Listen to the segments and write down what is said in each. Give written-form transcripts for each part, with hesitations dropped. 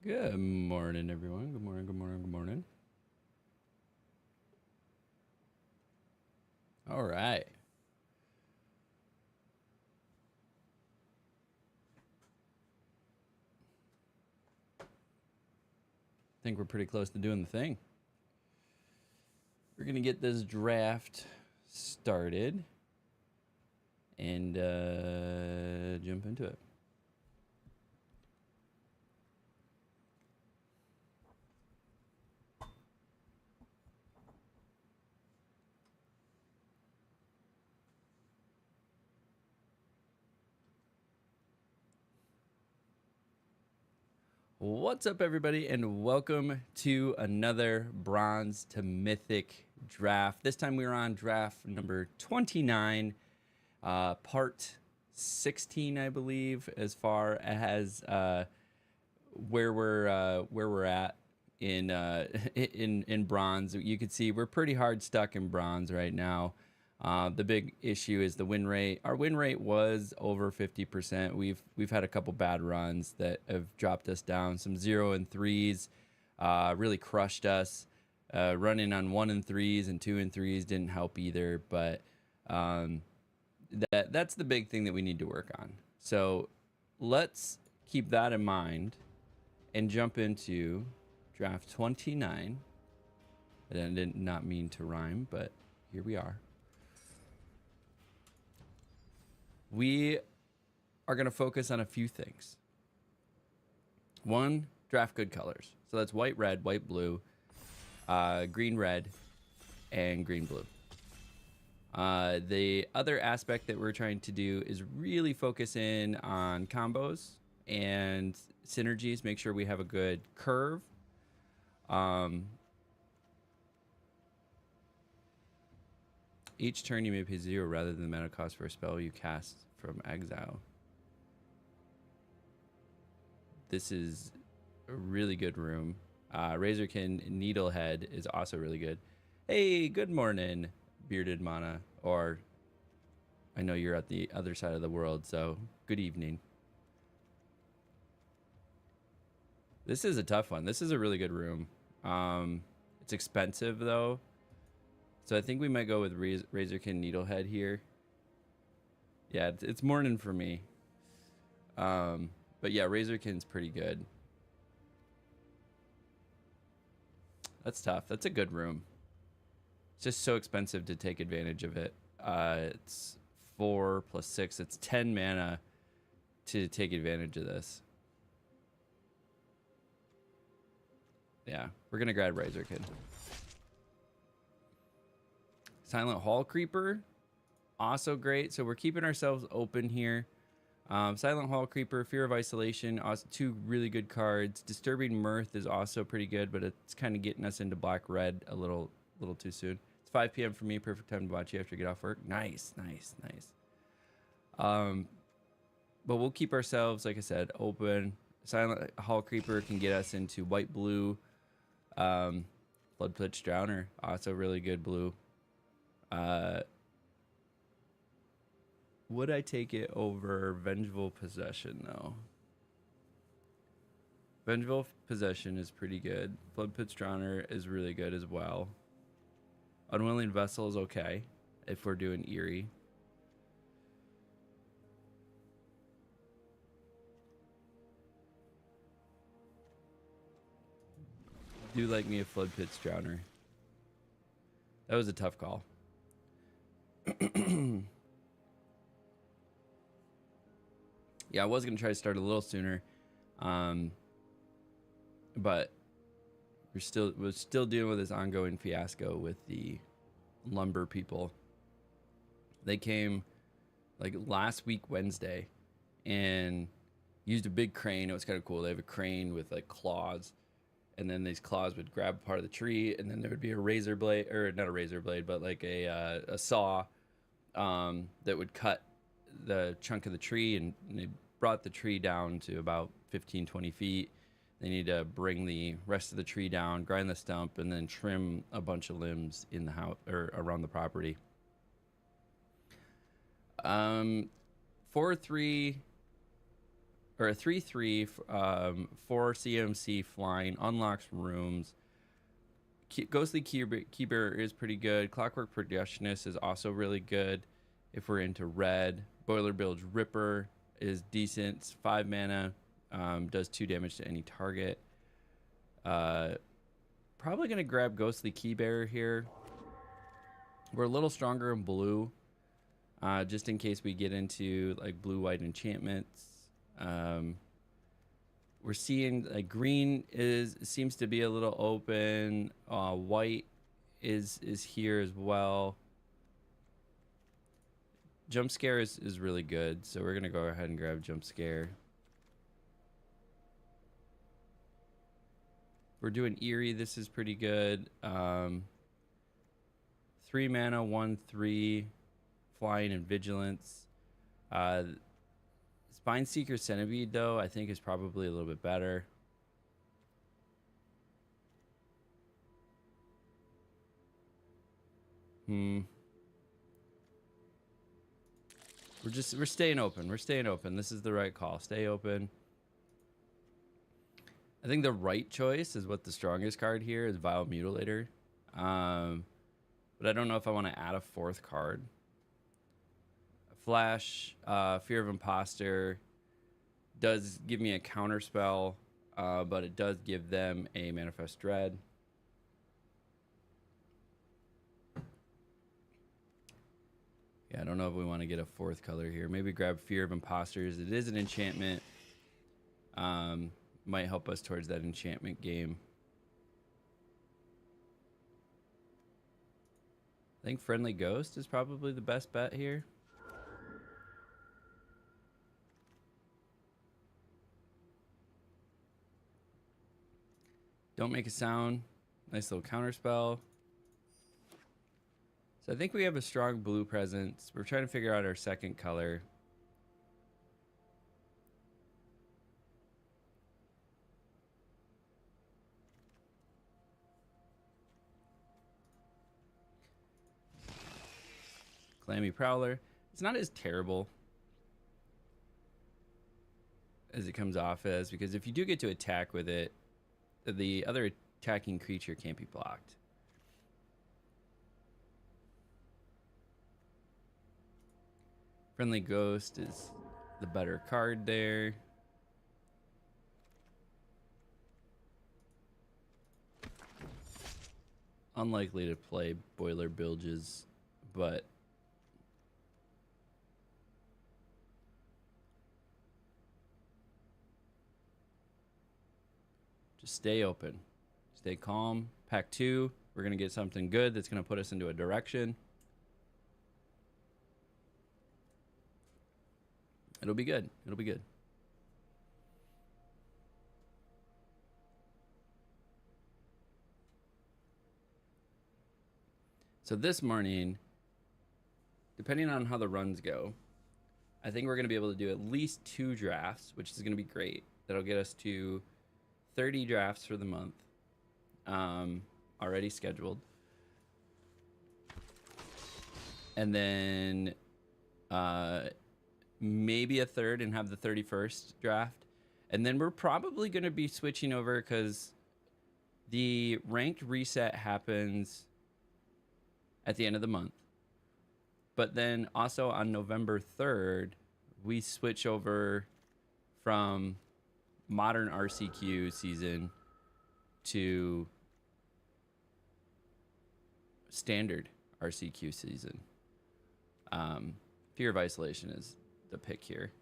Good morning, everyone. Good morning, good morning, good morning. All right. I think we're pretty close to doing the thing. We're going to get this draft started and jump into it. What's up, everybody, and welcome to another Bronze to Mythic draft. This time we're on draft number 29, part 16, I believe, as far as where we're at in in bronze. You can see we're pretty hard stuck in bronze right now. The big issue is the win rate. Our win rate was over 50%. We've had a couple bad runs that have dropped us down. Some 0 and 3s really crushed us. Running on 1 and 3s and 2 and 3s didn't help either. But that's the big thing that we need to work on. So let's keep that in mind and jump into draft 29. I did not mean to rhyme, but here we are. We are going to focus on a few things. One, draft good colors. So that's white, red, white, blue, green, red, and green, blue. The other aspect that we're trying to do is really focus in on combos and synergies. Make sure we have a good curve. Each turn you may pay 0 rather than the mana cost for a spell you cast from exile. This is a really good room. Razorkin Needlehead is also really good. Hey, good morning, Bearded Mana. Or I know you're at the other side of the world, so good evening. This is a tough one. This is a really good room. It's expensive, though. So I think we might go with Razorkin Needlehead here. Yeah, it's morning for me. But yeah, Razorkin's pretty good. That's tough. That's a good room. It's just so expensive to take advantage of it. It's 4 plus 6. It's 10 mana to take advantage of this. Yeah, we're going to grab Razorkin. Silent Hall Creeper, also great. So we're keeping ourselves open here. Silent Hall Creeper, Fear of Isolation, also 2 really good cards. Disturbing Mirth is also pretty good, but it's kind of getting us into black-red a little too soon. It's 5 p.m. for me, perfect time to watch you after you get off work. Nice, nice, nice. But we'll keep ourselves, like I said, open. Silent Hall Creeper can get us into white-blue. Floodpitch Drowner, also really good blue. Would I take it over Vengeful Possession, though? Vengeful Possession is pretty good. Floodpitch Drowner is really good as well. Unwilling Vessel is okay if we're doing Eerie. Do like me a Floodpitch Drowner. That was a tough call. Yeah, I was going to try to start a little sooner. But we're still dealing with this ongoing fiasco with the lumber people. They came like last week Wednesday and used a big crane. It was kind of cool. They have a crane with like claws, and then these claws would grab part of the tree, and then there would be a razor blade, or not a razor blade, but like a saw that would cut the chunk of the tree, and they brought the tree down to about 15-20 feet. They need to bring the rest of the tree down, grind the stump, and then trim a bunch of limbs in the house or around the property. 4/3 or a 3/3 for CMC flying, unlocks rooms. Ghostly Keybearer is pretty good. Clockwork Productionist is also really good if we're into red. Boiler Bilge Ripper is decent. It's 5 mana, does 2 damage to any target. Probably going to grab Ghostly Keybearer here. We're a little stronger in blue, just in case we get into like blue-white enchantments. We're seeing like green seems to be a little open. White is here as well. Jump Scare is really good, so we're gonna go ahead and grab Jump Scare. We're doing Eerie. This is pretty good. 3 mana, 1/3, flying and vigilance. Spineseeker Centipede, though, I think is probably a little bit better. We're staying open. We're staying open. This is the right call. Stay open. I think the right choice is what the strongest card here is, Vile Mutilator. But I don't know if I want to add a 4th card. Flash, Fear of Imposter does give me a counter spell, but it does give them a Manifest Dread. Yeah, I don't know if we want to get a 4th color here. Maybe grab Fear of Imposters. It is an enchantment. Might help us towards that enchantment game. I think Friendly Ghost is probably the best bet here. Don't make a sound. Nice little counter spell. So I think we have a strong blue presence. We're trying to figure out our 2nd color. Clammy Prowler. It's not as terrible as it comes off as, because if you do get to attack with it, the other attacking creature can't be blocked. Friendly Ghost is the better card there. Unlikely to play Boiler Bilges, but just stay open. Stay calm. Pack 2. We're going to get something good that's going to put us into a direction. It'll be good. It'll be good. So this morning, depending on how the runs go, I think we're going to be able to do at least 2 drafts, which is going to be great. That'll get us to 30 drafts for the month, already scheduled. And then maybe a 3rd and have the 31st draft. And then we're probably going to be switching over because the ranked reset happens at the end of the month. But then also on November 3rd, we switch over from modern RCQ season to standard RCQ season. Fear of Isolation is the pick here.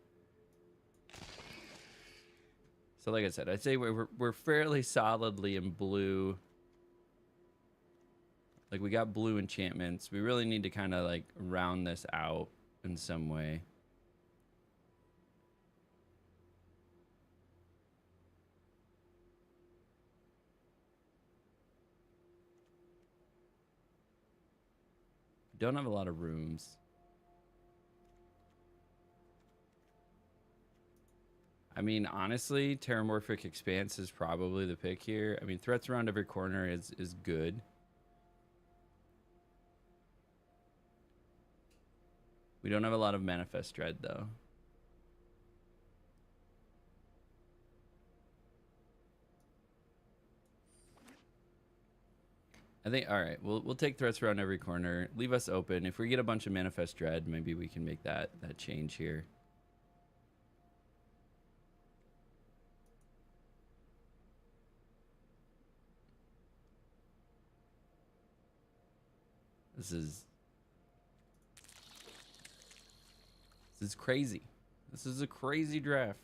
So like I said, I'd say we're fairly solidly in blue. Like, we got blue enchantments. We really need to kind of like round this out in some way. Don't have a lot of rooms. I mean, honestly, Terramorphic Expanse is probably the pick here. I mean, threats around every corner is good. We don't have a lot of Manifest Dread, though. I think, all right, we'll take threats around every corner. Leave us open. If we get a bunch of Manifest Dread, maybe we can make that change here. This is crazy. This is a crazy draft.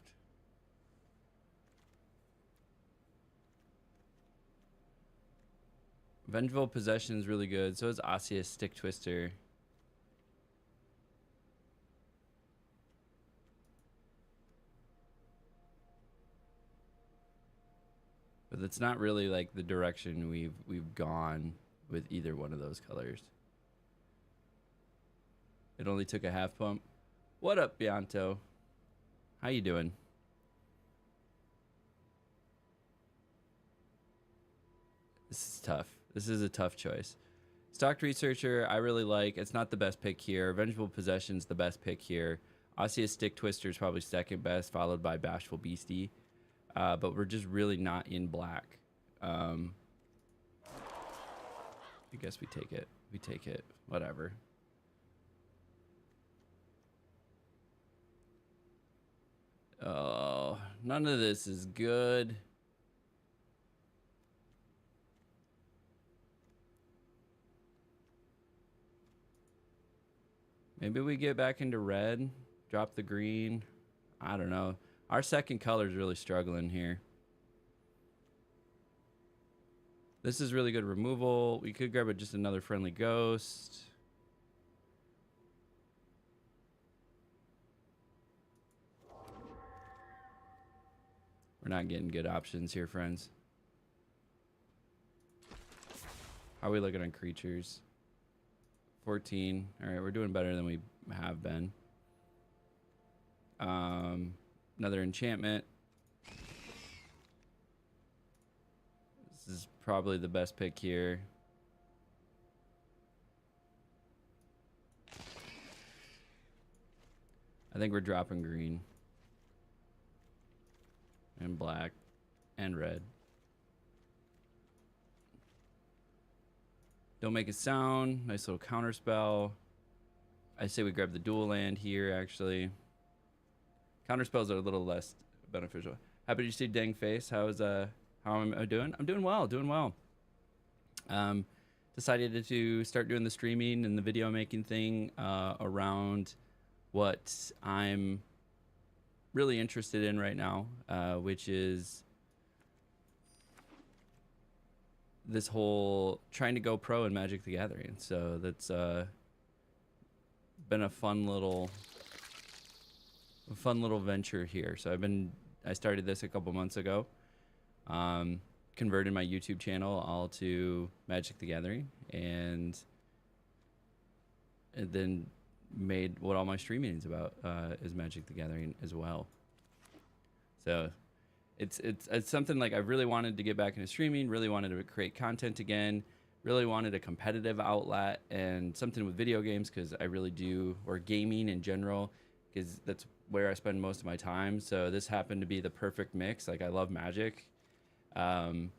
Vengeful Possession is really good. So is Osseous Stick Twister. But that's not really like the direction we've gone with either one of those colors. It only took a half pump. What up, Bianto? How you doing? This is tough. This is a tough choice. Stocked Researcher, I really like. It's not the best pick here. Vengeful Possession's the best pick here. Osseous Stick Twister is probably second best, followed by Bashful Beastie. But we're just really not in black. I guess we take it. We take it. Whatever. Oh, none of this is good. Maybe we get back into red, drop the green. I don't know. Our second color is really struggling here. This is really good removal. We could grab just another friendly ghost. We're not getting good options here, friends. How are we looking on creatures? 14. All right, we're doing better than we have been. Another enchantment. This is probably the best pick here. I think we're dropping green. And black. And red. Don't make a sound. Nice little counter spell. I say we grab the dual land here, actually. Counter spells are a little less beneficial. Happy to see Dang Face. How am I doing? I'm doing well, doing well. Decided to start doing the streaming and the video making thing around what I'm really interested in right now, which is this whole trying to go pro in Magic the Gathering. So that's been a fun little venture here. So I started this a couple months ago. Converted my YouTube channel all to Magic the Gathering, and then made what all my streaming is about, is Magic the Gathering as well. So it's something like I really wanted to get back into streaming, really wanted to create content again, really wanted a competitive outlet and something with video games, because I really do, or gaming in general, because that's where I spend most of my time. So this happened to be the perfect mix. Like, I love Magic, and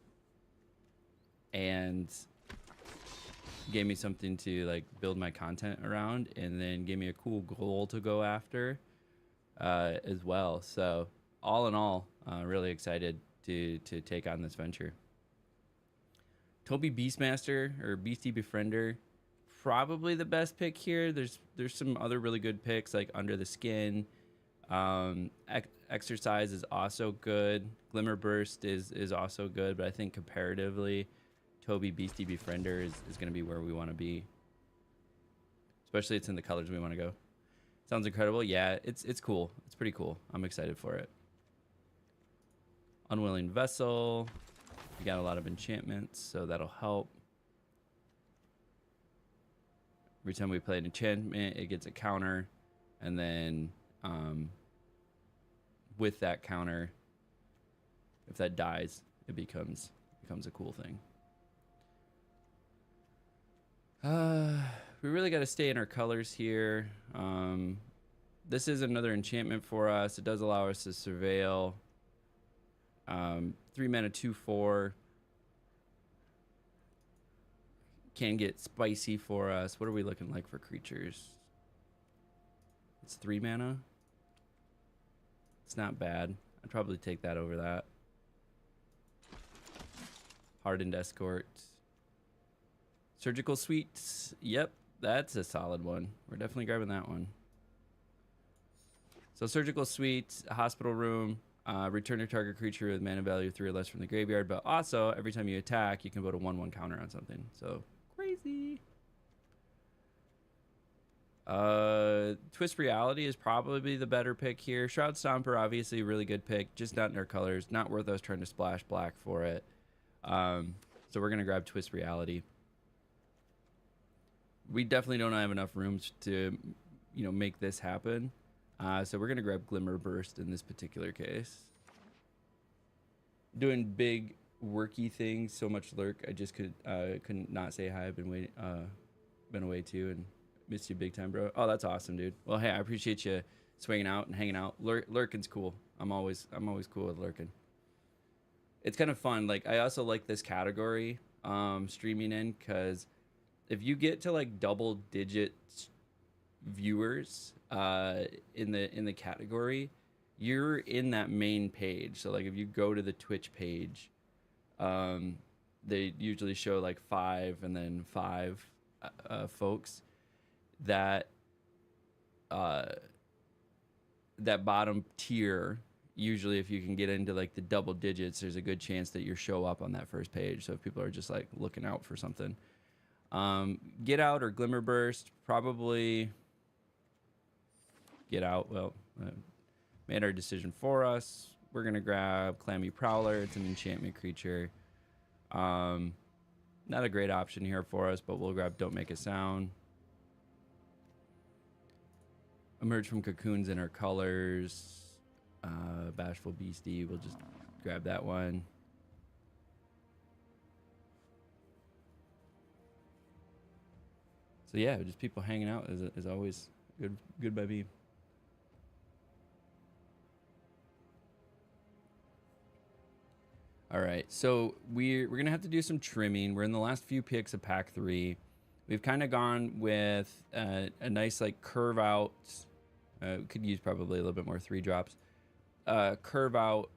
gave me something to like build my content around, and then gave me a cool goal to go after as well. So all in all, really excited to take on this venture. Toby Beastmaster, or Beastie Befriender, probably the best pick here. There's some other really good picks, like Under the Skin. Exercise is also good. Glimmer Burst is also good, but I think comparatively, Toby Beastie Befriender is going to be where we want to be. Especially it's in the colors we want to go. Sounds incredible. Yeah, it's cool. It's pretty cool. I'm excited for it. Unwilling Vessel. We got a lot of enchantments, so that'll help. Every time we play an enchantment, it gets a counter, and then with that counter, if that dies, it becomes a cool thing. We really got to stay in our colors here. This is another enchantment for us. It does allow us to surveil. 3 mana, 2/4. can get spicy for us. What are we looking like for creatures? It's 3 mana. It's not bad. I'd probably take that over that. Hardened Escort. Surgical Suites. Yep, that's a solid one. We're definitely grabbing that one. So Surgical Suites, a hospital room, return your target creature with mana value 3 or less from the graveyard, but also every time you attack, you can put a 1/1 counter on something. So crazy. Twist Reality is probably the better pick here. Shroud Stomper, obviously a really good pick, just not in our colors. Not worth us trying to splash black for it. So we're gonna grab Twist Reality. We definitely don't have enough rooms to, you know, make this happen. So we're gonna grab Glimmer Burst in this particular case. Doing big worky things, so much lurk. I just couldn't not say hi. I've been waiting, been away too, and missed you big time, bro. Oh, that's awesome, dude. Well, hey, I appreciate you swinging out and hanging out. Lurking's cool. I'm always cool with lurking. It's kind of fun. Like, I also like this category, streaming in, because if you get to like double digit viewers in the category, you're in that main page. So like if you go to the Twitch page, they usually show like 5 and then 5 folks that that bottom tier. Usually if you can get into like the double digits, there's a good chance that you show up on that first page. So if people are just like looking out for something, Get Out or Glimmer Burst, probably Get Out. Well, made our decision for us. We're gonna grab Clammy Prowler. It's an enchantment creature. Not a great option here for us, but we'll grab Don't Make a Sound. Emerge from Cocoons in our colors. Bashful Beastie, we'll just grab that one. So yeah, just people hanging out is always good by me. All right, so we're gonna have to do some trimming. We're in the last few picks of pack 3. We've kind of gone with a nice like curve out. Could use probably a little bit more 3 drops. Curve out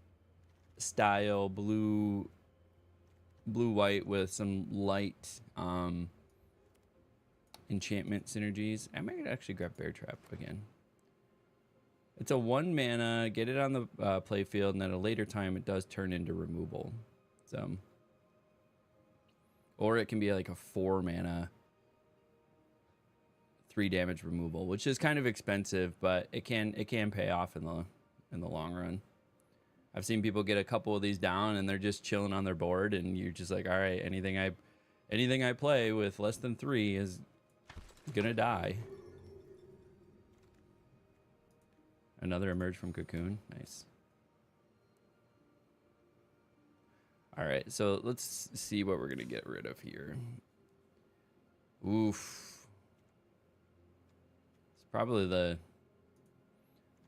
style blue white with some light enchantment synergies. I might actually grab Bear Trap again. It's a 1 mana, get it on the play field, and at a later time it does turn into removal. So, or it can be like a 4 mana 3 damage removal, which is kind of expensive, but it can pay off in the long run. I've seen people get a couple of these down and they're just chilling on their board, and you're just like, all right, anything I play with less than 3 is gonna die. Another Emerge from Cocoon. Nice. All right, so let's see what we're gonna get rid of here. Oof. It's probably the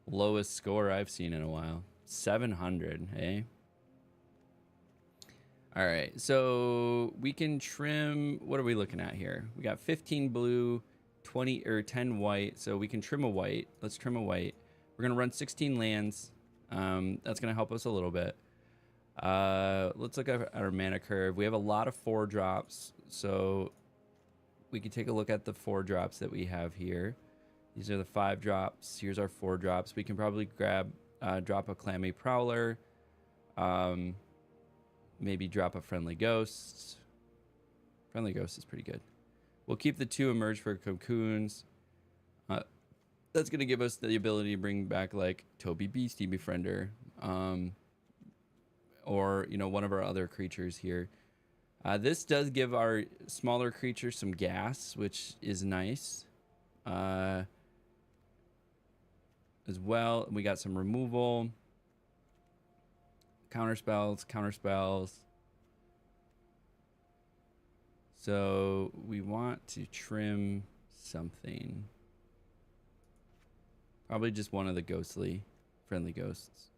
lowest score I've seen in a while. 700, hey? All right, so we can trim. What are we looking at here? We got 15 blue, 20 or 10 white, so we can trim a white. Let's trim a white. We're gonna run 16 lands. That's gonna help us a little bit. Let's look at our mana curve. We have a lot of 4 drops, so we can take a look at the 4 drops that we have here. These are the 5 drops. Here's our 4 drops. We can probably grab, drop a Clammy Prowler. Maybe drop a Friendly Ghost. Friendly Ghost is pretty good. We'll keep the 2 Emerge for Cocoons. That's going to give us the ability to bring back like Toby Beastie Befriender. Or, you know, one of our other creatures here. This does give our smaller creature some gas, which is nice. As well, we got some removal. Counter spells. So we want to trim something. Probably just one of the ghostly Friendly Ghosts.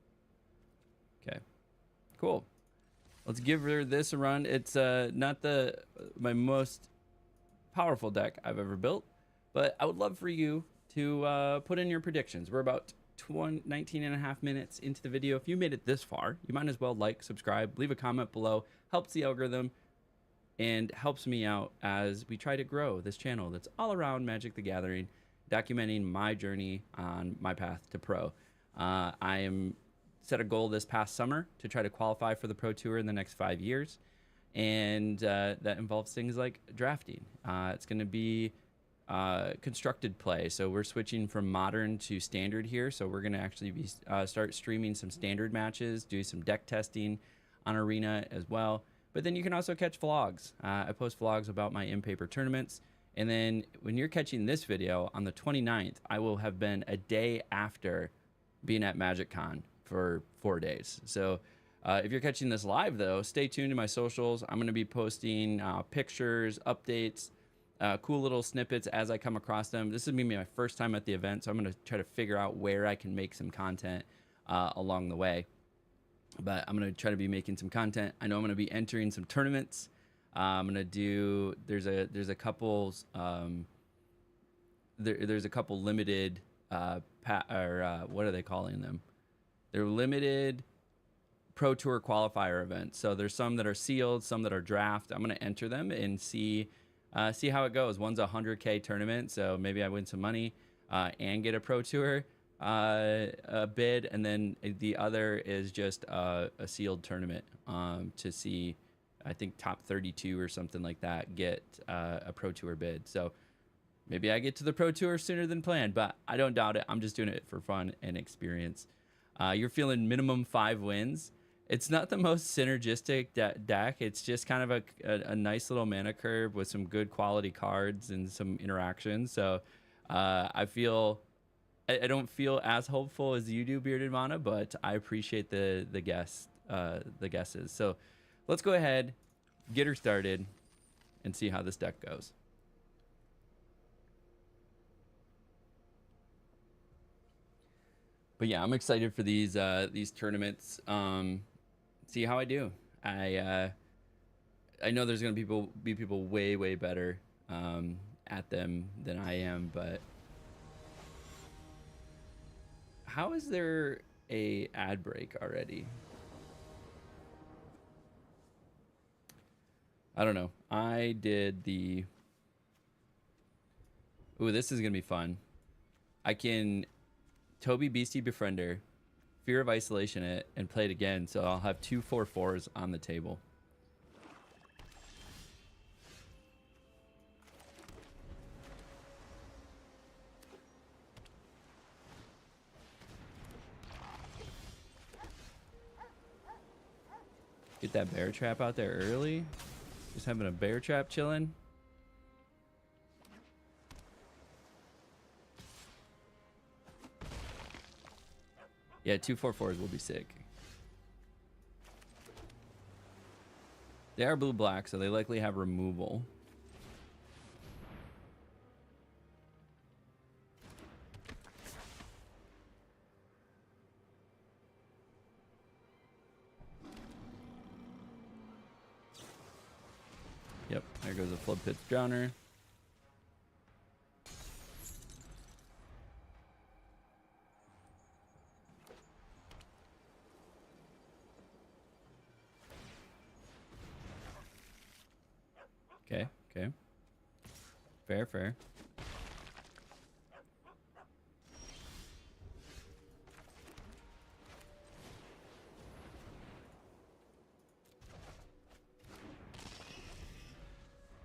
Okay, cool. Let's give her this a run. It's not my most powerful deck I've ever built, but I would love for you to put in your predictions. We're about 19 and a half minutes into the video. If you made it this far, you might as well like, subscribe, leave a comment below. Helps the algorithm and helps me out as we try to grow this channel that's all around Magic the Gathering, documenting my journey on my path to pro. I am set a goal this past summer to try to qualify for the Pro Tour in the next 5 years, and that involves things like drafting. It's going to be constructed play, so we're switching from modern to standard here. So we're going to actually be start streaming some standard matches, do some deck testing on Arena as well. But then you can also catch vlogs. I post vlogs about my in-paper tournaments. And then when you're catching this video on the 29th, I will have been a day after being at MagicCon for 4 days. So if you're catching this live, though, stay tuned to my socials. I'm going to be posting pictures, updates, cool little snippets as I come across them. This is going to be my first time at the event, so I'm going to try to figure out where I can make some content along the way. But I'm going to try to be making some content. I know I'm going to be entering some tournaments. I'm going to do, there's a couple there's a couple limited what are they calling them? They're limited Pro Tour qualifier events. So there's some that are sealed, some that are draft. I'm going to enter them and see how it goes. One's a 100K tournament, so maybe I win some money and get a Pro Tour bid, and then the other is just a sealed tournament to see, I think, top 32 or something like that get a Pro Tour bid. So maybe I get to the Pro Tour sooner than planned, but I don't doubt it. I'm just doing it for fun and experience. You're feeling minimum 5 wins. It's not the most synergistic deck. It's just kind of a nice little mana curve with some good quality cards and some interaction. So I don't feel as hopeful as you do, Bearded Mana, but I appreciate the guesses. So let's go ahead, get her started, and see how this deck goes. But yeah, I'm excited for these tournaments. See how I do. I know there's gonna be people way better at them than I am, but how is there a ad break already? I don't know. I did the... Ooh, this is going to be fun. I can Toby Beastie Befriender, Fear of Isolation it, and play it again, so I'll have 2 4/4s on the table. Get that bear trap out there early. Just having a bear trap chilling. Yeah, 2 4/4s will be sick. They are blue-black, so they likely have removal. Yep, there goes a Flood Pit's Drowner. Okay, okay. Fair, fair.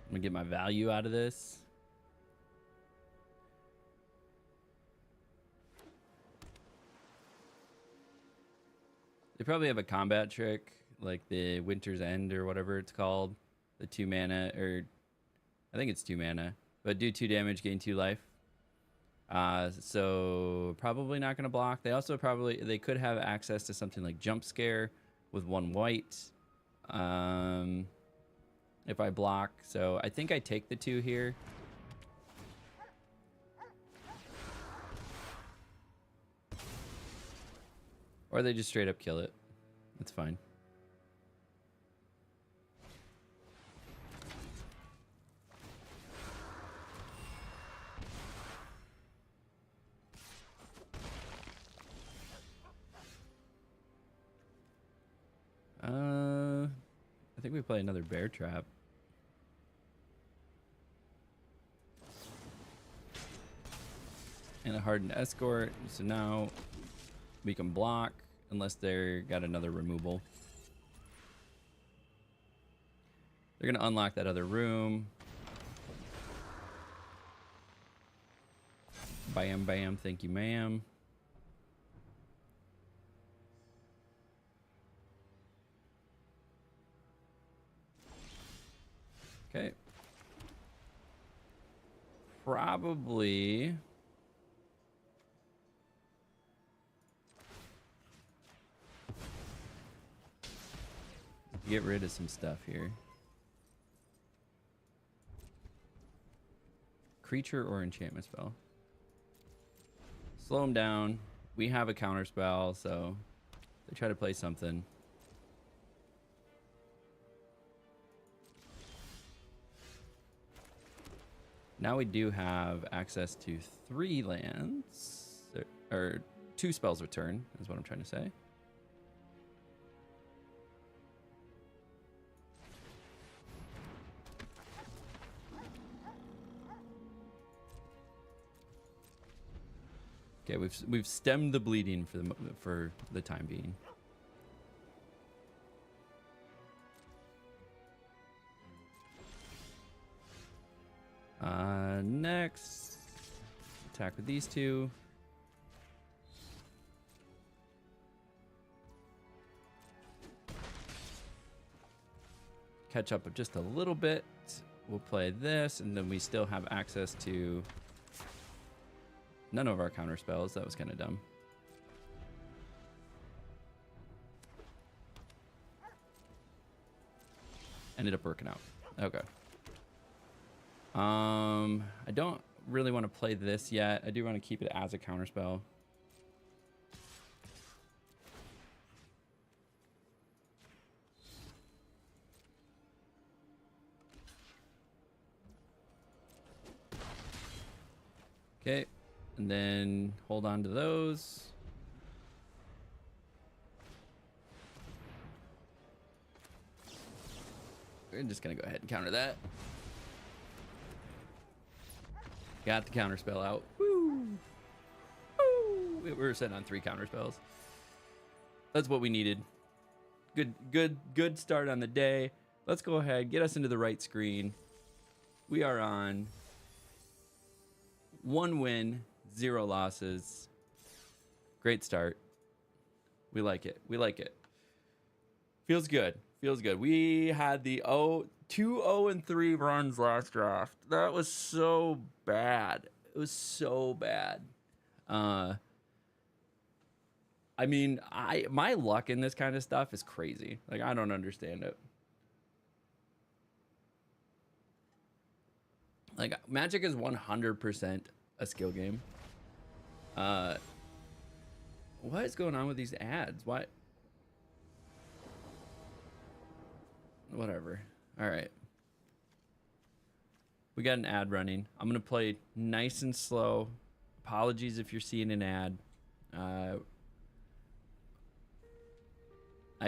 I'm gonna get my value out of this. They probably have a combat trick, like the Winter's End or whatever it's called. The 2 mana, or I think it's 2 mana, but do 2 damage, gain 2 life. So probably not gonna block. They also they could have access to something like Jump Scare with 1 white. If I block, so I think I take the 2 here. Or they just straight up kill it. That's fine. think we play another bear trap. And a hardened escort. So now we can block unless they're got another removal. They're gonna unlock that other room. Bam, bam, thank you, ma'am. Okay. Probably. Get rid of some stuff here. Creature or enchantment spell. Slow them down. We have a counter spell, so they try to play something. Now we do have access to 3 lands, or 2 spells return, is what I'm trying to say. Okay, we've stemmed the bleeding for the time being. Next, attack with these 2. Catch up just a little bit. We'll play this, and then we still have access to none of our counter spells. That was kind of dumb. Ended up working out. Okay. I don't really want to play this yet. I do want to keep it as a counter spell. Okay, and then hold on to those. We're just gonna go ahead and counter that. Got the counter spell out. Woo! Woo! We were set on 3 counter spells. That's what we needed. Good start on the day. Let's go ahead, get us into the right screen. We are on 1 win, 0 losses. Great start. We like it. We like it. Feels good. Feels good. We had the 2-0-3 runs last draft. That was so bad. It was so bad. I mean, my luck in this kind of stuff is crazy. Like, I don't understand it. Like, Magic is 100% a skill game. What is going on with these ads? What? Whatever. All right. We got an ad running. I'm going to play nice and slow. Apologies if you're seeing an ad. I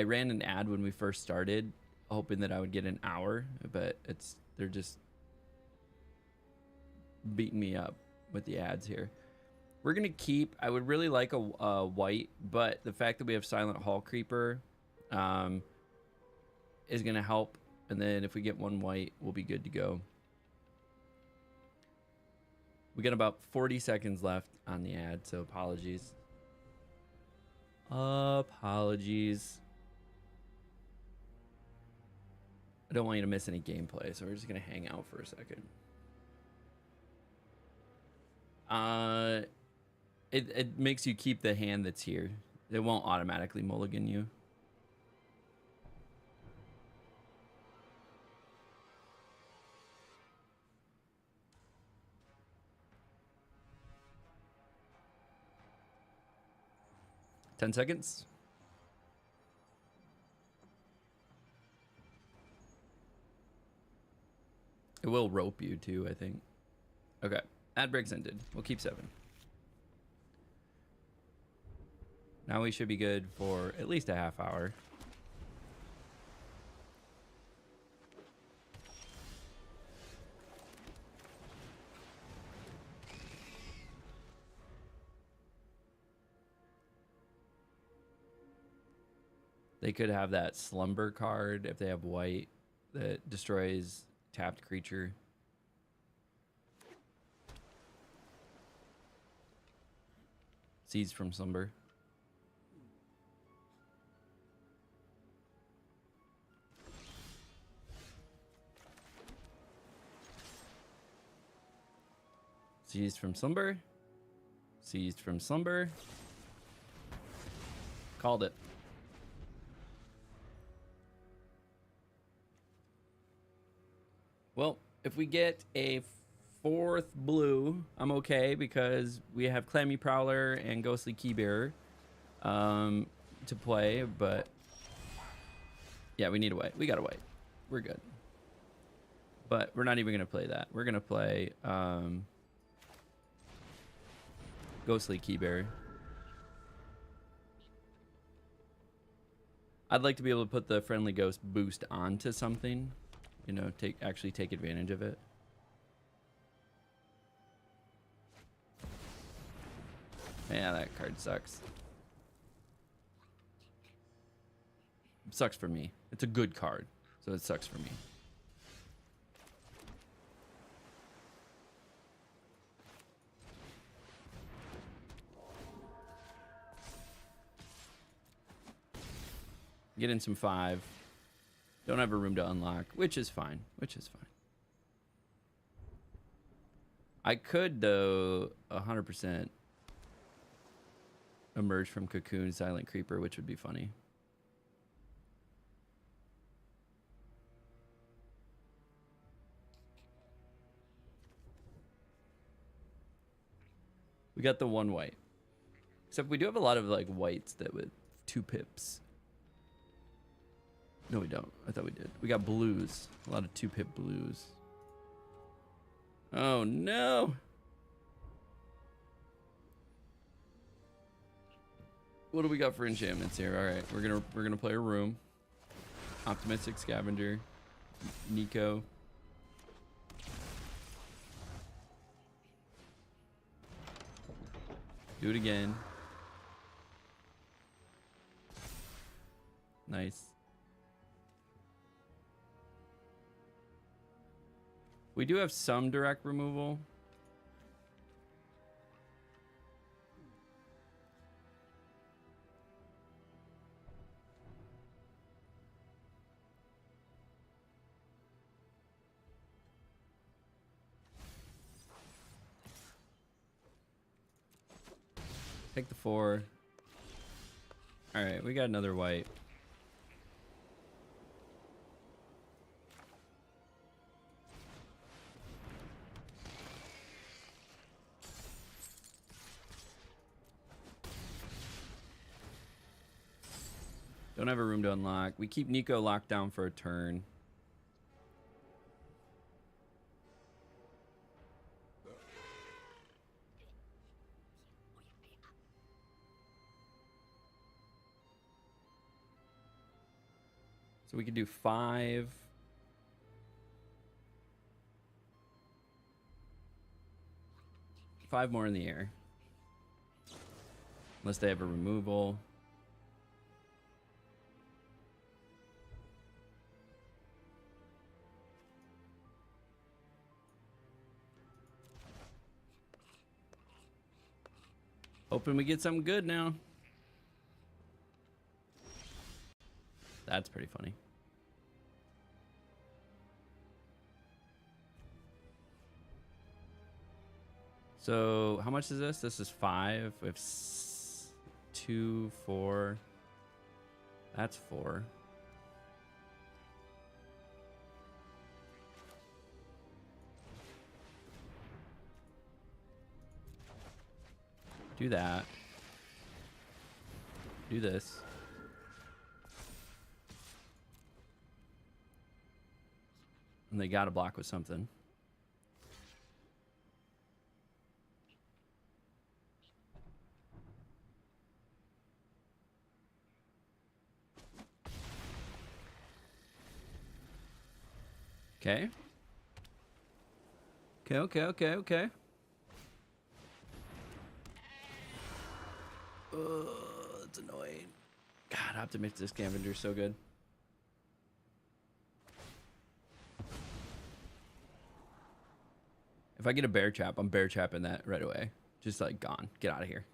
ran an ad when we first started, hoping that I would get an hour, but they're just beating me up with the ads here. We're going to keep, I would really like a white, but the fact that we have Silent Hall Creeper is going to help. And then if we get 1 white, we'll be good to go. We got about 40 seconds left on the ad, so apologies. Apologies. I don't want you to miss any gameplay, so we're just going to hang out for a second. It makes you keep the hand that's here. It won't automatically mulligan you. Ten seconds. It will rope you too, I think. Okay. Ad breaks ended. We'll keep 7. Now we should be good for at least a half hour. They could have that slumber card if they have white that destroys tapped creature. Seeds from slumber. Seized from slumber. Seized from slumber. Called it. Well, if we get a fourth blue, I'm okay because we have Clammy Prowler and Ghostly Keybearer to play, but yeah, we need a white. We got a white. We're good. But we're not even going to play that. We're going to play Ghostly Keybearer. I'd like to be able to put the Friendly Ghost boost onto something. You know, actually take advantage of it. Yeah, that card sucks. It sucks for me. It's a good card, so it sucks for me. Get in some 5. Don't have a room to unlock, which is fine. I could, though, 100% emerge from Cocoon Silent Creeper, which would be funny. We got the 1 white. Except we do have a lot of like whites that with 2 pips. No, we don't. I thought we did. We got blues. A lot of 2-pip blues. Oh, no. What do we got for enchantments here? All right, we're gonna play a room. Optimistic Scavenger. Nico. Do it again. Nice. We do have some direct removal. Take the 4. All right, we got another white. Don't have a room to unlock. We keep Nico locked down for a turn. So we could do 5. Five more in the air. Unless they have a removal. Hoping we get something good now. That's pretty funny. So how much is this? This is 5. We have 2, 4. That's 4. Do that. Do this. And they gotta block with something. Okay. Okay. That's annoying. God, optimistic scavenger is so good. If I get a bear trap, I'm bear trapping that right away. Just like gone. Get out of here.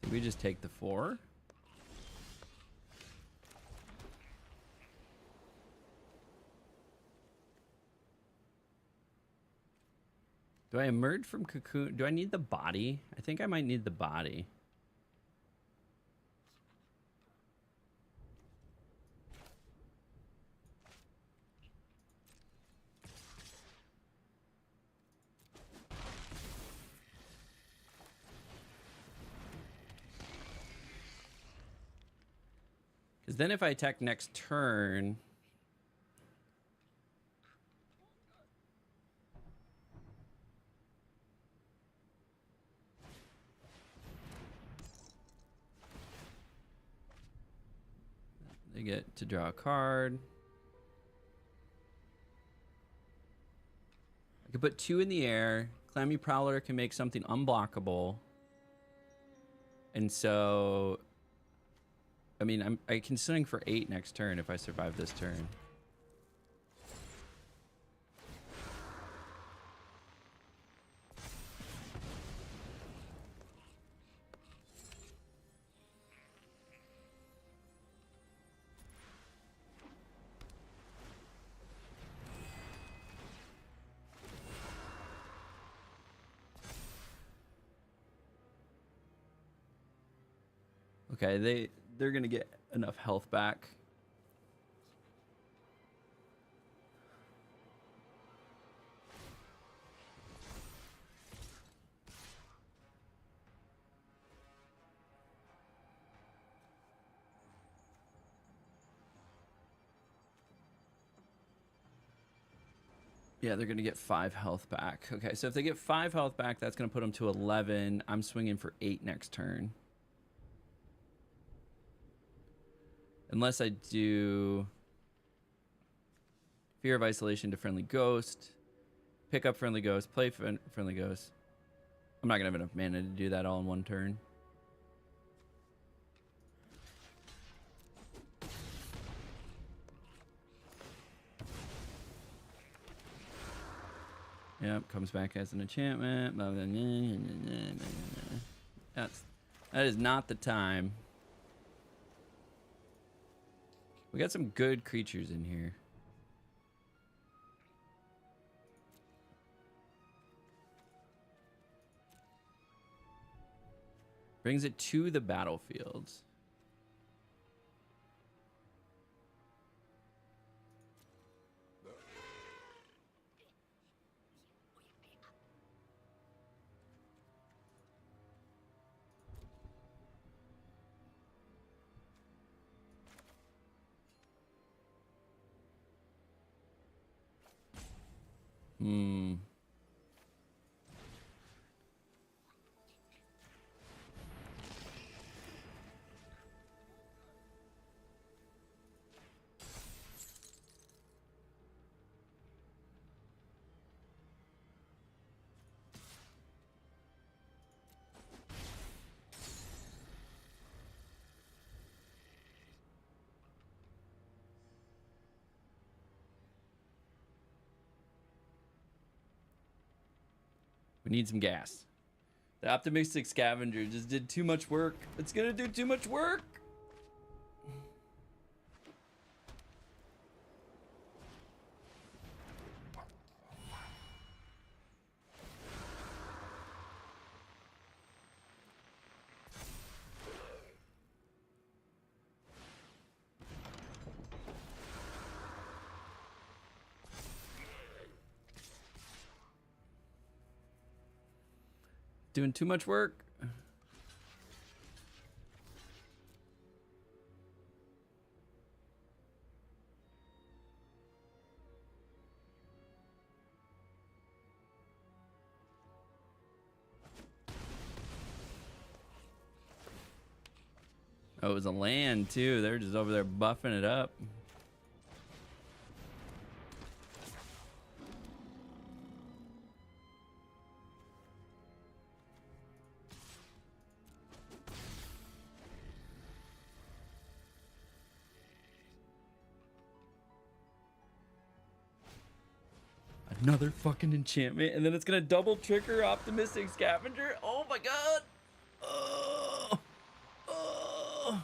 Did we just take the 4? Do I emerge from cocoon? Do I need the body? I think I might need the body. Because then if I attack next turn... They get to draw a card. I could put 2 in the air. Clammy Prowler can make something unblockable. And so... I mean, I can swing for 8 next turn if I survive this turn. Okay, they're gonna get enough health back. Yeah, they're gonna get 5 health back. Okay, so if they get 5 health back, that's gonna put them to 11. I'm swinging for 8 next turn. Unless I do Fear of Isolation to Friendly Ghost, pick up Friendly Ghost, play Friendly Ghost. I'm not gonna have enough mana to do that all in one turn. Yep, comes back as an enchantment. That is not the time. We got some good creatures in here. Brings it to the battlefield. Hmm. We need some gas. The optimistic scavenger just did too much work. It's gonna do too much work. Doing too much work. Oh, it was a land too. They're just over there buffing it up. Another fucking enchantment, and then it's gonna double trigger Optimistic Scavenger. Oh my god! Oh, oh.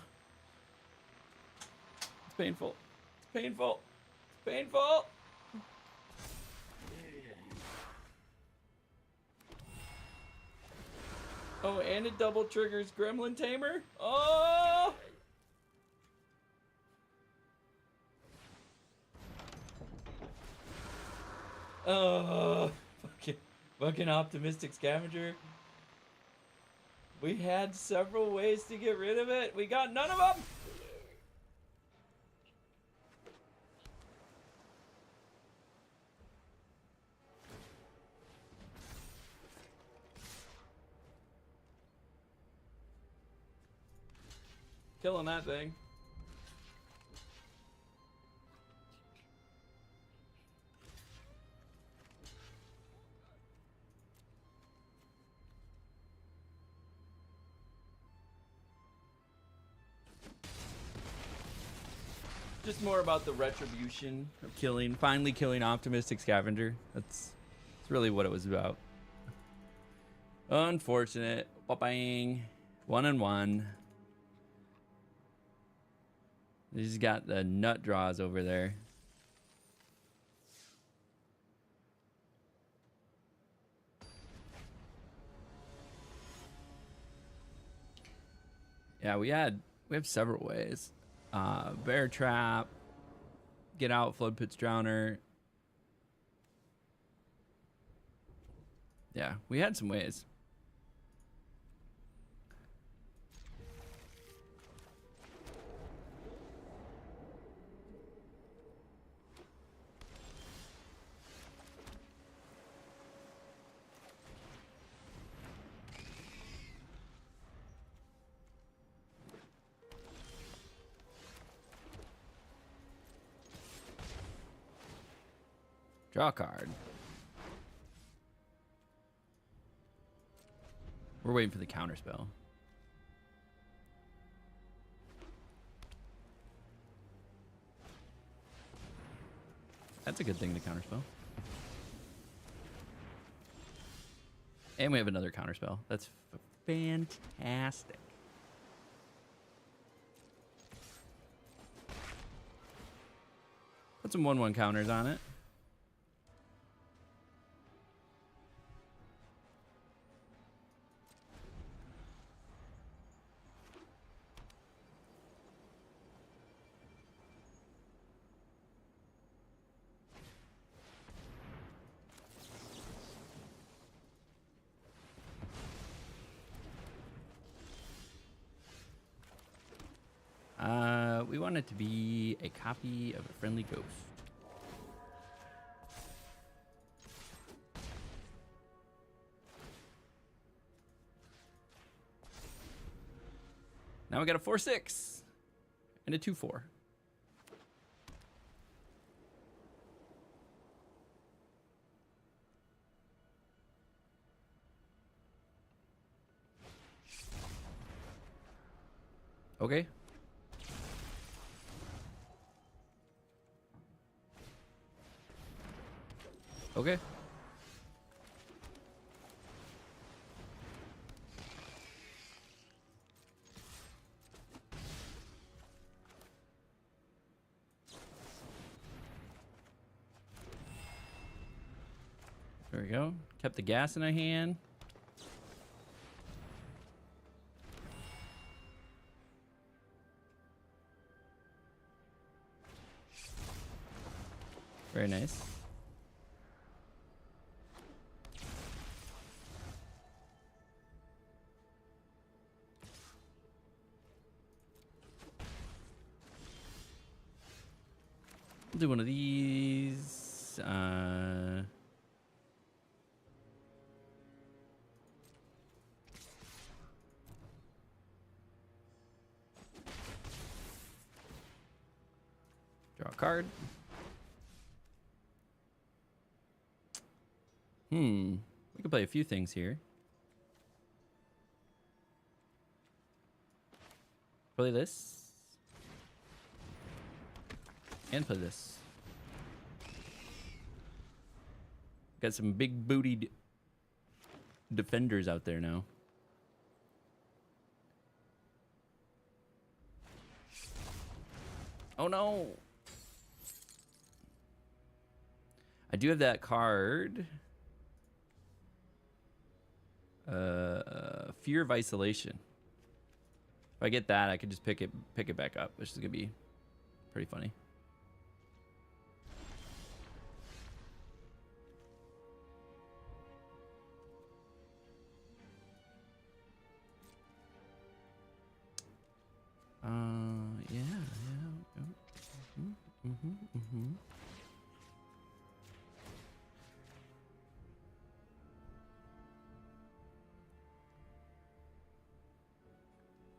It's painful. It's painful. It's painful. Oh, and it double triggers Gremlin Tamer. Oh! Oh, fucking Optimistic Scavenger. We had several ways to get rid of it. We got none of them. Killing that thing. Just more about the retribution of finally killing Optimistic Scavenger. That's really what it was about. Unfortunate. Bang. 1-1. He's got the nut draws over there. Yeah, we have several ways. Bear Trap, Get Out, Flood Pits Drowner. Yeah, we had some ways. Draw a card. We're waiting for the counter spell. That's a good thing to counter spell. And we have another counter spell. That's fantastic. Put some 1/1 counters on it. We want it to be a copy of a friendly ghost. Now we got a 4/6 and a 2/4. Okay. Okay. There we go. Kept the gas in our hand. Very nice. We'll do one of these. Draw a card. We could play a few things here. Play this. And play this. Got some big bootied defenders out there now. Oh no! I do have that card. Fear of Isolation. If I get that, I could just pick it back up, which is gonna be pretty funny. Yeah.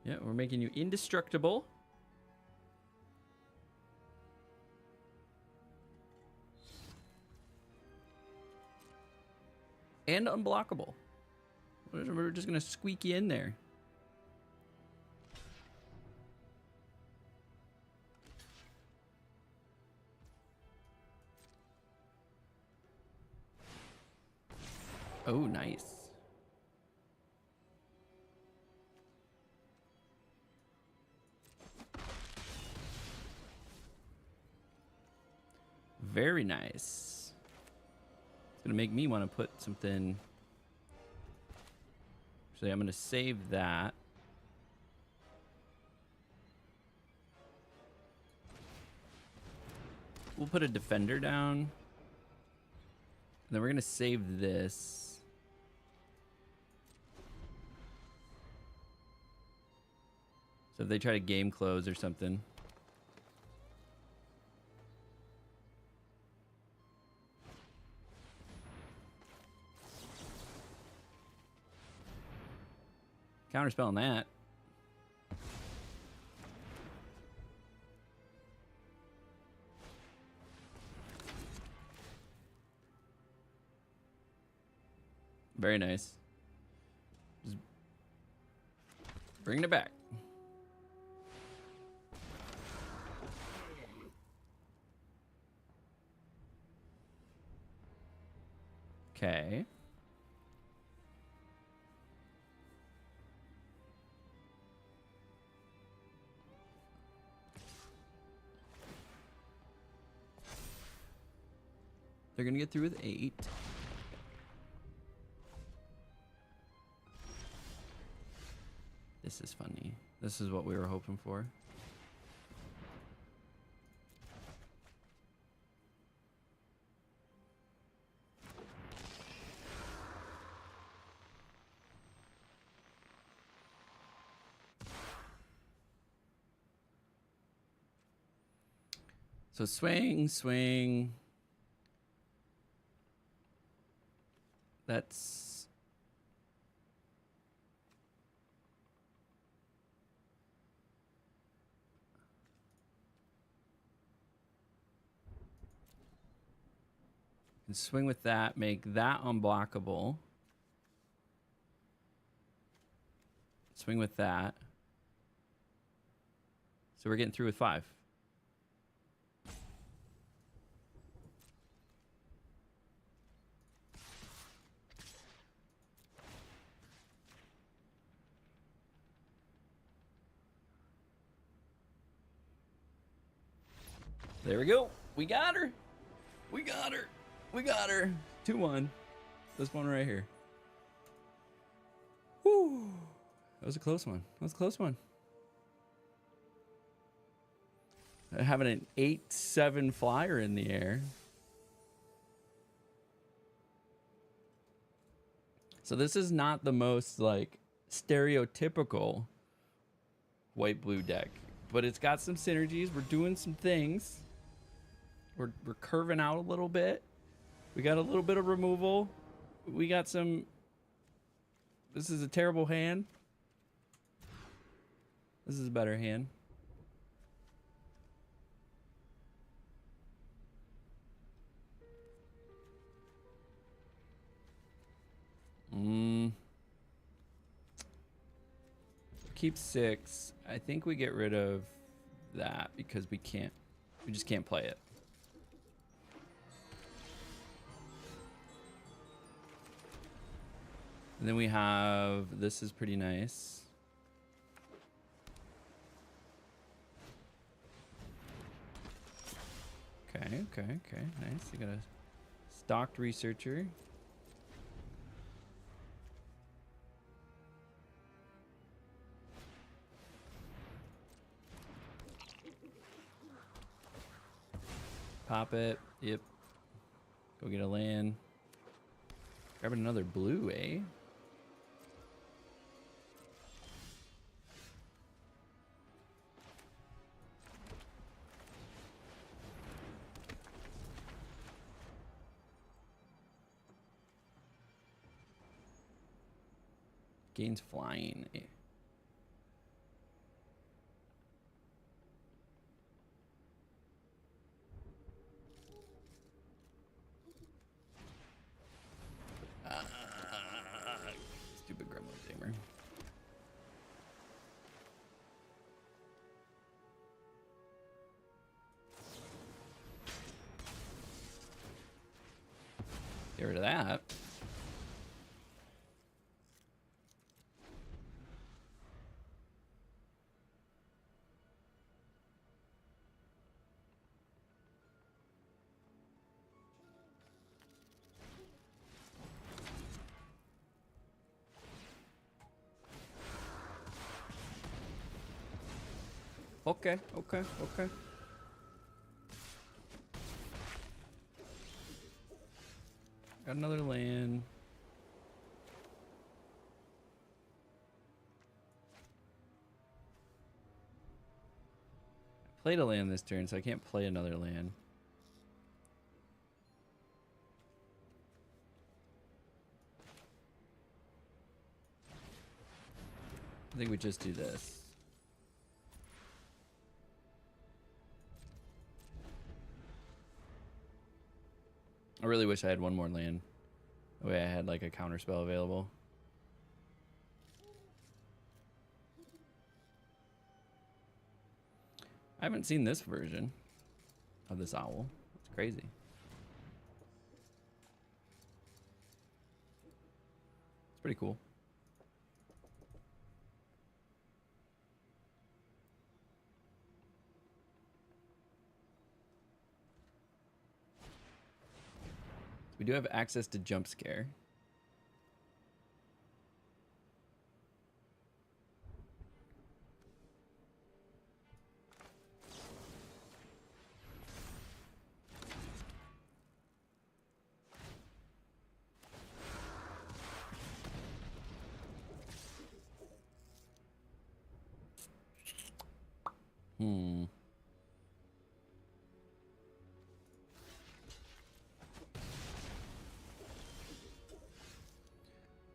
Yeah, we're making you indestructible. And unblockable. We're just gonna squeak you in there. Oh, nice. Very nice. It's gonna make me want to put something. Actually, I'm gonna save that. We'll put a defender down. And then we're gonna save this. So if they try to game close or something. Counterspelling that. Very nice. Just bringing it back. Okay. They're gonna get through with 8. This is funny. This is what we were hoping for. So swing, swing. That's can swing with that, make that unblockable. Swing with that. So we're getting through with 5. There we go. We got her. We got her. We got her. 2-1. This one right here. Whew. That was a close one. That was a close one. Having an 8-7 flyer in the air. So this is not the most like stereotypical white-blue deck, but it's got some synergies. We're doing some things. We're curving out a little bit. We got a little bit of removal. We got some. This is a terrible hand. This is a better hand. keep 6. I think we get rid of that because we just can't play it. And then we have, this is pretty nice. Okay, nice. You got a stocked researcher. Pop it. Yep. Go get a land. Grabbing another blue, eh? Gains flying. Stupid gremlin tamer. Get rid of that. Okay. Got another land. I played a land this turn, so I can't play another land. I think we just do this. I really wish I had one more land. That way I had like a counter spell available. I haven't seen this version of this owl. It's crazy. It's pretty cool. We do have access to jump scare.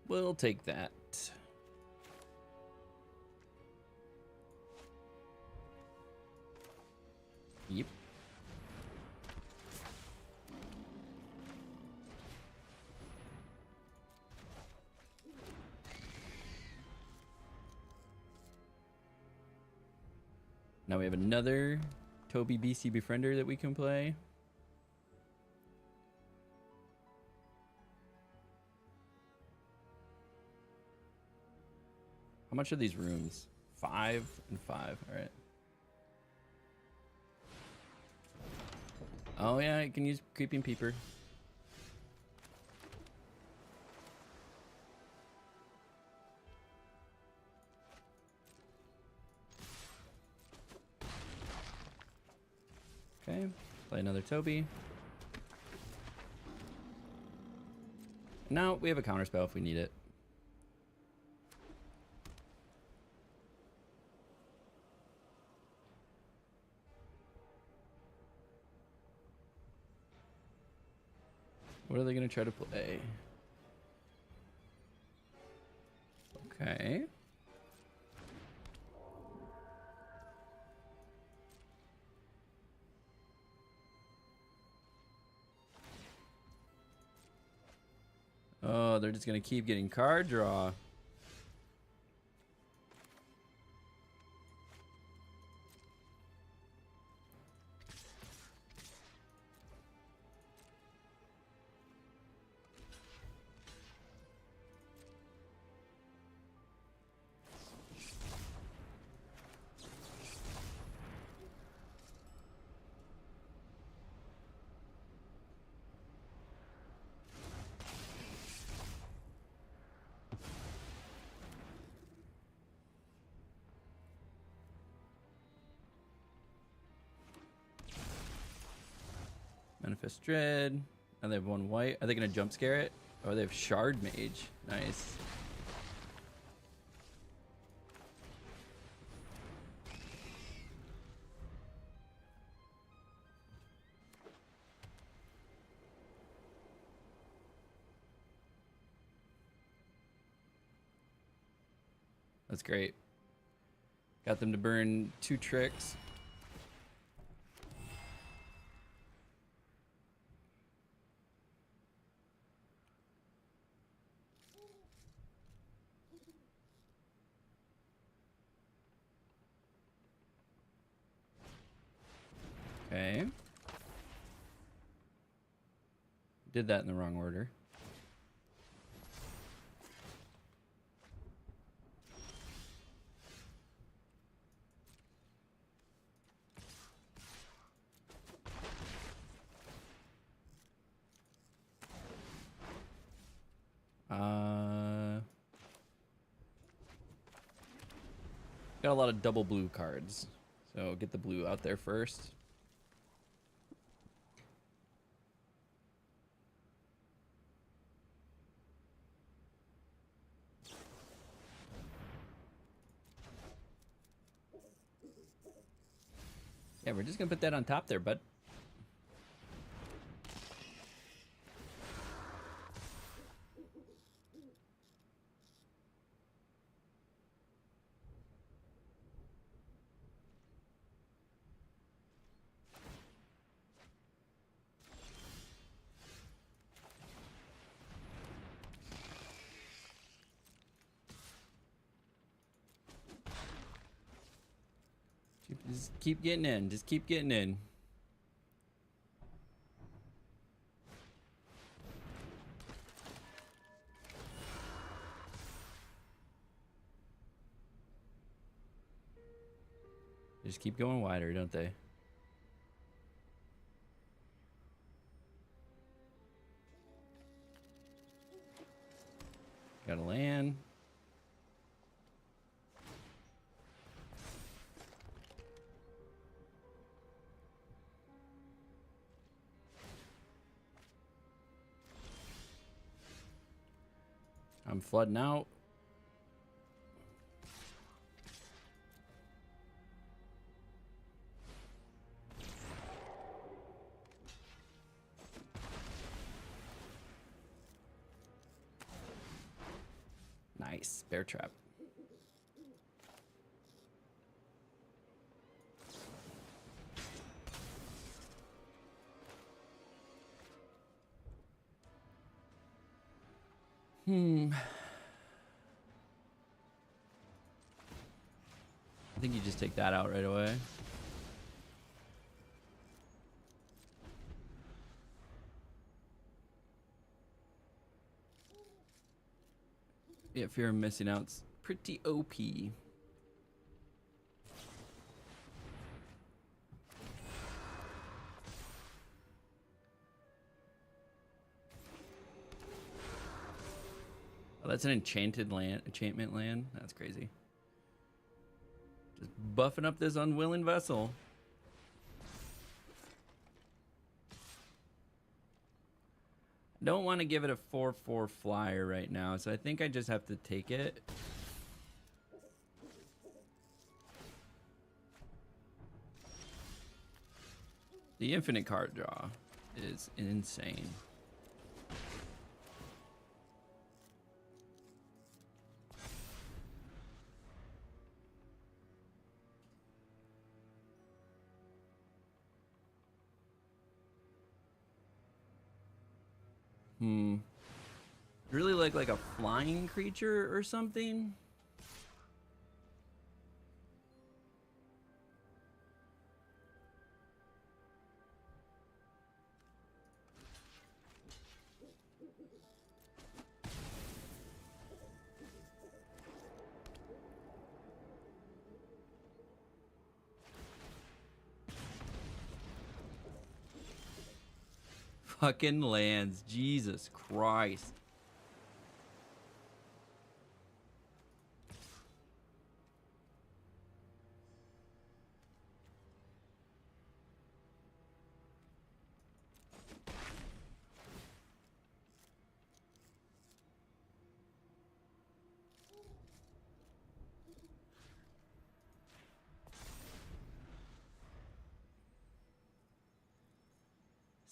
We'll take that. Yep. Now we have another Toby BC Befriender that we can play. How much are these rooms? 5 and 5. All right. Oh yeah, I can use Creeping Peeper. Okay, play another Toby. Now we have a counterspell if we need it. What are they going to try to play? Okay. Oh, they're just going to keep getting card draw. Amethyst Dread. Now they have one white. Are they going to jump scare it? Oh, they have Shard Mage. Nice. That's great. Got them to burn 2 tricks. Okay. Did that in the wrong order. Got a lot of double blue cards, so get the blue out there first. Yeah, we're just gonna put that on top there, bud. Just keep getting in. Just keep getting in. They just keep going wider, don't they? Got a land. I'm flooding out. Nice. Bear trap. I think you just take that out right away. Yeah, fear of missing out's pretty OP. Oh, that's an enchanted land, enchantment land. That's crazy. Just buffing up this unwilling vessel. Don't want to give it a 4/4 flyer right now, so I think I just have to take it. The infinite card draw is insane. Really like a flying creature or something. Fucking lands, Jesus Christ.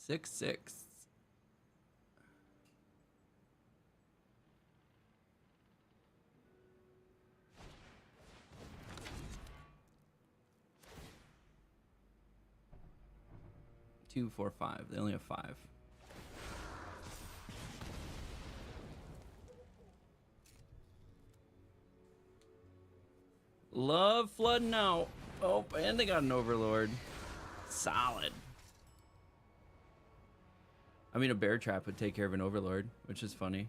6/6. Two, 4, 5. They only have 5. Love flooding out. Oh, and they got an overlord. Solid. I mean, a bear trap would take care of an overlord, which is funny.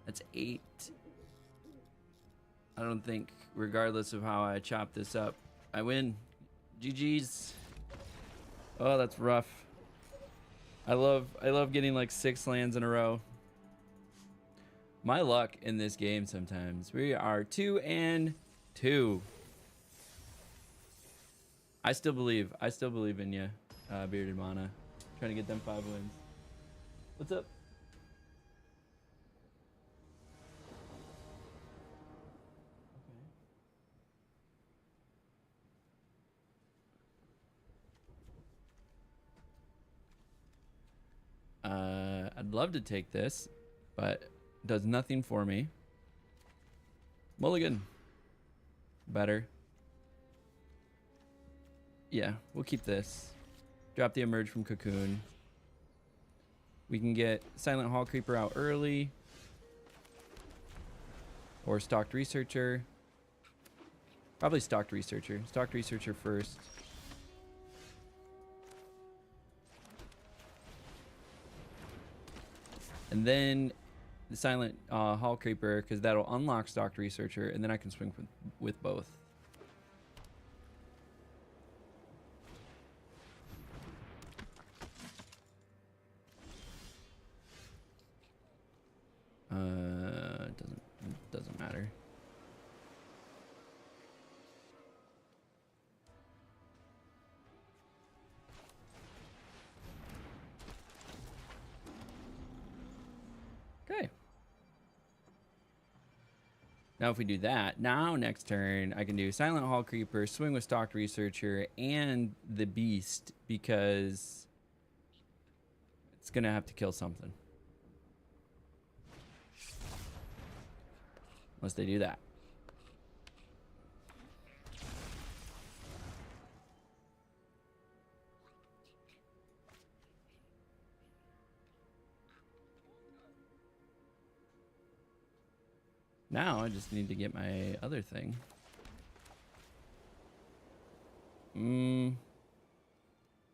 That's 8. I don't think, regardless of how I chop this up, I win. GG's. Oh, that's rough. I love getting like 6 lands in a row. My luck in this game sometimes. We are 2-2. I still believe in you, Bearded Mana. Trying to get them 5 wins. What's up? I'd love to take this, but it does nothing for me. Mulligan. Better. Yeah, we'll keep this. Drop the Emerge from Cocoon. We can get Silent Hall Creeper out early. Or Stalked Researcher. Probably Stalked Researcher. Stalked Researcher first. And then the Silent Hall Creeper, because that'll unlock Stalked Researcher, and then I can swing with both. It doesn't matter. Okay. Now if we do that, now next turn I can do Silent Hall Creeper, swing with Stalked Researcher, and the Beast, because it's gonna have to kill something. Unless they do that. Now I just need to get my other thing.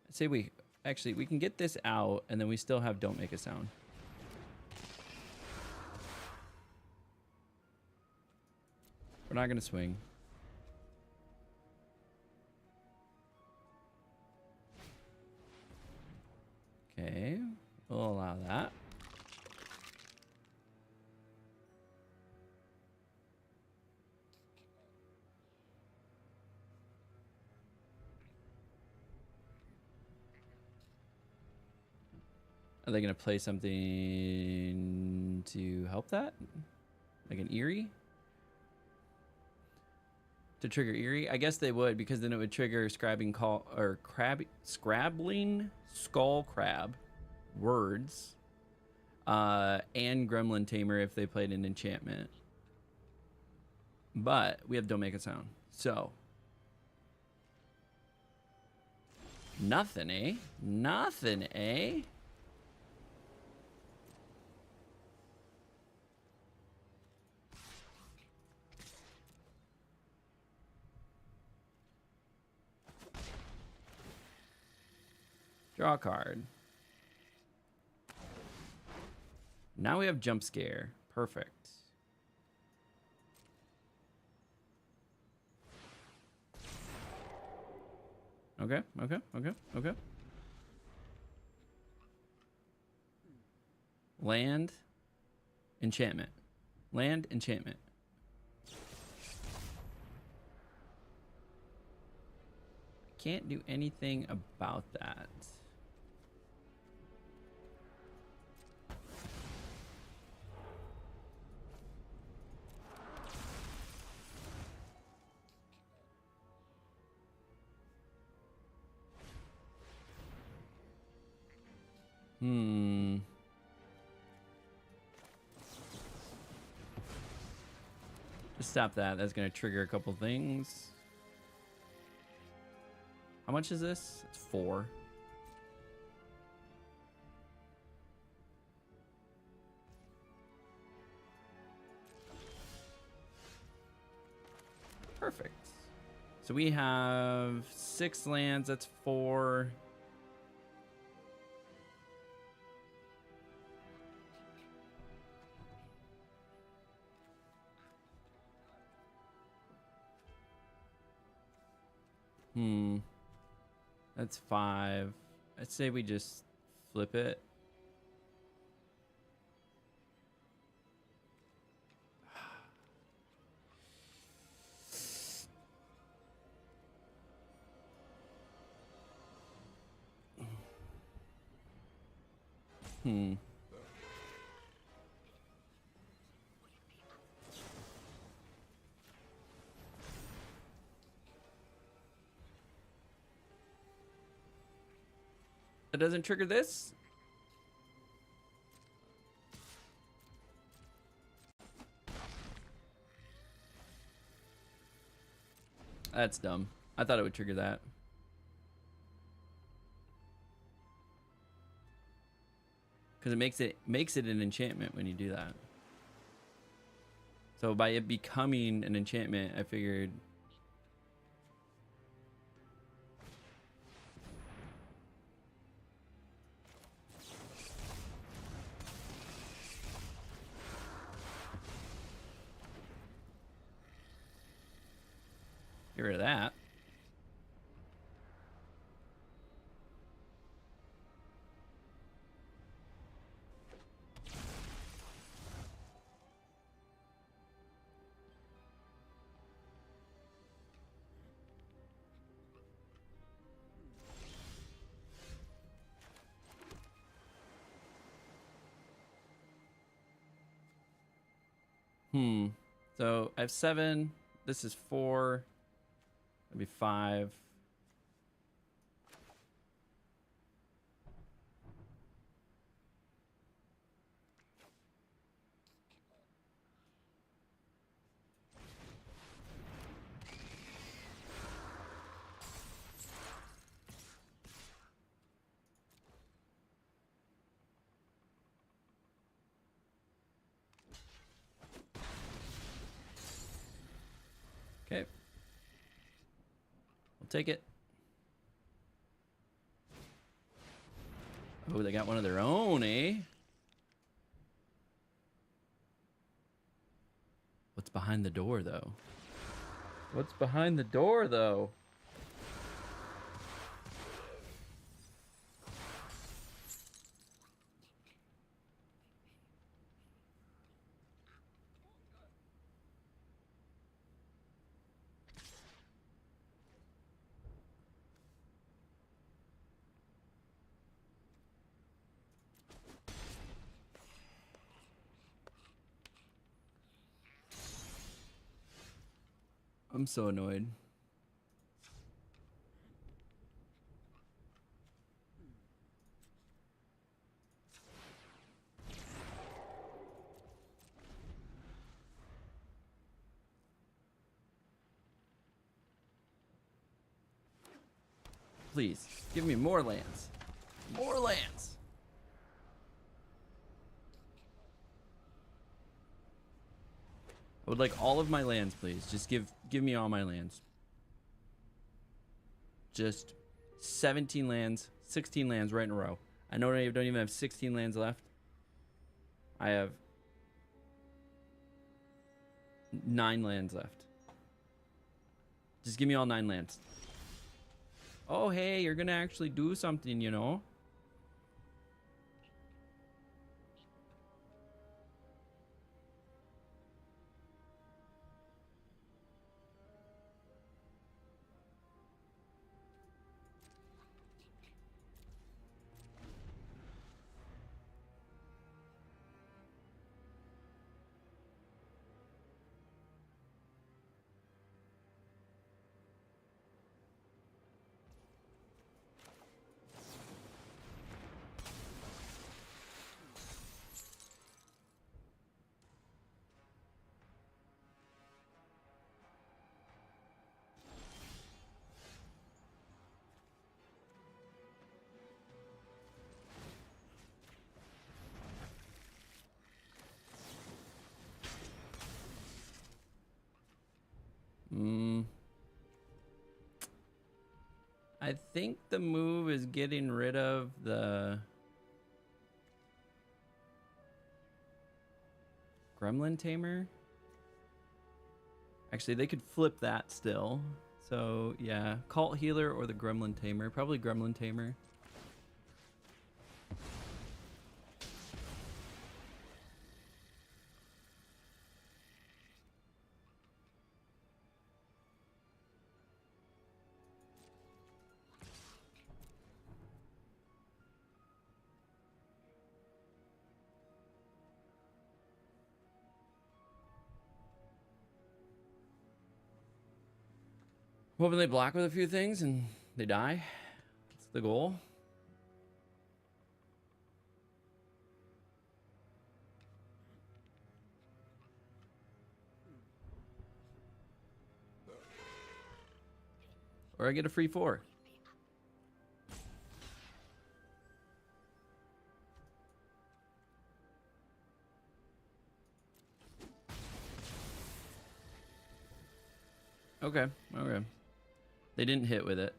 I'd say we can get this out, and then we still have Don't Make a Sound. We're not gonna swing. Okay, we'll allow that. Are they gonna play something to help that? Like an Eerie? To trigger Eerie? I guess they would, because then it would trigger Scrabbling Skull Crab words, and Gremlin Tamer if they played an enchantment. But we have Don't Make a Sound, so nothing, eh? Nothing, eh? Draw a card. Now we have Jump Scare. Perfect. Okay. Land, enchantment. Land, enchantment. Can't do anything about that. Hmm. Just stop that. That's going to trigger a couple things. How much is this? It's 4. Perfect. So we have 6 lands. That's 4. That's 5. I'd say we just flip it. That doesn't trigger this? That's dumb. I thought it would trigger that. Because it makes it an enchantment when you do that. So by it becoming an enchantment, I figured. Get rid of that. So I have 7. This is 4. That'd be 5. Okay. We'll take it. Oh, they got one of their own, eh? What's behind the door, though? What's behind the door, though? I'm so annoyed. Please, give me more lands. More lands. I would like all of my lands, please. Just give me all my lands. Just 17 lands, 16 lands right in a row. I know I don't even have 16 lands left. I have 9 lands left. Just give me all 9 lands. Oh, hey, you're gonna actually do something, you know? I think the move is getting rid of the Gremlin Tamer. Actually, they could flip that still. So, yeah, Cult Healer or the Gremlin Tamer. Probably Gremlin Tamer. Hoping they block with a few things and they die. That's the goal. Or I get a free 4. Okay, okay. They didn't hit with it.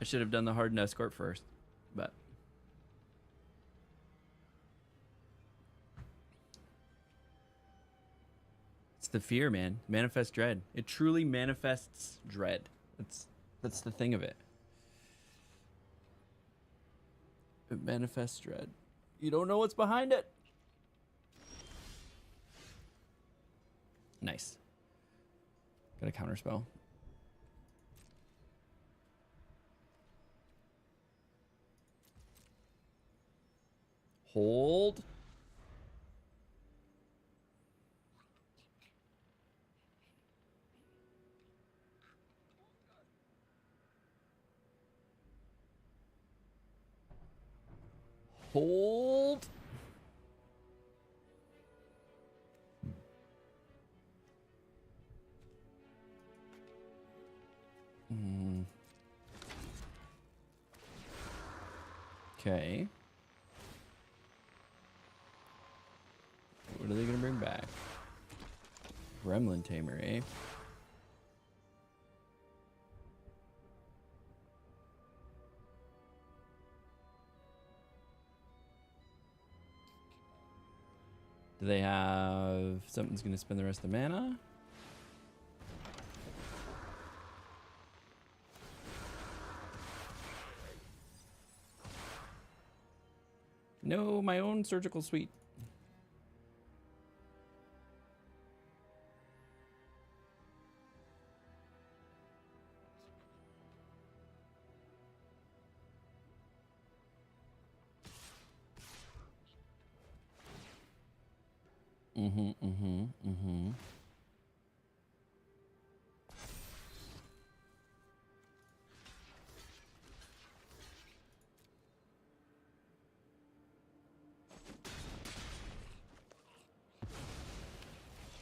I should have done the hardened escort first, but it's the fear, man. Manifest dread. It truly manifests dread. That's the thing of it. It manifests dread. You don't know what's behind it. Nice. Got a counter spell. Hold. Hold. Okay. What are they gonna bring back? Gremlin Tamer, eh? Do they have something's gonna spend the rest of the mana? No, my own surgical suite.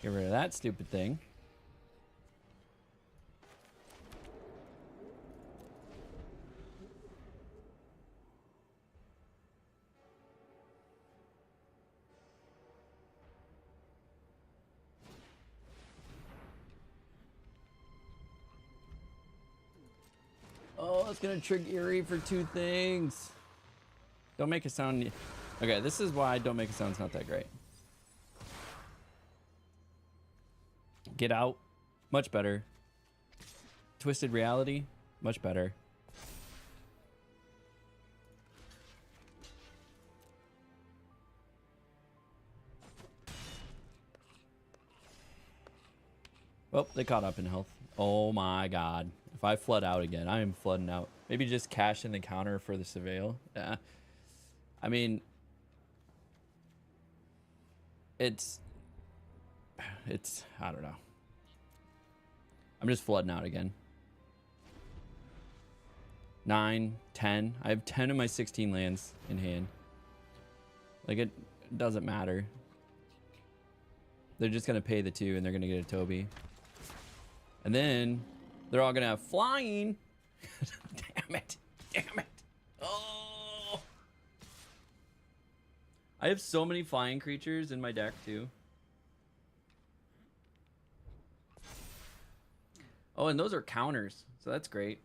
Get rid of that stupid thing. Oh, it's gonna trigger Eerie for 2 things. Don't make a sound. Okay, this is why Don't Make a Sound's not that great. Get Out, much better. Twisted Reality, much better. Well, they caught up in health. Oh my god. If I flood out again, I am flooding out. Maybe just cash in the counter for the Surveil. Yeah. I mean, it's, I don't know. I'm just flooding out again. 9, 10. I have 10 of my 16 lands in hand. Like, it doesn't matter. They're just going to pay the 2 and they're going to get a Toby. And then they're all going to have flying. Damn it. Damn it. Oh. I have so many flying creatures in my deck, too. Oh, and those are counters, so that's great.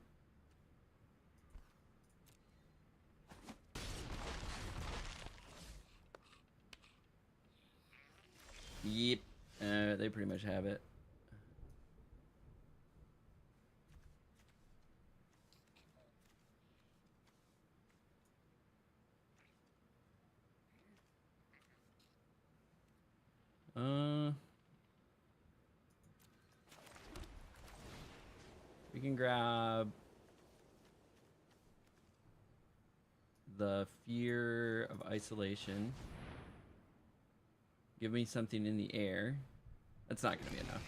Yep, they pretty much have it. We can grab the Fear of Isolation. Give me something in the air. That's not gonna be enough.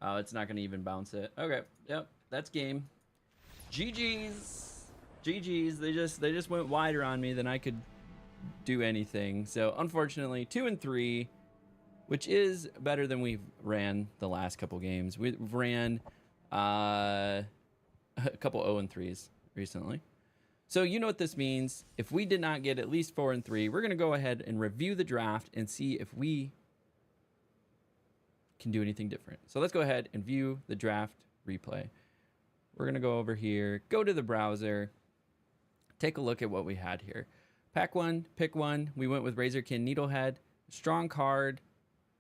Oh, it's not gonna even bounce it. Okay, yep, that's game. GG's. GG's. They just went wider on me than I could do anything. So unfortunately, 2 and 3, which is better than we've ran the last couple games. We've ran a couple 0 and 3s recently. So you know what this means. If we did not get at least 4 and 3, we're gonna go ahead and review the draft and see if we can do anything different. So let's go ahead and view the draft replay. We're gonna go over here, go to the browser, take a look at what we had here. Pack 1, pick 1. We went with Razorkin Needlehead. Strong card.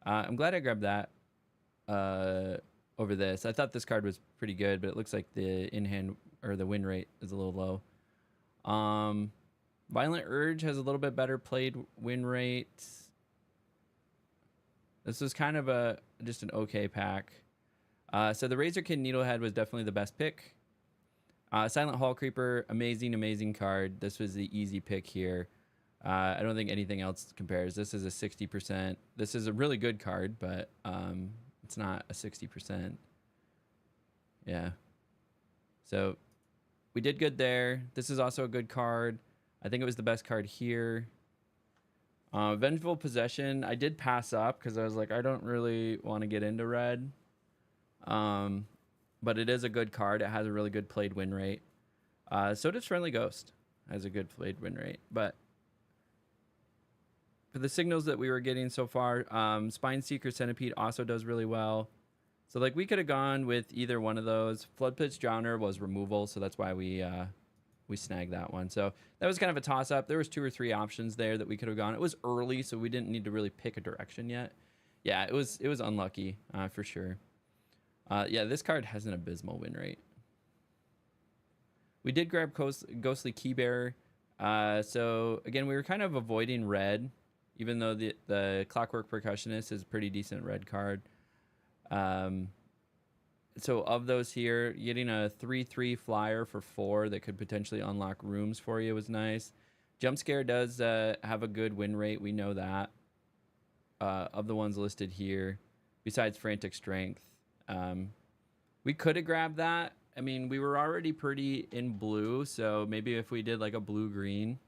I'm glad I grabbed that over this. I thought this card was pretty good, but it looks like the in-hand or the win rate is a little low. Violent Urge has a little bit better played win rate. This was kind of just an okay pack. So the Razorkin Needlehead was definitely the best pick. Silent Hall Creeper, amazing card. This was the easy pick here. I don't think anything else compares. This is a 60%. This is a really good card, but it's not a 60%. Yeah. So we did good there. This is also a good card. I think it was the best card here. Vengeful Possession, I did pass up because I was like, I don't really want to get into red. But it is a good card. It has a really good played win rate. So does Friendly Ghost. Has a good played win rate. But for the signals that we were getting so far, Spine Seeker Centipede also does really well. So like we could have gone with either one of those. Flood Pit's Drowner was removal, so that's why we snagged that one. So that was kind of a toss-up. There was 2 or 3 options there that we could have gone. It was early, so we didn't need to really pick a direction yet. Yeah, it was unlucky for sure. Yeah, this card has an abysmal win rate. We did grab Ghostly Keybearer. So again, we were kind of avoiding red, even though the Clockwork Percussionist is a pretty decent red card. So of those here, getting a 3/3 flyer for 4 that could potentially unlock rooms for you was nice. Jump Scare does have a good win rate. We know that. Of the ones listed here, besides Frantic Strength. We could have grabbed that. I mean, we were already pretty in blue, so maybe if we did like a blue-green.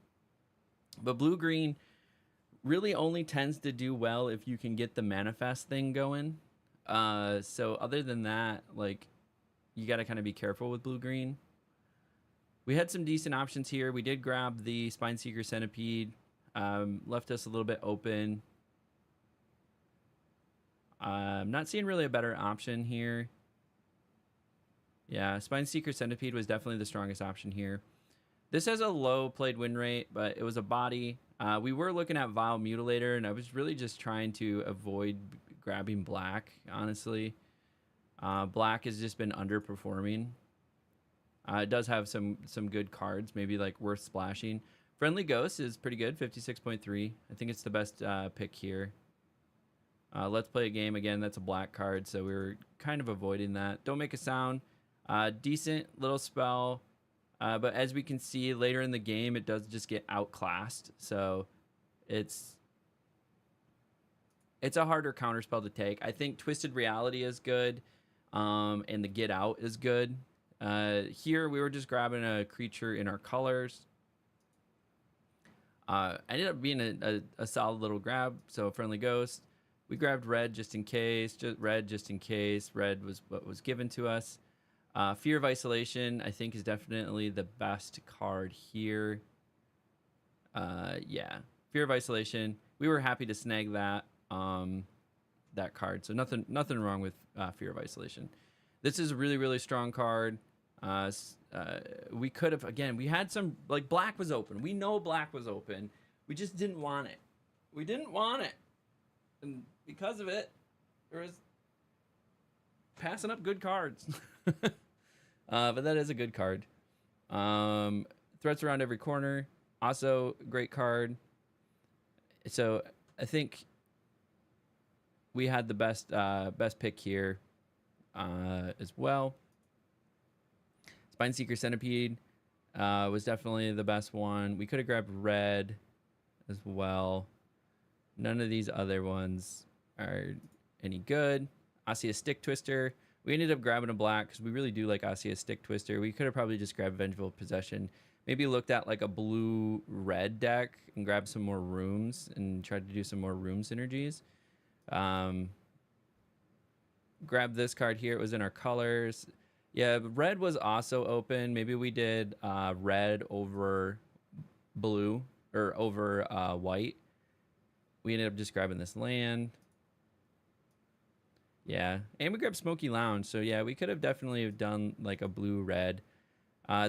But blue-green really only tends to do well if you can get the manifest thing going. So other than that, like, you got to kind of be careful with blue-green. We had some decent options here. We did grab the Spine Seeker Centipede. Left us a little bit open. I'm not seeing really a better option here. Yeah, Spine Seeker Centipede was definitely the strongest option here. This has a low played win rate, but it was a body. We were looking at Vile Mutilator, and I was really just trying to avoid grabbing black, honestly. Black has just been underperforming. It does have some good cards, maybe like worth splashing. Friendly Ghost is pretty good, 56.3. I think it's the best pick here. Let's Play a Game. Again, that's a black card, so we were kind of avoiding that. Don't Make a Sound. Decent little spell. But as we can see later in the game, it does just get outclassed. So it's a harder counterspell to take. I think Twisted Reality is good, and the Get Out is good. Here, we were just grabbing a creature in our colors. Ended up being a solid little grab. So Friendly Ghost. We grabbed red just in case. Red just in case. Red was what was given to us. Fear of Isolation, I think, is definitely the best card here. Yeah, Fear of Isolation. We were happy to snag that. that card. So nothing wrong with Fear of Isolation. This is a really, really strong card. We could have, again, we had some, like, black was open. We know black was open. We just didn't want it. We didn't want it. And because of it, there was passing up good cards. But that is a good card. Threats around every corner. Also, great card. So I think we had the best pick here as well. Spine Seeker Centipede was definitely the best one. We could have grabbed red as well. None of these other ones are any good. Osseous Stick Twister. We ended up grabbing a black because we really do like Osseous Stick Twister. We could have probably just grabbed Vengeful Possession. Maybe looked at like a blue-red deck and grabbed some more rooms and tried to do some more room synergies. Grab this card here. It was in our colors. Yeah, red was also open. Maybe we did red over blue or over white. We ended up just grabbing this land. Yeah, and we grabbed Smoky Lounge. So yeah, we could have definitely done like a blue-red.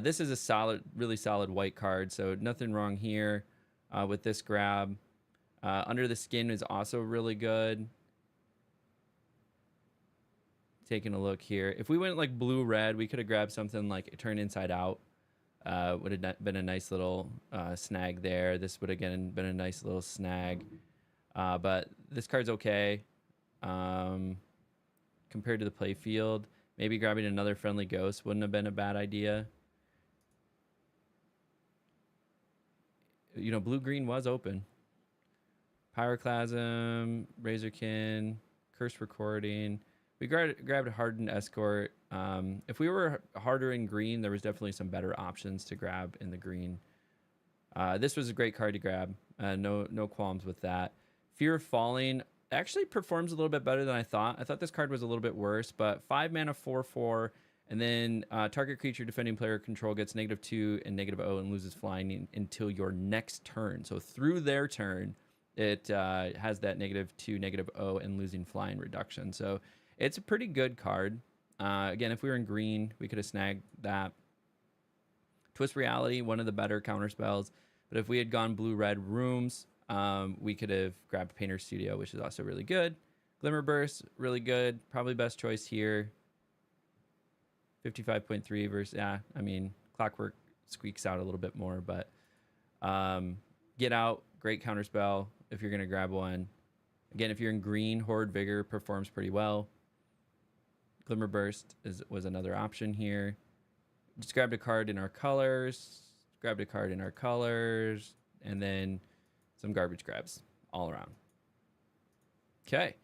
This is a solid, really solid white card, so nothing wrong here with this grab. Under the Skin is also really good. Taking a look here. If we went like blue-red, we could have grabbed something like Turn Inside Out. Would have been a nice little snag there. This would again been a nice little snag. But this card's okay. Compared to the play field, maybe grabbing another Friendly Ghost wouldn't have been a bad idea. You know, blue-green was open. Pyroclasm, Razorkin, Curse Recording. We grabbed a Hardened Escort. If we were harder in green, there was definitely some better options to grab in the green. This was a great card to grab. No qualms with that. Fear of Falling actually performs a little bit better than I thought. I thought this card was a little bit worse, but 5 mana, 4/4, and then target creature defending player control gets -2 and -0 and loses flying until your next turn. So through their turn, it has that -2, -0, and losing flying reduction. So it's a pretty good card. Again, if we were in green, we could have snagged that. Twist Reality, one of the better counter spells. But if we had gone blue-red rooms, we could have grabbed Painter Studio, which is also really good. Glimmer Burst, really good. Probably best choice here. 55.3 versus, yeah, I mean, Clockwork squeaks out a little bit more, but Get Out, great counter spell if you're going to grab one. Again, if you're in green, Horde Vigor performs pretty well. Glimmer Burst was another option here. Just grabbed a card in our colors, and then some garbage grabs all around. Okay,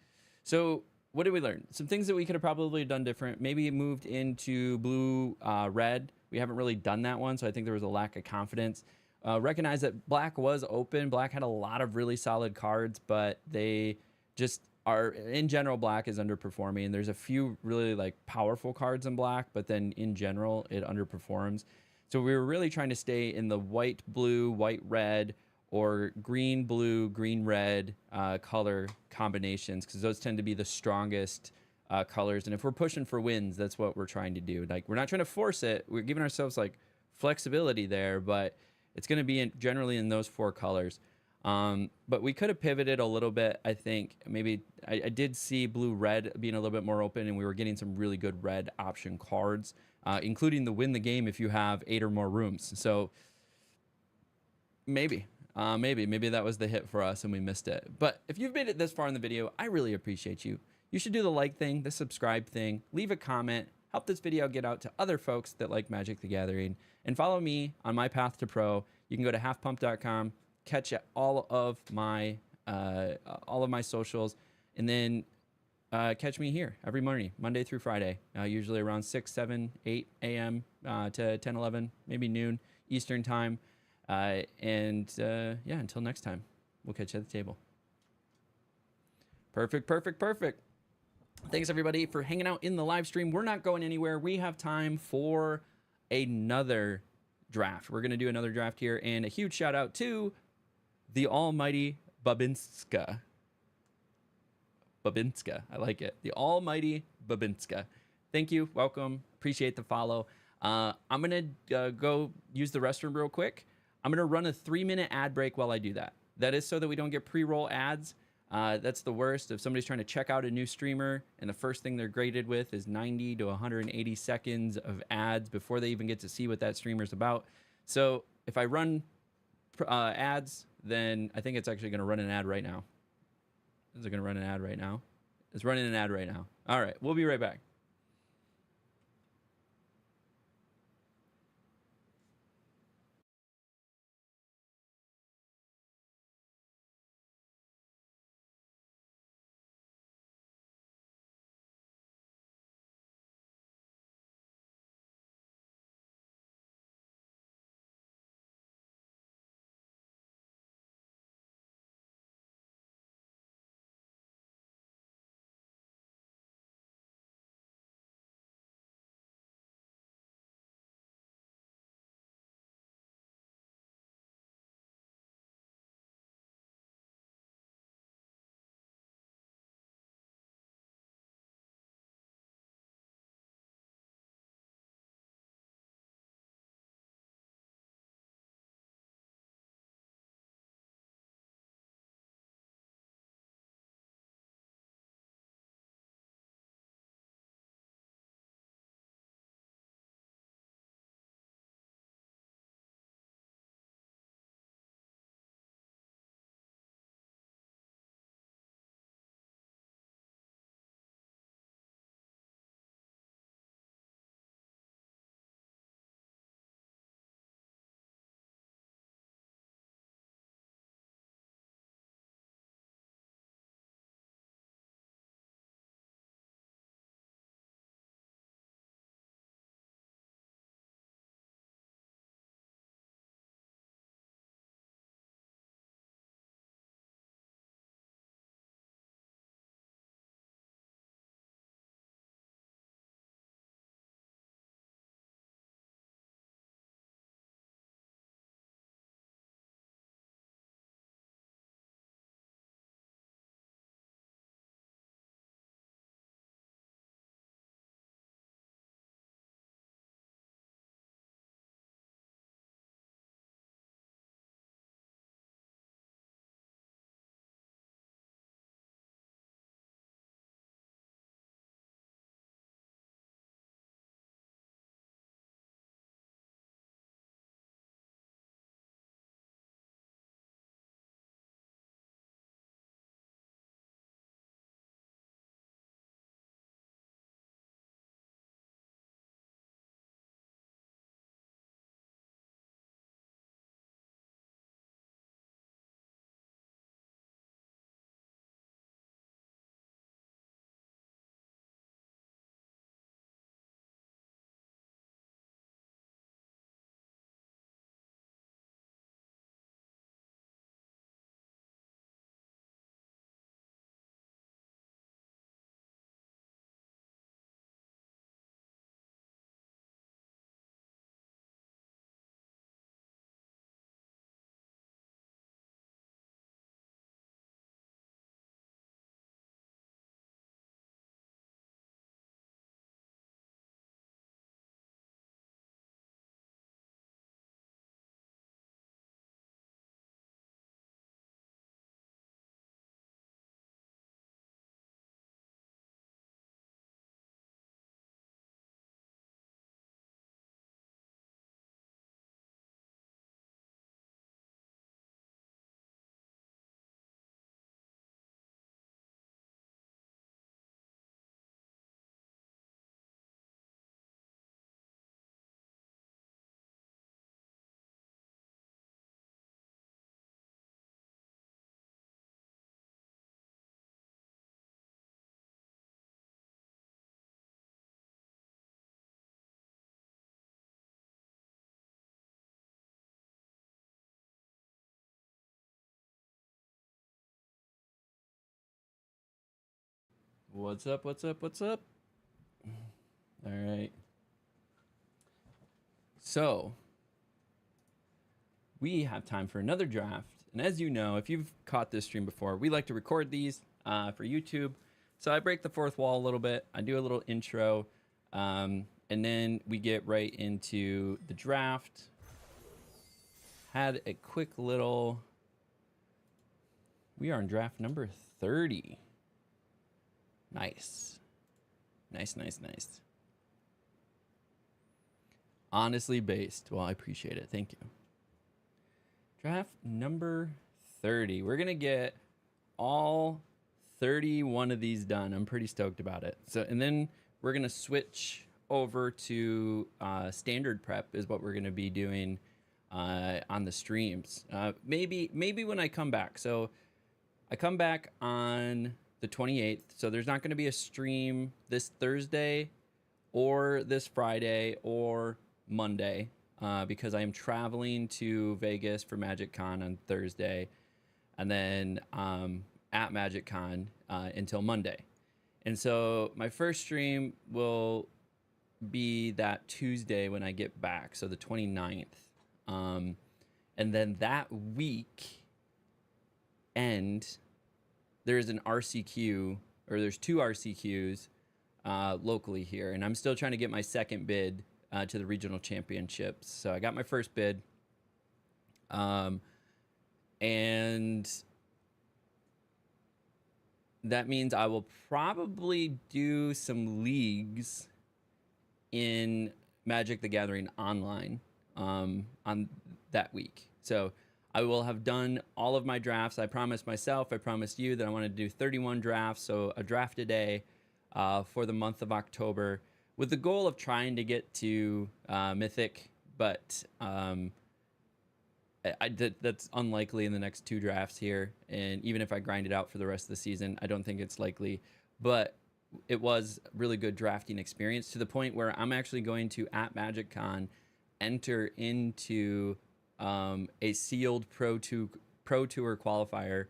so what did we learn? Some things that we could have probably done different. Maybe moved into blue, red. We haven't really done that one, so I think there was a lack of confidence. Recognize that black was open. Black had a lot of really solid cards, but they just are, in general, black is underperforming. There's a few really like powerful cards in black, but then in general, it underperforms. So we were really trying to stay in the white, blue, white, red, or green, blue, green, red color combinations, because those tend to be the strongest colors. And if we're pushing for wins, that's what we're trying to do. Like, we're not trying to force it. We're giving ourselves like flexibility there, but it's going to be generally in those 4 colors. But we could have pivoted a little bit. I think maybe I did see blue red being a little bit more open, and we were getting some really good red option cards, including the win the game if you have 8 or more rooms. So maybe that was the hit for us and we missed it. But if you've made it this far in the video, I really appreciate you. You should do the like thing, the subscribe thing, leave a comment, help this video get out to other folks that like Magic the Gathering, and follow me on my path to pro. You can go to halfpump.com, catch all of my socials, and then catch me here every morning, Monday through Friday, usually around 6, 7, 8 a.m. To 10, 11, maybe noon Eastern time. Yeah, until next time, we'll catch you at the table. Perfect. Thanks, everybody, for hanging out in the live stream. We're not going anywhere. We have time for another draft. We're going to do another draft here, and a huge shout out to the almighty Babinska. Babinska. I like it. The almighty Babinska. Thank you. Welcome. Appreciate the follow. I'm going to go use the restroom real quick. I'm going to run a 3-minute ad break while I do that. That is so that we don't get pre-roll ads. That's the worst. If somebody's trying to check out a new streamer and the first thing they're graded with is 90 to 180 seconds of ads before they even get to see what that streamer's about. So if I run ads, then I think it's actually going to run an ad right now. Is it going to run an ad right now? It's running an ad right now. All right, we'll be right back. What's up? What's up? What's up? All right. So we have time for another draft. And as you know, if you've caught this stream before, we like to record these for YouTube. So I break the fourth wall a little bit. I do a little intro, and then we get right into the draft. Had a quick little... We are in draft number 30. Nice. Nice, nice, nice. Honestly based. Well, I appreciate it. Thank you. Draft number 30. We're going to get all 31 of these done. I'm pretty stoked about it. So, and then we're going to switch over to standard prep is what we're going to be doing on the streams. Maybe when I come back. So I come back on the 28th. So there's not going to be a stream this Thursday or this Friday or Monday because I am traveling to Vegas for Magic Con on Thursday and then at Magic Con until Monday. And so my first stream will be that Tuesday when I get back, so the 29th. And then that week end, there's an RCQ, or there's 2 RCQs locally here. And I'm still trying to get my second bid to the regional championships. So I got my first bid. And that means I will probably do some leagues in Magic the Gathering Online on that week. So I will have done all of my drafts. I promised myself, I promised you that I wanted to do 31 drafts, so a draft a day for the month of October, with the goal of trying to get to Mythic, but that's unlikely in the next 2 drafts here. And even if I grind it out for the rest of the season, I don't think it's likely. But it was a really good drafting experience, to the point where I'm actually going to, at MagicCon, enter into a sealed Pro Tour qualifier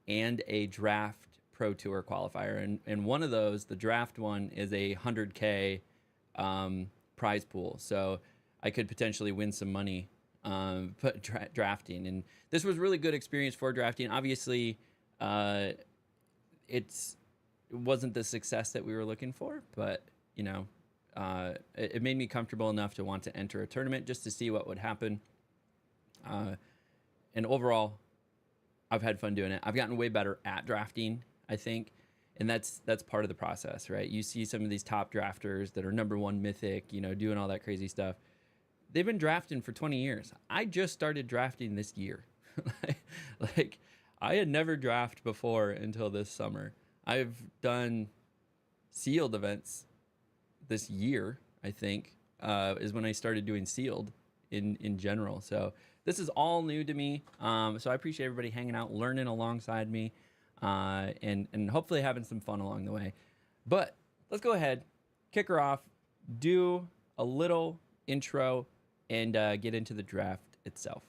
and a draft Pro Tour qualifier. And one of those, the draft one, is a 100K prize pool. So I could potentially win some money drafting. And this was really good experience for drafting. Obviously, it wasn't the success that we were looking for, but you know, it made me comfortable enough to want to enter a tournament just to see what would happen. And overall, I've had fun doing it. I've gotten way better at drafting, I think. And that's part of the process, right? You see some of these top drafters that are #1 Mythic, you know, doing all that crazy stuff. They've been drafting for 20 years. I just started drafting this year. Like, I had never drafted before until this summer. I've done sealed events this year, I think, is when I started doing sealed in general. So this is all new to me. So I appreciate everybody hanging out, learning alongside me, and hopefully having some fun along the way. But let's go ahead, kick her off, do a little intro, and get into the draft itself.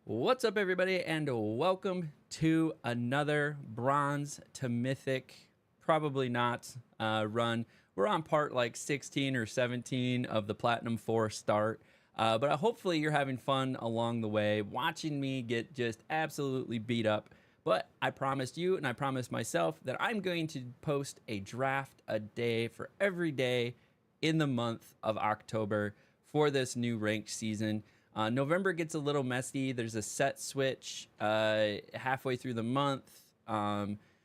What's up, everybody, and welcome to another Bronze to Mythic, probably not, run. We're on part like 16 or 17 of the Platinum 4 start, but hopefully you're having fun along the way, watching me get just absolutely beat up. But I promised you, and I promised myself, that I'm going to post a draft a day for every day in the month of October for this new ranked season. November gets a little messy. There's a set switch halfway through the month.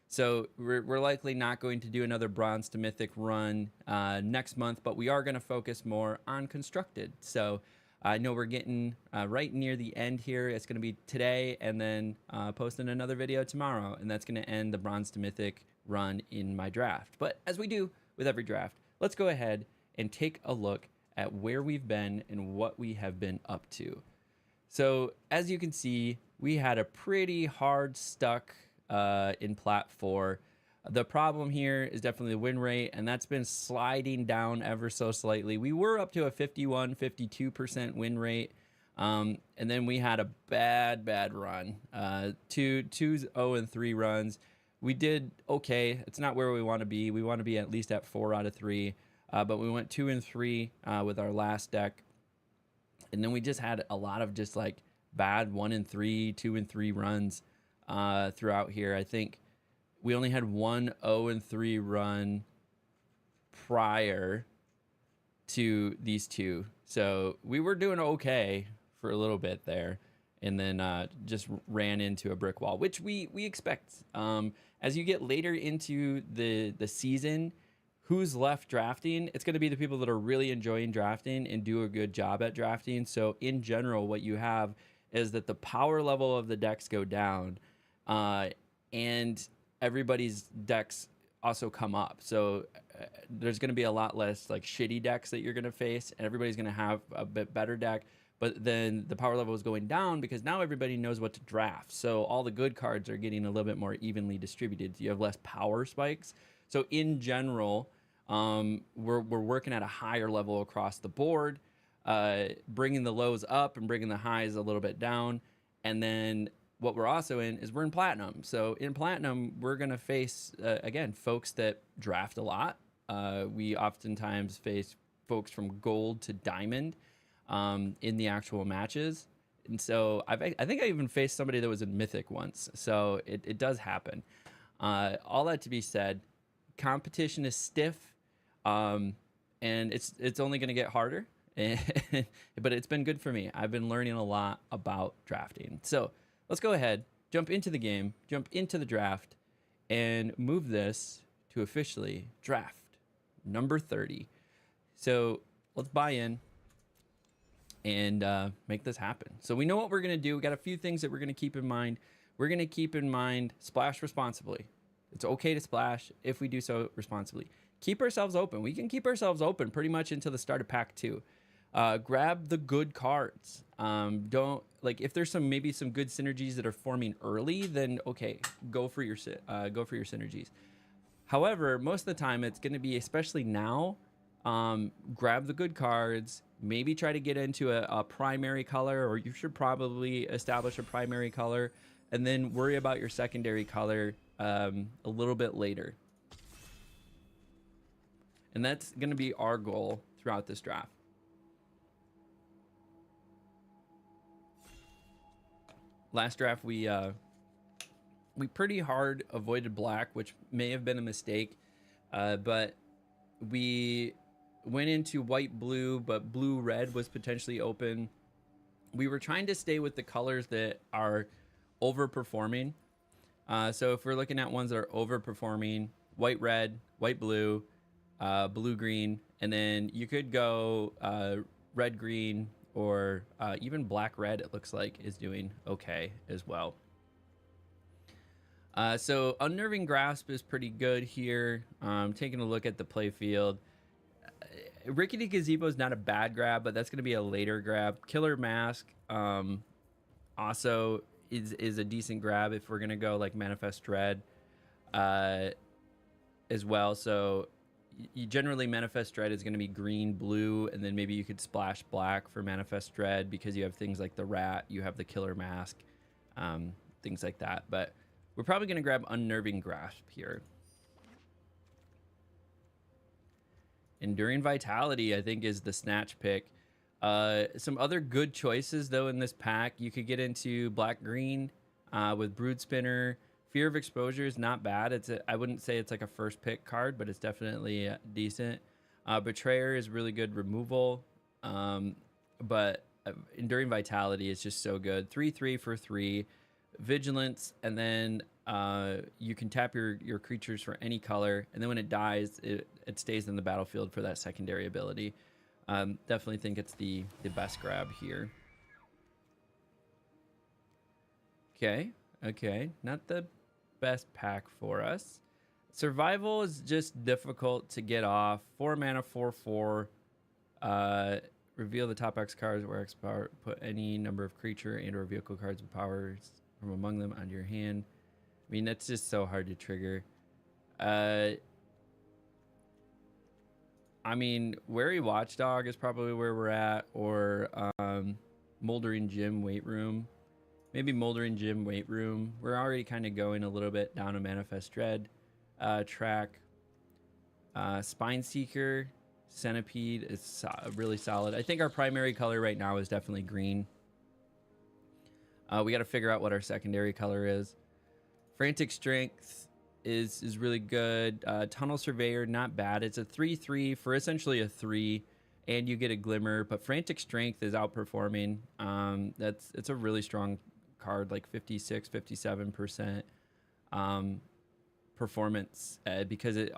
So we're likely not going to do another Bronze to Mythic run next month, but we are going to focus more on Constructed. So I know we're getting right near the end here. It's going to be today, and then posting another video tomorrow, and that's going to end the Bronze to Mythic run in my draft. But as we do with every draft, let's go ahead and take a look at where we've been and what we have been up to. So as you can see, we had a pretty hard stuck in Plat 4. The problem here is definitely the win rate, and that's been sliding down ever so slightly. We were up to a 51, 52% win rate, and then we had a bad run. Two 0-3 runs. We did okay. It's not where we want to be. We want to be at least at 4 out of 3. But we went 2-3 with our last deck. And then we just had a lot of just like bad 1-3, 2-3 runs throughout here. I think we only had one 0-3 run prior to these two. So we were doing okay for a little bit there, and then just ran into a brick wall, which we expect. As you get later into the season, who's left drafting? It's going to be the people that are really enjoying drafting and do a good job at drafting. So in general, what you have is that the power level of the decks go down, and everybody's decks also come up. So there's going to be a lot less like shitty decks that you're going to face, and everybody's going to have a bit better deck. But then the power level is going down because now everybody knows what to draft. So all the good cards are getting a little bit more evenly distributed. You have less power spikes. So in general, we're working at a higher level across the board, bringing the lows up and bringing the highs a little bit down. And then what we're also in is we're in platinum. So in platinum, we're going to face, again, folks that draft a lot. We oftentimes face folks from gold to diamond in the actual matches. And so I think I even faced somebody that was in Mythic once. So it does happen. All that to be said, competition is stiff, and it's only going to get harder. But it's been good for me. I've been learning a lot about drafting. So let's go ahead, jump into the game, jump into the draft, and move this to officially draft number 30. So let's buy in and make this happen. So we know what we're going to do. We got a few things that we're going to keep in mind. We're going to keep in mind splash responsibly. It's okay to splash if we do so responsibly. Keep ourselves open. We can keep ourselves open pretty much until the start of pack 2. Grab the good cards. Don't like if there's maybe some good synergies that are forming early, then okay, go for your synergies. However, most of the time it's going to be, especially now, grab the good cards. Maybe try to get into a primary color, or you should probably establish a primary color, and then worry about your secondary color a little bit later. And that's going to be our goal throughout this draft. Last draft, we pretty hard avoided black, which may have been a mistake, but we went into white blue, but blue red was potentially open. We were trying to stay with the colors that are overperforming. So if we're looking at ones that are overperforming, white red, white blue, blue green, and then you could go red green, or even black red, it looks like, is doing okay as well. So Unnerving Grasp is pretty good here. Taking a look at the play field. Rickety Gazebo is not a bad grab, but that's going to be a later grab. Killer Mask also is a decent grab if we're going to go like Manifest Dread as well. So you generally Manifest Dread is going to be green, blue, and then maybe you could splash black for Manifest Dread because you have things like the Rat, you have the Killer Mask, things like that. But we're probably going to grab Unnerving Grasp here. Enduring Vitality, I think, is the snatch pick. Some other good choices, though, in this pack. You could get into black-green with Brood Spinner. Fear of Exposure is not bad. I wouldn't say it's like a first pick card, but it's definitely decent. Betrayer is really good removal. But Enduring Vitality is just so good. 3/3 for 3. Vigilance, and then you can tap your creatures for any color, and then when it dies, it stays in the battlefield for that secondary ability. Definitely think it's the best grab here. Okay, not the best pack for us. Survival is just difficult to get off. 4 mana, 4/4. Reveal the top X cards where X power. Put any number of creature and or vehicle cards with powers from among them onto your hand. I mean, that's just so hard to trigger. I mean, Wary Watchdog is probably where we're at, or Moldering Gym Weight Room. Maybe Moldering Gym Weight Room. We're already kind of going a little bit down a Manifest Dread track. Spine Seeker, Centipede is really solid. I think our primary color right now is definitely green. We got to figure out what our secondary color is. Frantic Strength is really good. Tunnel Surveyor, not bad. It's a 3/3 for essentially a 3, and you get a Glimmer. But Frantic Strength is outperforming. It's a really strong card, like 56, 57% performance, because it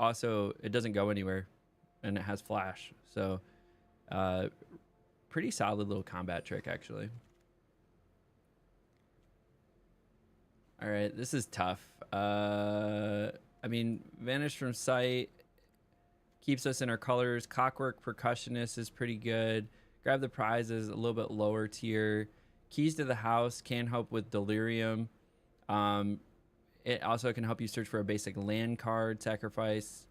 doesn't go anywhere, and it has Flash. So pretty solid little combat trick, actually. All right, this is tough. I mean, Vanish from Sight keeps us in our colors. Clockwork Percussionist is pretty good. Grab the Prize is a little bit lower tier. Keys to the House can help with Delirium. It also can help you search for a basic land card, sacrifice.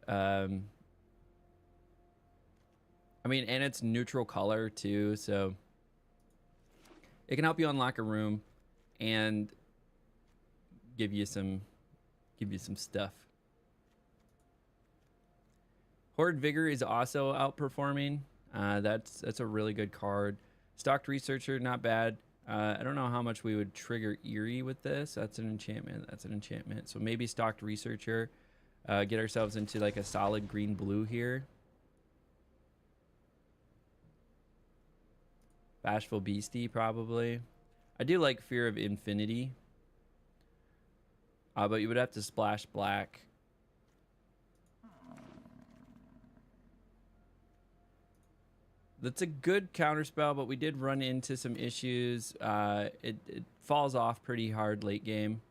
I mean, and it's neutral color too, so it can help you unlock a room and give you some stuff. Horde Vigor is also outperforming. That's a really good card. Stocked Researcher, not bad. I don't know how much we would trigger Eerie with this. That's an enchantment. So maybe Stocked Researcher. Get ourselves into like a solid green-blue here. Bashful Beastie, probably. I do like Fear of Infinity. But you would have to splash black. That's a good counterspell, but we did run into some issues. It falls off pretty hard late game.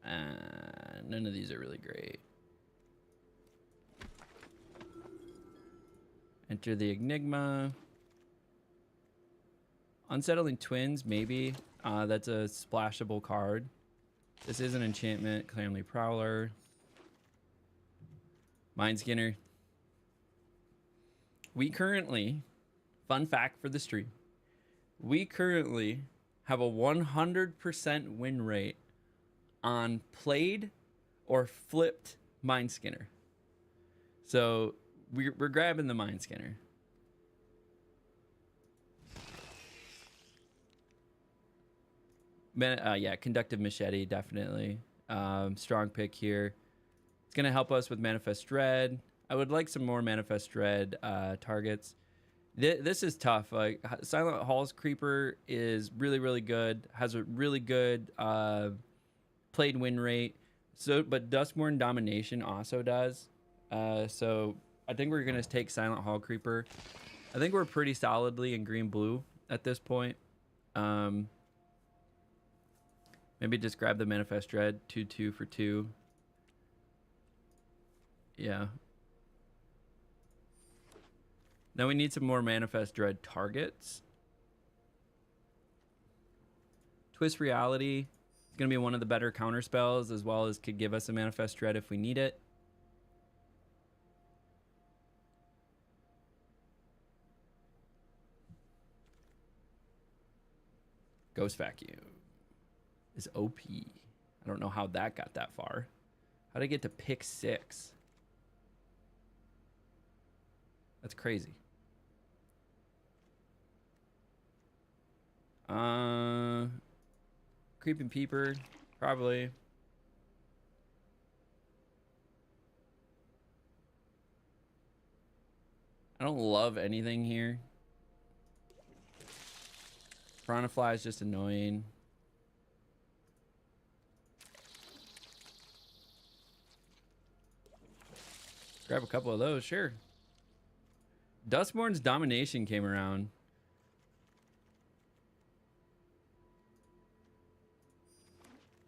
None of these are really great. Enter the Enigma. Unsettling Twins, maybe. That's a splashable card. This is an enchantment. Clammy Prowler. Mind Skinner. We currently, fun fact for the stream, we currently have a 100% win rate on played or flipped Mind Skinner. So we're grabbing the Mind Skinner. Yeah, Conductive Machete, definitely. Strong pick here. It's going to help us with Manifest Dread. I would like some more Manifest Dread targets. This is tough. Like Silent Halls Creeper is really, really good. Has a really good played win rate. But Duskborn Domination also does. So I think we're going to take Silent Hall Creeper. I think we're pretty solidly in green-blue at this point. Maybe just grab the Manifest Dread. 2/2 for 2. Yeah. Now we need some more Manifest Dread targets. Twist Reality is going to be one of the better counter spells, as well as could give us a Manifest Dread if we need it. Ghost Vacuum is OP. I don't know how that got that far. How did it get to pick 6? That's crazy. Creeping Peeper, probably. I don't love anything here. Piranha Fly is just annoying. Grab a couple of those, sure. Duskborn's Domination came around.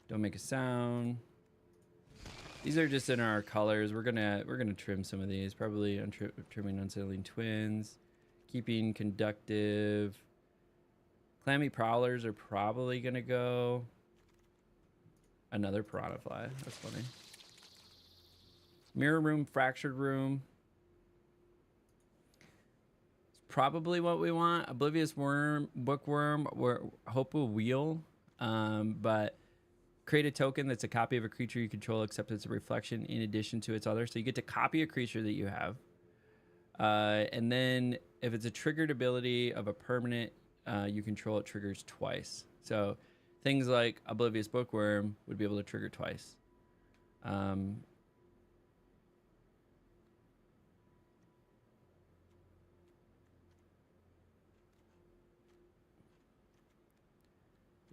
Don't make a sound. These are just in our colors. We're gonna trim some of these. Probably trimming Unsettling Twins, keeping Conductive. Clammy Prowlers are probably gonna go. Another Piranha Fly. That's funny. Mirror Room, Fractured Room. It's probably what we want. Oblivious Worm, Bookworm, or Hopeful Wheel. But create a token that's a copy of a creature you control, except it's a reflection in addition to its other. So you get to copy a creature that you have. And then if it's a triggered ability of a permanent you control, it triggers twice. So things like Oblivious Bookworm would be able to trigger twice. Yeah,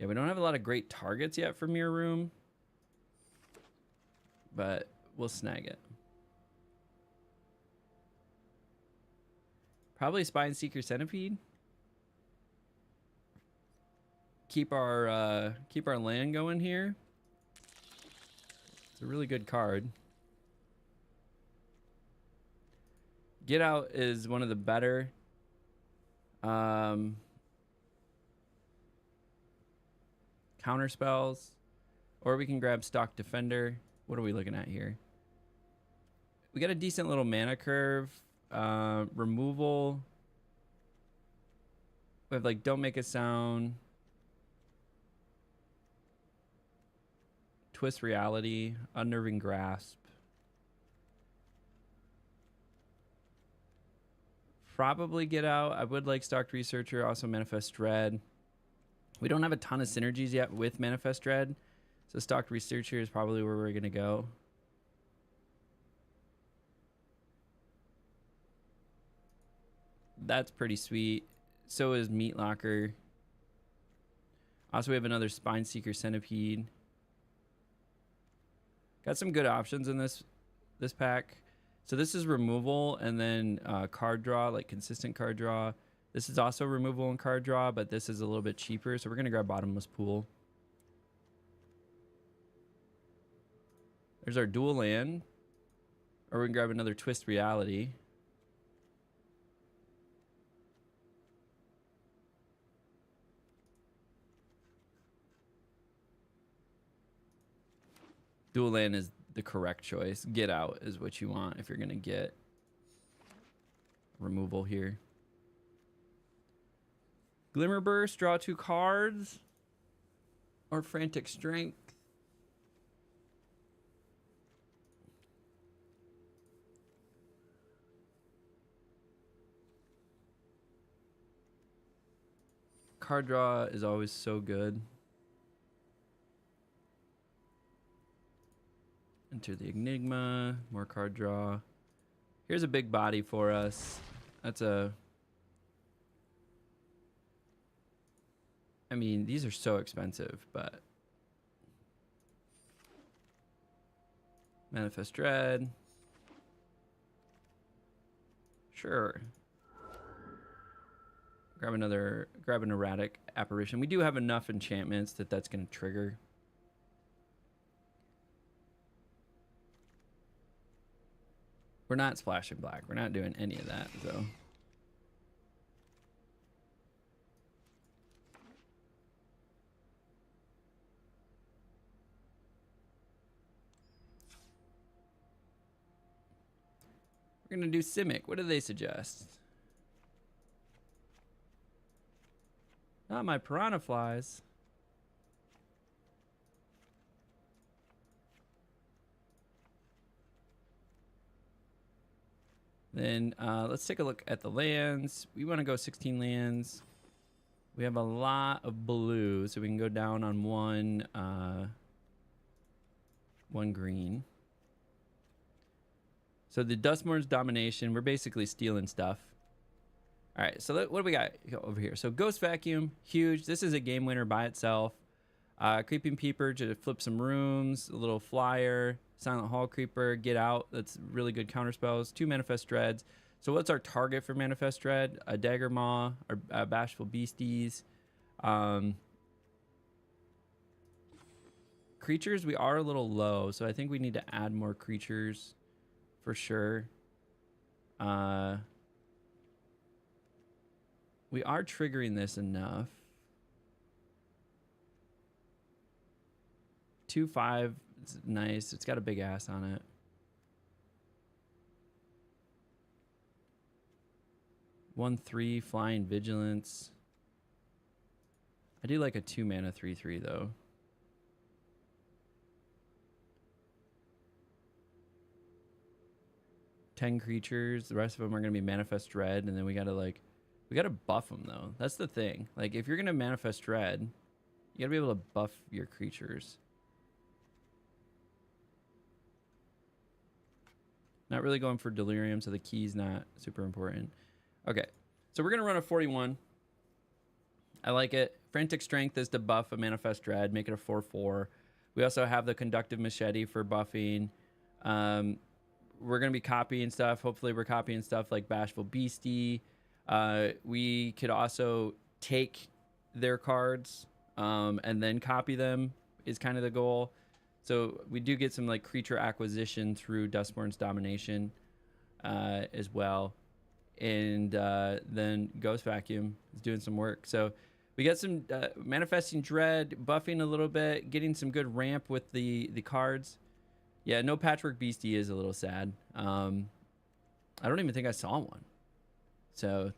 we don't have a lot of great targets yet for Mirror Room, but we'll snag it. Probably Spine Seeker Centipede. Keep our land going here. It's a really good card. Get Out is one of the better. Counter spells, or we can grab Stock Defender. What are we looking at here? We got a decent little mana curve. Removal. We have like Don't Make a Sound. Twist Reality. Unnerving Grasp. Probably Get Out. I would like Stocked Researcher. Also Manifest Dread. We don't have a ton of synergies yet with Manifest Dread, so Stocked Researcher is probably where we're going to go. That's pretty sweet. So is Meat Locker. Also, we have another Spine Seeker Centipede. Got some good options in this pack. So this is removal and then card draw, like consistent card draw. This is also removal and card draw, but this is a little bit cheaper. So we're going to grab Bottomless Pool. There's our dual land. Or we can grab another Twist Reality. Dual land is the correct choice. Get Out is what you want if you're going to get removal here. Glimmer Burst, draw 2 cards. Or Frantic Strength. Card draw is always so good. Enter the Enigma, more card draw. Here's a big body for us. That's a... I mean, these are so expensive, but... Manifest Dread. Sure. Grab an Erratic Apparition. We do have enough enchantments that's going to trigger. We're not splashing black. We're not doing any of that, so... We're going to do Simic. What do they suggest? Not my Piranha Flies. Then let's take a look at the lands. We want to go 16 lands. We have a lot of blue, so we can go down on one green. So the Dustmourne's Domination, we're basically stealing stuff. All right, so what do we got over here? So Ghost Vacuum, huge. This is a game winner by itself. Creeping Peeper to flip some rooms. A little flyer. Silent Hall Creeper, Get Out. That's really good counter spells. 2 Manifest Dreads. So what's our target for Manifest Dread? A Dagger Maw, or Bashful Beasties. Creatures, we are a little low, so I think we need to add more creatures for sure. We are triggering this enough. 2/5 is nice. It's got a big ass on it. One 3 Flying Vigilance. I do like a 2 mana 3/3 though. Ten creatures. The rest of them are gonna be Manifest Dread, and then we gotta buff them though. That's the thing. Like if you're gonna Manifest Dread, You gotta be able to buff your creatures. Not really going for delirium, so the key's not super important. Okay, so we're gonna run a 41. I like it. Frantic Strength is to buff a Manifest Dread, make it a 4/4. We also have the Conductive Machete for buffing. We're gonna be copying stuff. Hopefully we're copying stuff like Bashful Beastie. We could also take their cards and then copy them is kind of the goal. So we do get some like creature acquisition through Dustborn's Domination as well. And then Ghost Vacuum is doing some work. So we got some Manifesting Dread, buffing a little bit, getting some good ramp with the cards. Yeah, no Patchwork Beastie is a little sad. I don't even think I saw one. So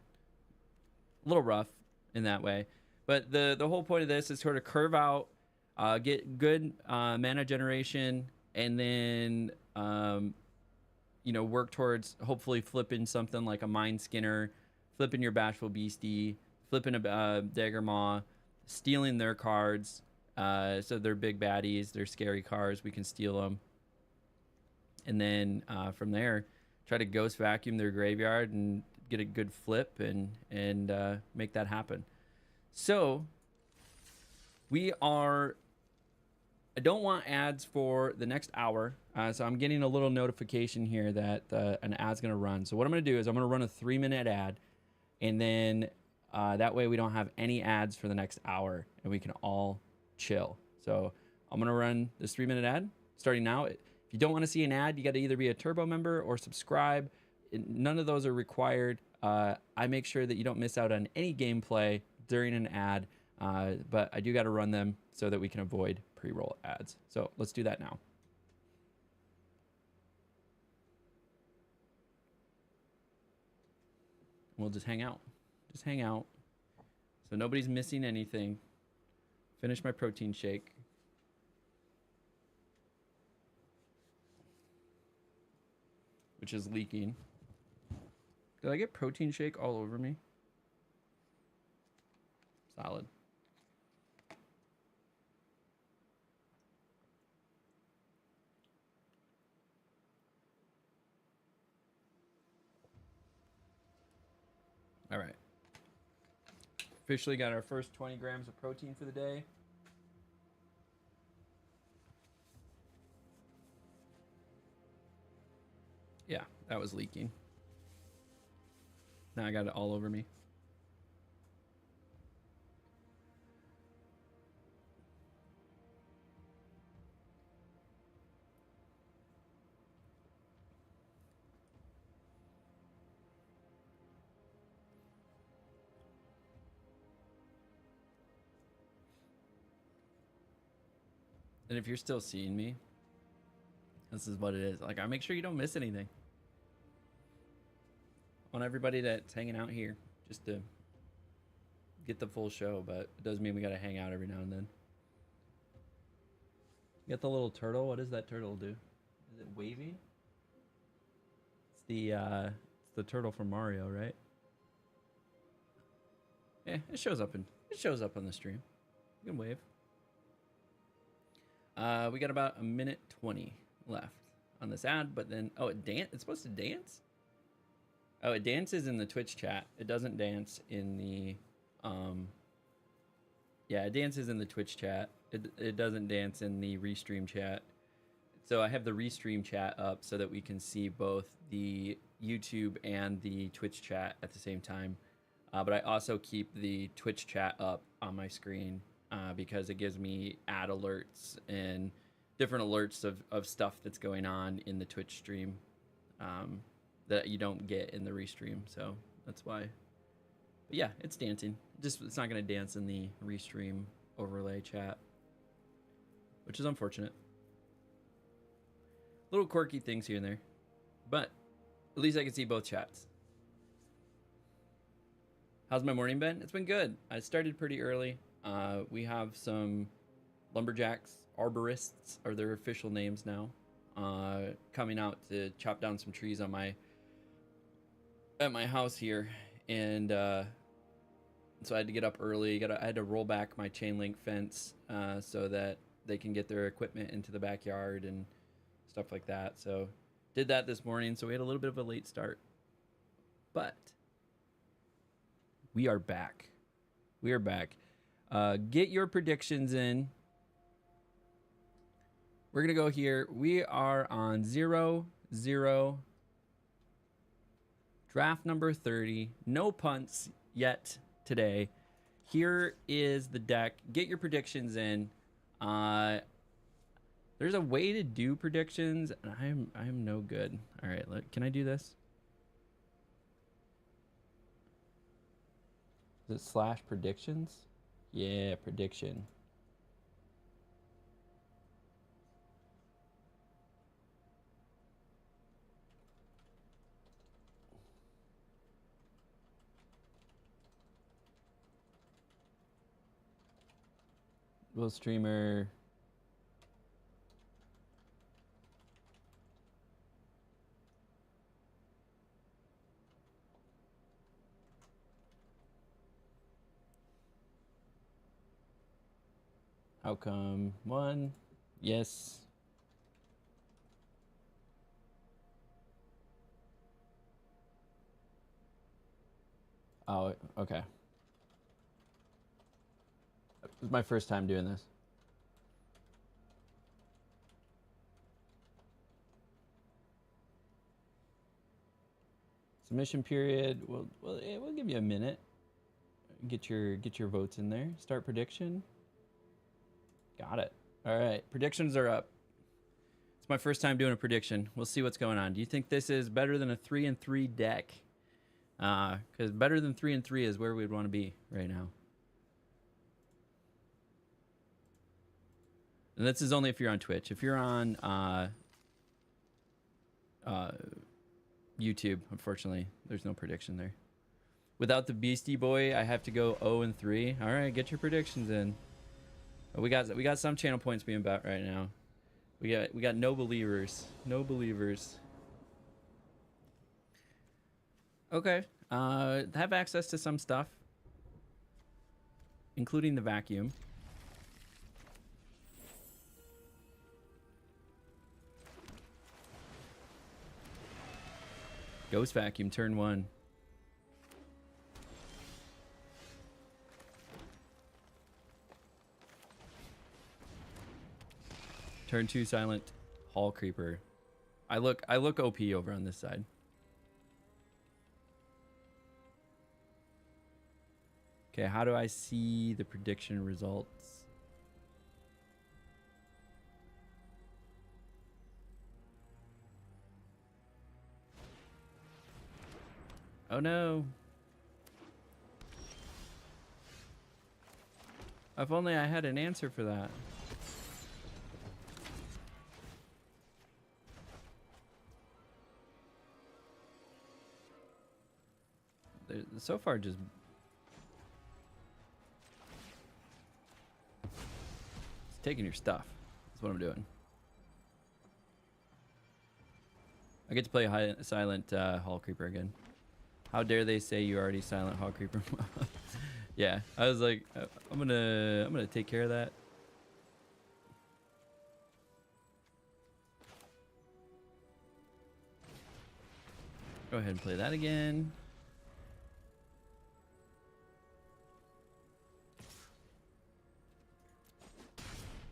a little rough in that way. But the whole point of this is sort of curve out, get good mana generation, and then you know, work towards hopefully flipping something like a Mind Skinner, flipping your Bashful Beastie, flipping a Dagger Maw, stealing their cards. So they're big baddies, they're scary cards, we can steal them. And then from there, try to Ghost Vacuum their graveyard and get a good flip and make that happen. So we are... I don't want ads for the next hour. So I'm getting a little notification here that an ad's going to run. So what I'm going to do is I'm going to run a 3-minute ad. And then that way we don't have any ads for the next hour. And we can all chill. So I'm going to run this 3-minute ad starting now. If you don't want to see an ad, you got to either be a Turbo member or subscribe. None of those are required. I make sure that you don't miss out on any gameplay during an ad. But I do got to run them so that we can avoid pre-roll ads. So let's do that now. We'll just hang out. Just hang out. So nobody's missing anything. Finish my protein shake. Which is leaking. Did I get protein shake all over me? Solid. All right. Officially got our first 20 grams of protein for the day. Yeah, that was leaking. Now I got it all over me. And if you're still seeing me, this is what it is. Like, I make sure you don't miss anything. I want everybody that's hanging out here just to get the full show, but it does mean we gotta hang out every now and then. You got the little turtle. What does that turtle do? Is it waving? It's the turtle from Mario, right? Yeah, it shows up on the stream. You can wave. We got about a minute 20 left on this ad, but then it's supposed to dance? Oh, it dances in the Twitch chat. It doesn't dance in the yeah, it dances in the Twitch chat. It doesn't dance in the Restream chat. So I have the Restream chat up so that we can see both the YouTube and the Twitch chat at the same time. But I also keep the Twitch chat up on my screen because it gives me ad alerts and different alerts of stuff that's going on in the Twitch stream that you don't get in the Restream. So that's why. But yeah, it's dancing. Just it's not going to dance in the Restream overlay chat, which is unfortunate. Little quirky things here and there, but at least I can see both chats. How's my morning been? It's been good. I started pretty early. We have some lumberjacks, arborists are their official names now, coming out to chop down some trees on at my house here, and So I had to get up early. I had to roll back my chain link fence so that they can get their equipment into the backyard and stuff like that. So did that this morning. So we had a little bit of a late start, but we are back. We are back. Get your predictions in. We're going to go here. We are on 0-0. Draft number 30. No punts yet today. Here is the deck. Get your predictions in. There's a way to do predictions, and I'm no good. All right, can I do this? Is it slash predictions? Yeah, prediction. Will streamer outcome 1? Yes. Oh, okay. This is my first time doing this. Submission period. We'll give you a minute. Get your votes in there. Start prediction. Got it. All right, predictions are up. It's my first time doing a prediction. We'll see what's going on. Do you think this is better than a 3-3 deck? Because better than 3-3 is where we'd want to be right now. And this is only if you're on Twitch. If you're on YouTube, unfortunately, there's no prediction there. Without the Beastie Boy, I have to go 0-3. All right, get your predictions in. We got some channel points being bet right now. We got no believers. No believers. Okay. Have access to some stuff, including the vacuum. Ghost vacuum, turn 1. Turn 2, silent hall creeper. I look OP over on this side. Okay, how do I see the prediction results? Oh no. If only I had an answer for that. So far, just taking your stuff. That's what I'm doing. I get to play silent hall creeper again. How dare they say you already silent hall creeper? Yeah, I was like, I'm gonna take care of that. Go ahead and play that again.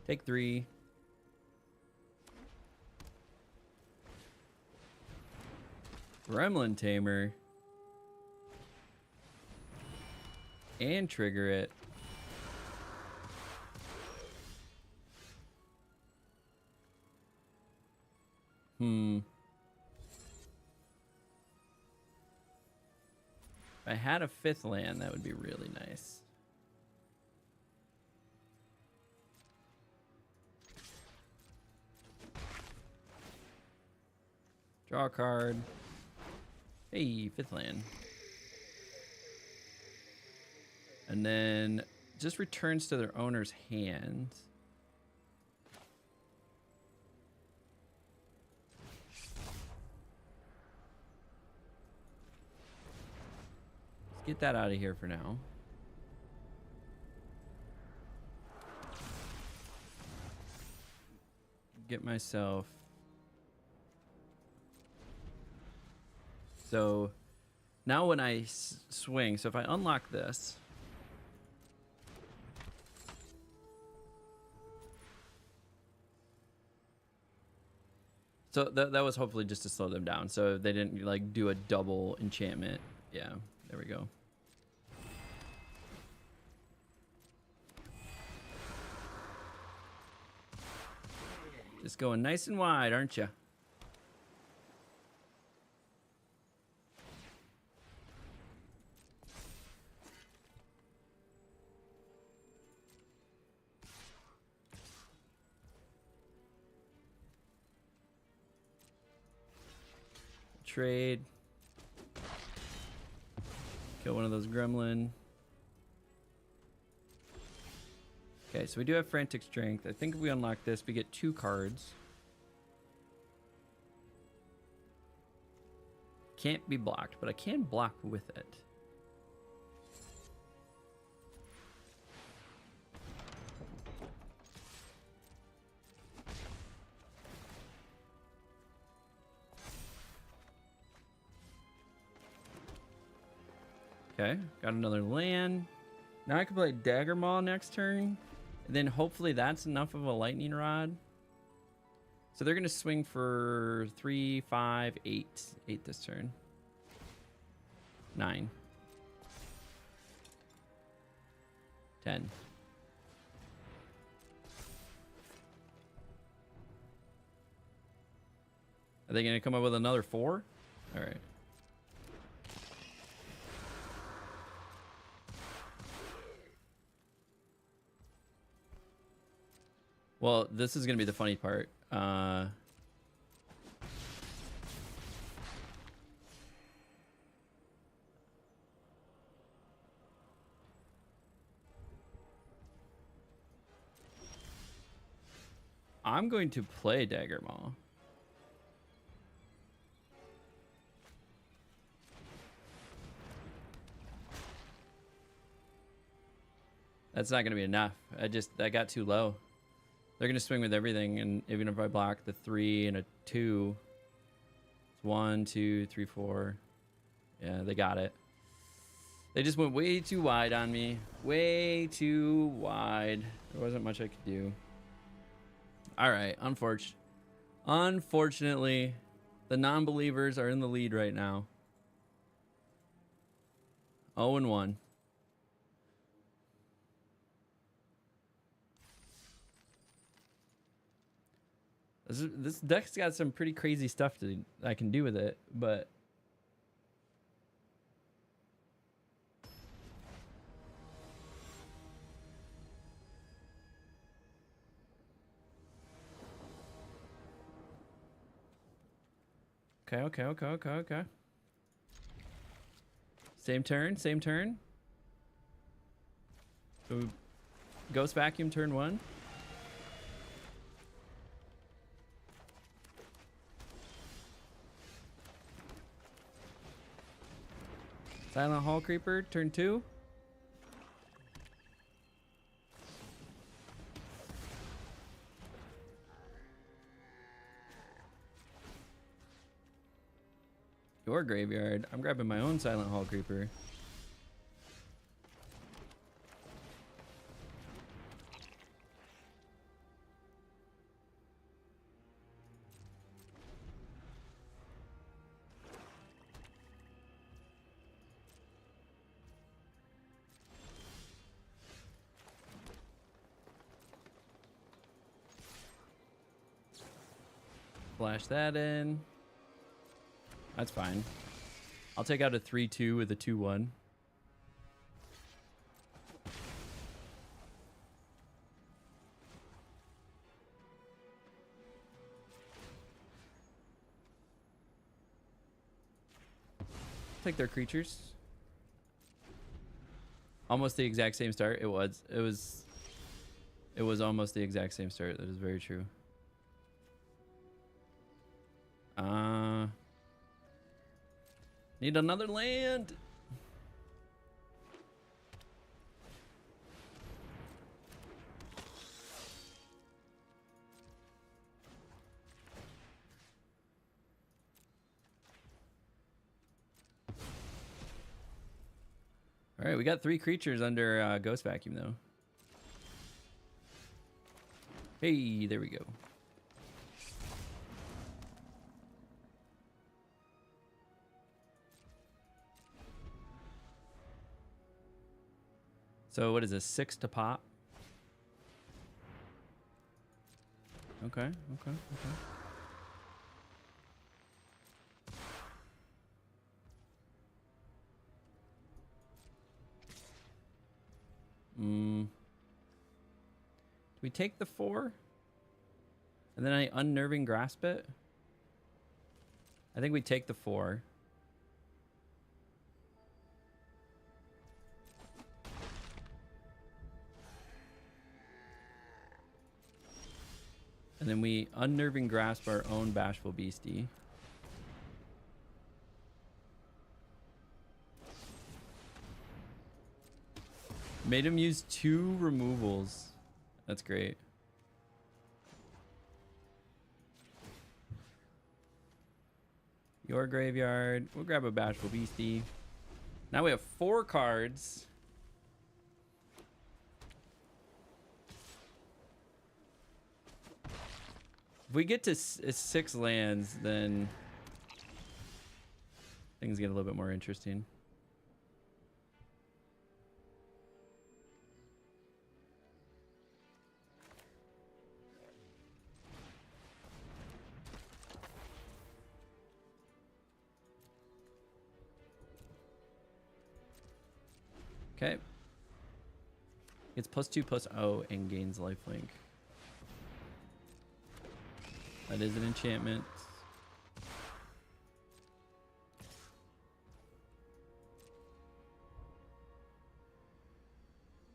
Take 3. Gremlin Tamer. And trigger it. If I had a 5th land, that would be really nice. Draw a card. Hey, 5th land. And then just returns to their owner's hand. Let's get that out of here for now. get myself. So now when I swing, so if I unlock this. So that was hopefully just to slow them down. So they didn't like do a double enchantment. Yeah, there we go. Just going nice and wide, aren't you? Trade. Kill one of those gremlin. Okay, so we do have frantic strength. I think if we unlock this, we get 2 cards. Can't be blocked, but I can block with it. Okay, got another land. Now I can play Dagger Maul next turn. And then hopefully that's enough of a lightning rod. So they're going to swing for 3, 5, 8. 8 this turn. 9. 10. Are they going to come up with another 4? All right. Well, this is going to be the funny part. I'm going to play Dagger Maul. That's not going to be enough. I got too low. They're going to swing with everything, and even if I block the 3 and a 2, it's 1, 2, 3, 4. Yeah, they got it. They just went way too wide on me. Way too wide. There wasn't much I could do. All right, unfortunately, the non-believers are in the lead right now. 0-1. This deck's got some pretty crazy stuff I can do with it, but okay. Same turn. So Ghost Vacuum turn 1. Silent Hall Creeper, turn 2. Your graveyard. I'm grabbing my own Silent Hall Creeper. Flash that in. That's fine. I'll take out a 3-2 with a 2-1. Take their creatures. Almost the exact same start. It was almost the exact same start. That is very true. Need another land. All right, we got 3 creatures under Ghost Vacuum, though. Hey, there we go. So what is this, 6 to pop? Okay. Do we take the 4? And then I unnerving grasp it? I think we take the 4. And then we unnerving grasp our own bashful beastie. Made him use 2 removals. That's great. Your graveyard. We'll grab a bashful beastie. Now we have 4 cards. If we get to 6 lands, then things get a little bit more interesting. Okay. It's +2/+0 and gains lifelink. That is an enchantment.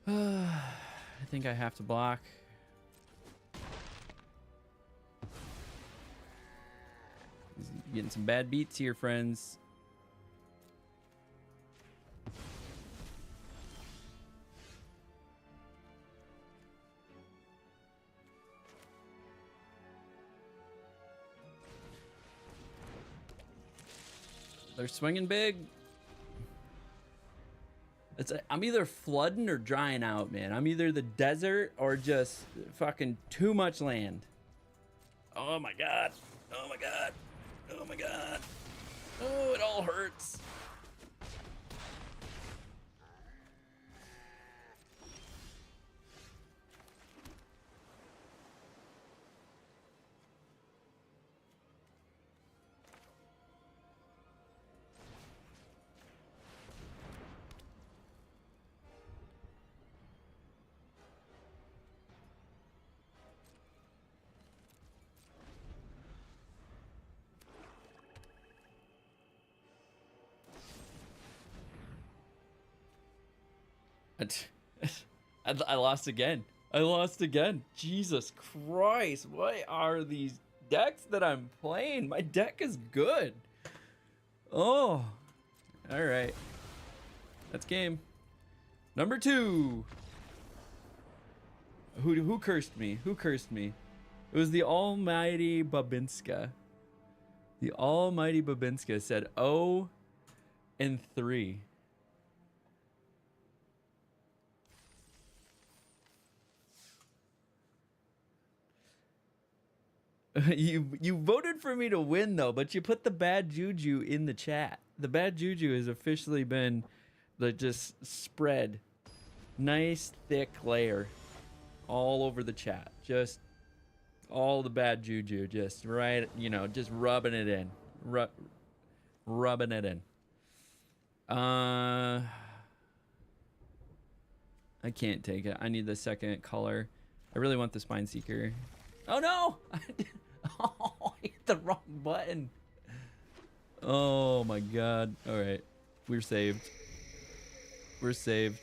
I think I have to block. Getting some bad beats here, friends. They're swinging big. I'm either flooding or drying out, man. I'm either the desert or just fucking too much land. Oh my god. Oh my god. Oh my god. Oh, it all hurts. I lost again. I lost again. Jesus Christ. What are these decks that I'm playing? My deck is good. Oh. All right. That's game. Number 2. Who cursed me? Who cursed me? It was the almighty Babinska. The almighty Babinska said 0 and 3. You voted for me to win though, but you put the bad juju in the chat. The bad juju has officially been just spread. Nice thick layer all over the chat. Just all the bad juju just right, just rubbing it in. Rubbing it in. I can't take it. I need the second color. I really want the Spine Seeker. Oh no! Oh, I hit the wrong button. Oh my god. Alright. We're saved. We're saved.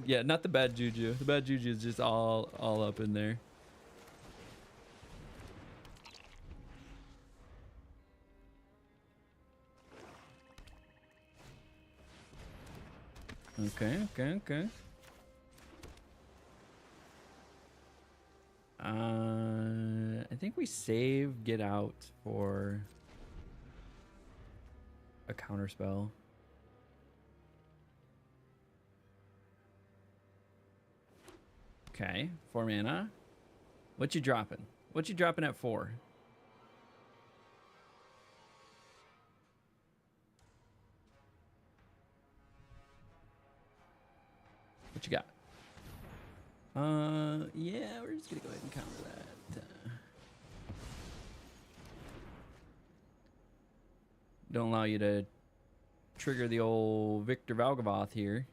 Yeah, not the bad juju. The bad juju is just all up in there. Okay. I think we save Get Out for a counter spell. Okay, 4 mana. What you dropping? What you dropping at 4? What you got? Yeah, we're just gonna go ahead and counter that. Don't allow you to trigger the old Victor Valgavoth here.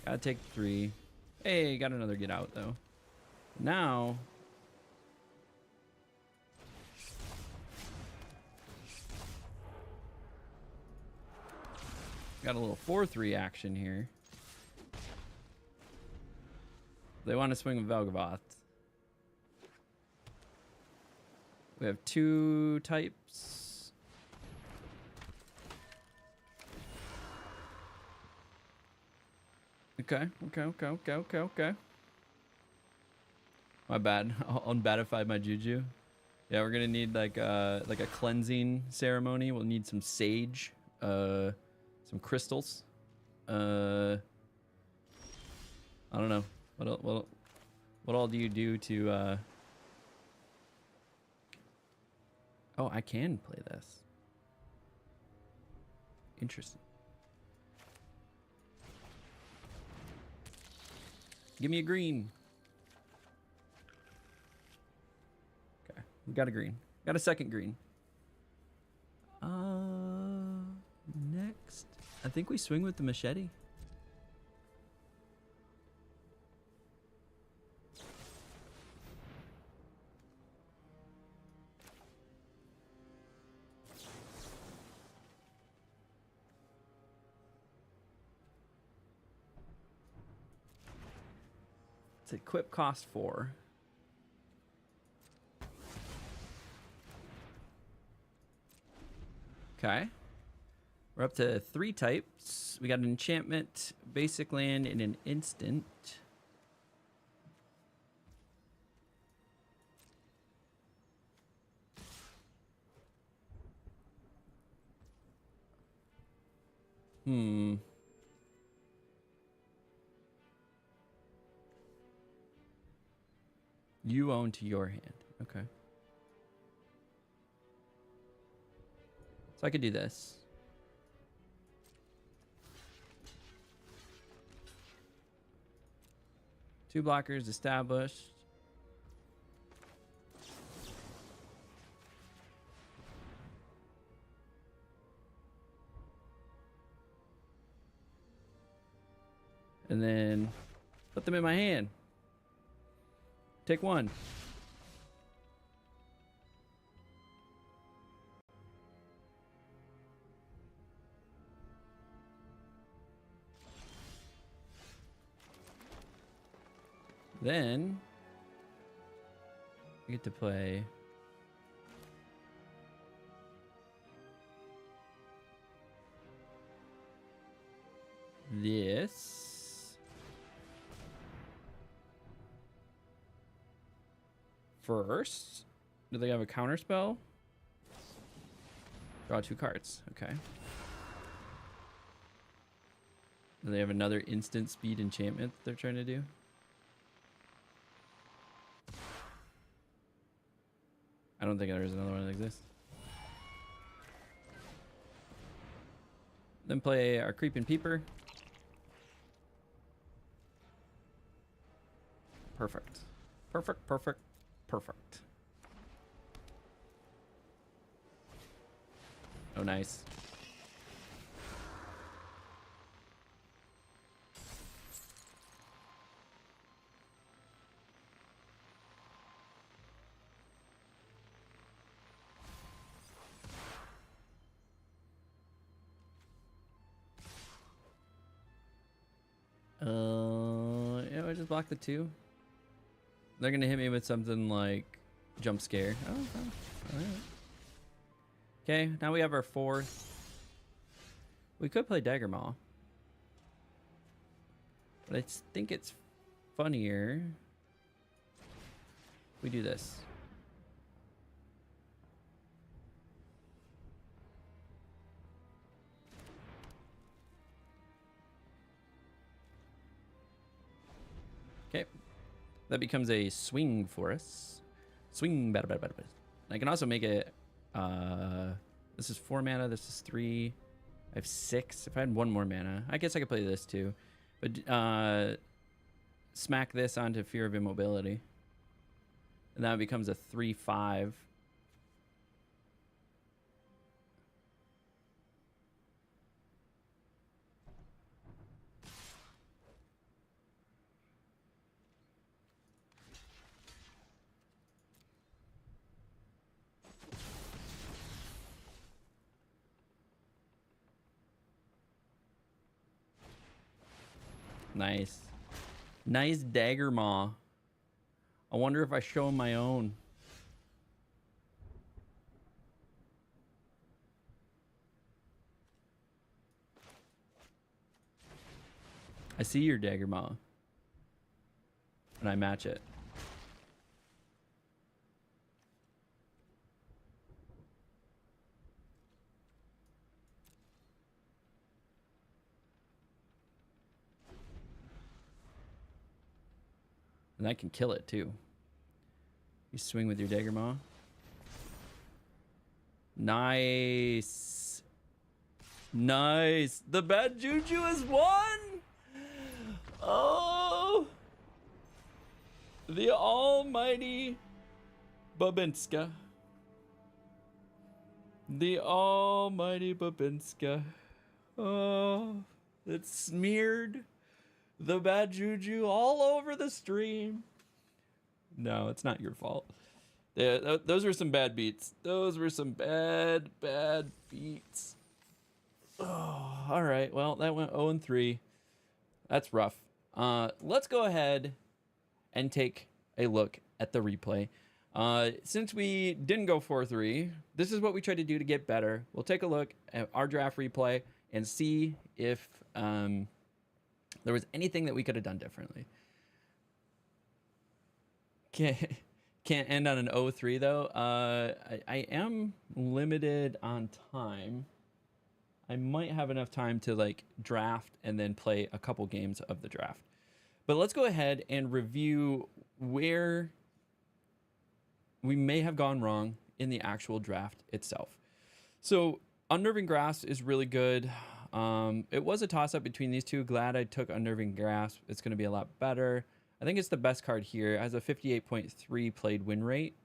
Gotta take 3. Hey, got another get out though. Now got a little 4/3 action here. They want to swing with Valgavoth. We have 2 types. Okay. My bad. I'll unbatify my juju. Yeah, we're gonna need like a cleansing ceremony. We'll need some sage, some crystals. I don't know. What all do you do to? Oh, I can play this. Interesting. Give me a green. Okay, we got a green. Got a second green. Next, I think we swing with the machete. It's equip cost 4. Okay. We're up to 3 types. We got an enchantment, basic land, and an instant. You own to your hand. Okay. So I could do this. Two blockers established. And then put them in my hand. Take 1. Then we get to play this. First, do they have a counter spell? Draw 2 cards. Okay. Do they have another instant speed enchantment they're trying to do? I don't think there's another one that exists. Then play our Creeping Peeper. Perfect. Perfect, perfect, perfect. Oh, nice. Yeah, I just block the 2. They're gonna hit me with something like jump scare. Oh, all right. Okay, now we have our 4th. We could play Dagger Maw, but I think it's funnier if we do this. Okay, that becomes a swing for us. Swing, bada, bada, bada, bada. I can also make it, this is 4 mana, this is 3. I have 6. If I had 1 more mana, I guess I could play this too. But smack this onto Fear of Immobility. And that becomes a 3/5. Nice. Nice Dagger Maw. I wonder if I show him my own. I see your Dagger Maw. And I match it. And I can kill it too. You swing with your Dagger Maw. Nice. Nice. The bad juju has won. Oh. The almighty Babinska. The almighty Babinska. Oh. It smeared the bad juju all over the stream. No, it's not your fault. Yeah, those were some bad beats. Those were some bad beats. Oh, all right. Well, that went 0-3. That's rough. Let's go ahead and take a look at the replay. Since we didn't go 4-3, this is what we tried to do to get better. We'll take a look at our draft replay and see if there was anything that we could have done differently. Can't end on an 0-3 though. I am limited on time. I might have enough time to like draft and then play a couple games of the draft. But let's go ahead and review where we may have gone wrong in the actual draft itself. So Unnerving Grasp is really good. It was a toss-up between these two. Glad I took Unnerving Grasp. It's going to be a lot better. I think it's the best card here. It has a 58.3 played win rate.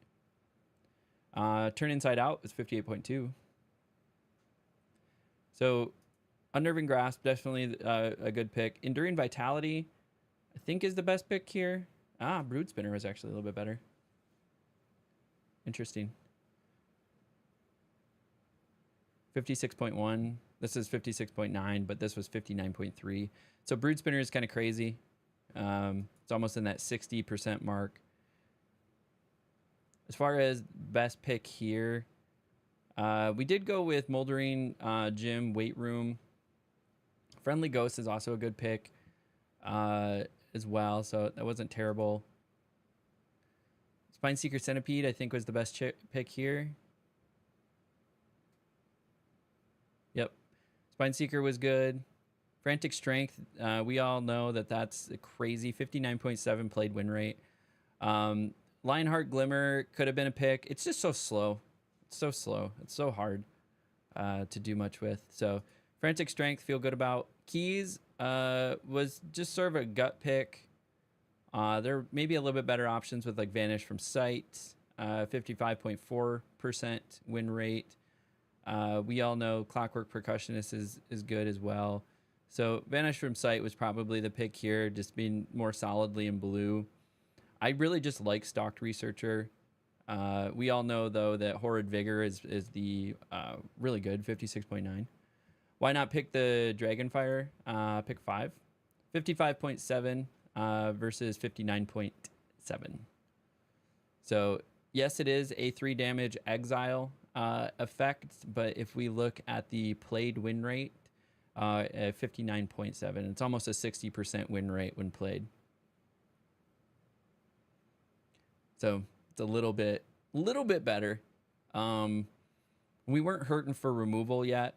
Turn Inside Out is 58.2. So Unnerving Grasp, definitely a good pick. Enduring Vitality, I think is the best pick here. Brood Spinner was actually a little bit better. Interesting. 56.1. This is 56.9, but this was 59.3. So Brood Spinner is kind of crazy. It's almost in that 60% mark. As far as best pick here, we did go with Moldering Gym, Weight Room. Friendly Ghost is also a good pick as well, so that wasn't terrible. Spine Seeker Centipede, I think, was the best pick here. Yep. Spine Seeker was good. Frantic Strength, we all know that that's a crazy 59.7 played win rate. Lionheart Glimmer could have been a pick. It's just so slow. It's so slow. It's so hard to do much with. So Frantic Strength, feel good about. Keys was just sort of a gut pick. There may be a little bit better options with like Vanish from Sight, 55.4% win rate. We all know Clockwork Percussionist is good as well. So Vanish from Sight was probably the pick here, just being more solidly in blue. I really just like Stalked Researcher. We all know, though, that Horrid Vigor is the really good, 56.9. Why not pick the Dragonfire? Pick 5. 55.7 versus 59.7. So, yes, it is a 3 damage exile effect, but if we look at the played win rate, at 59.7, it's almost a 60% win rate when played. So it's a little bit better. We weren't hurting for removal yet.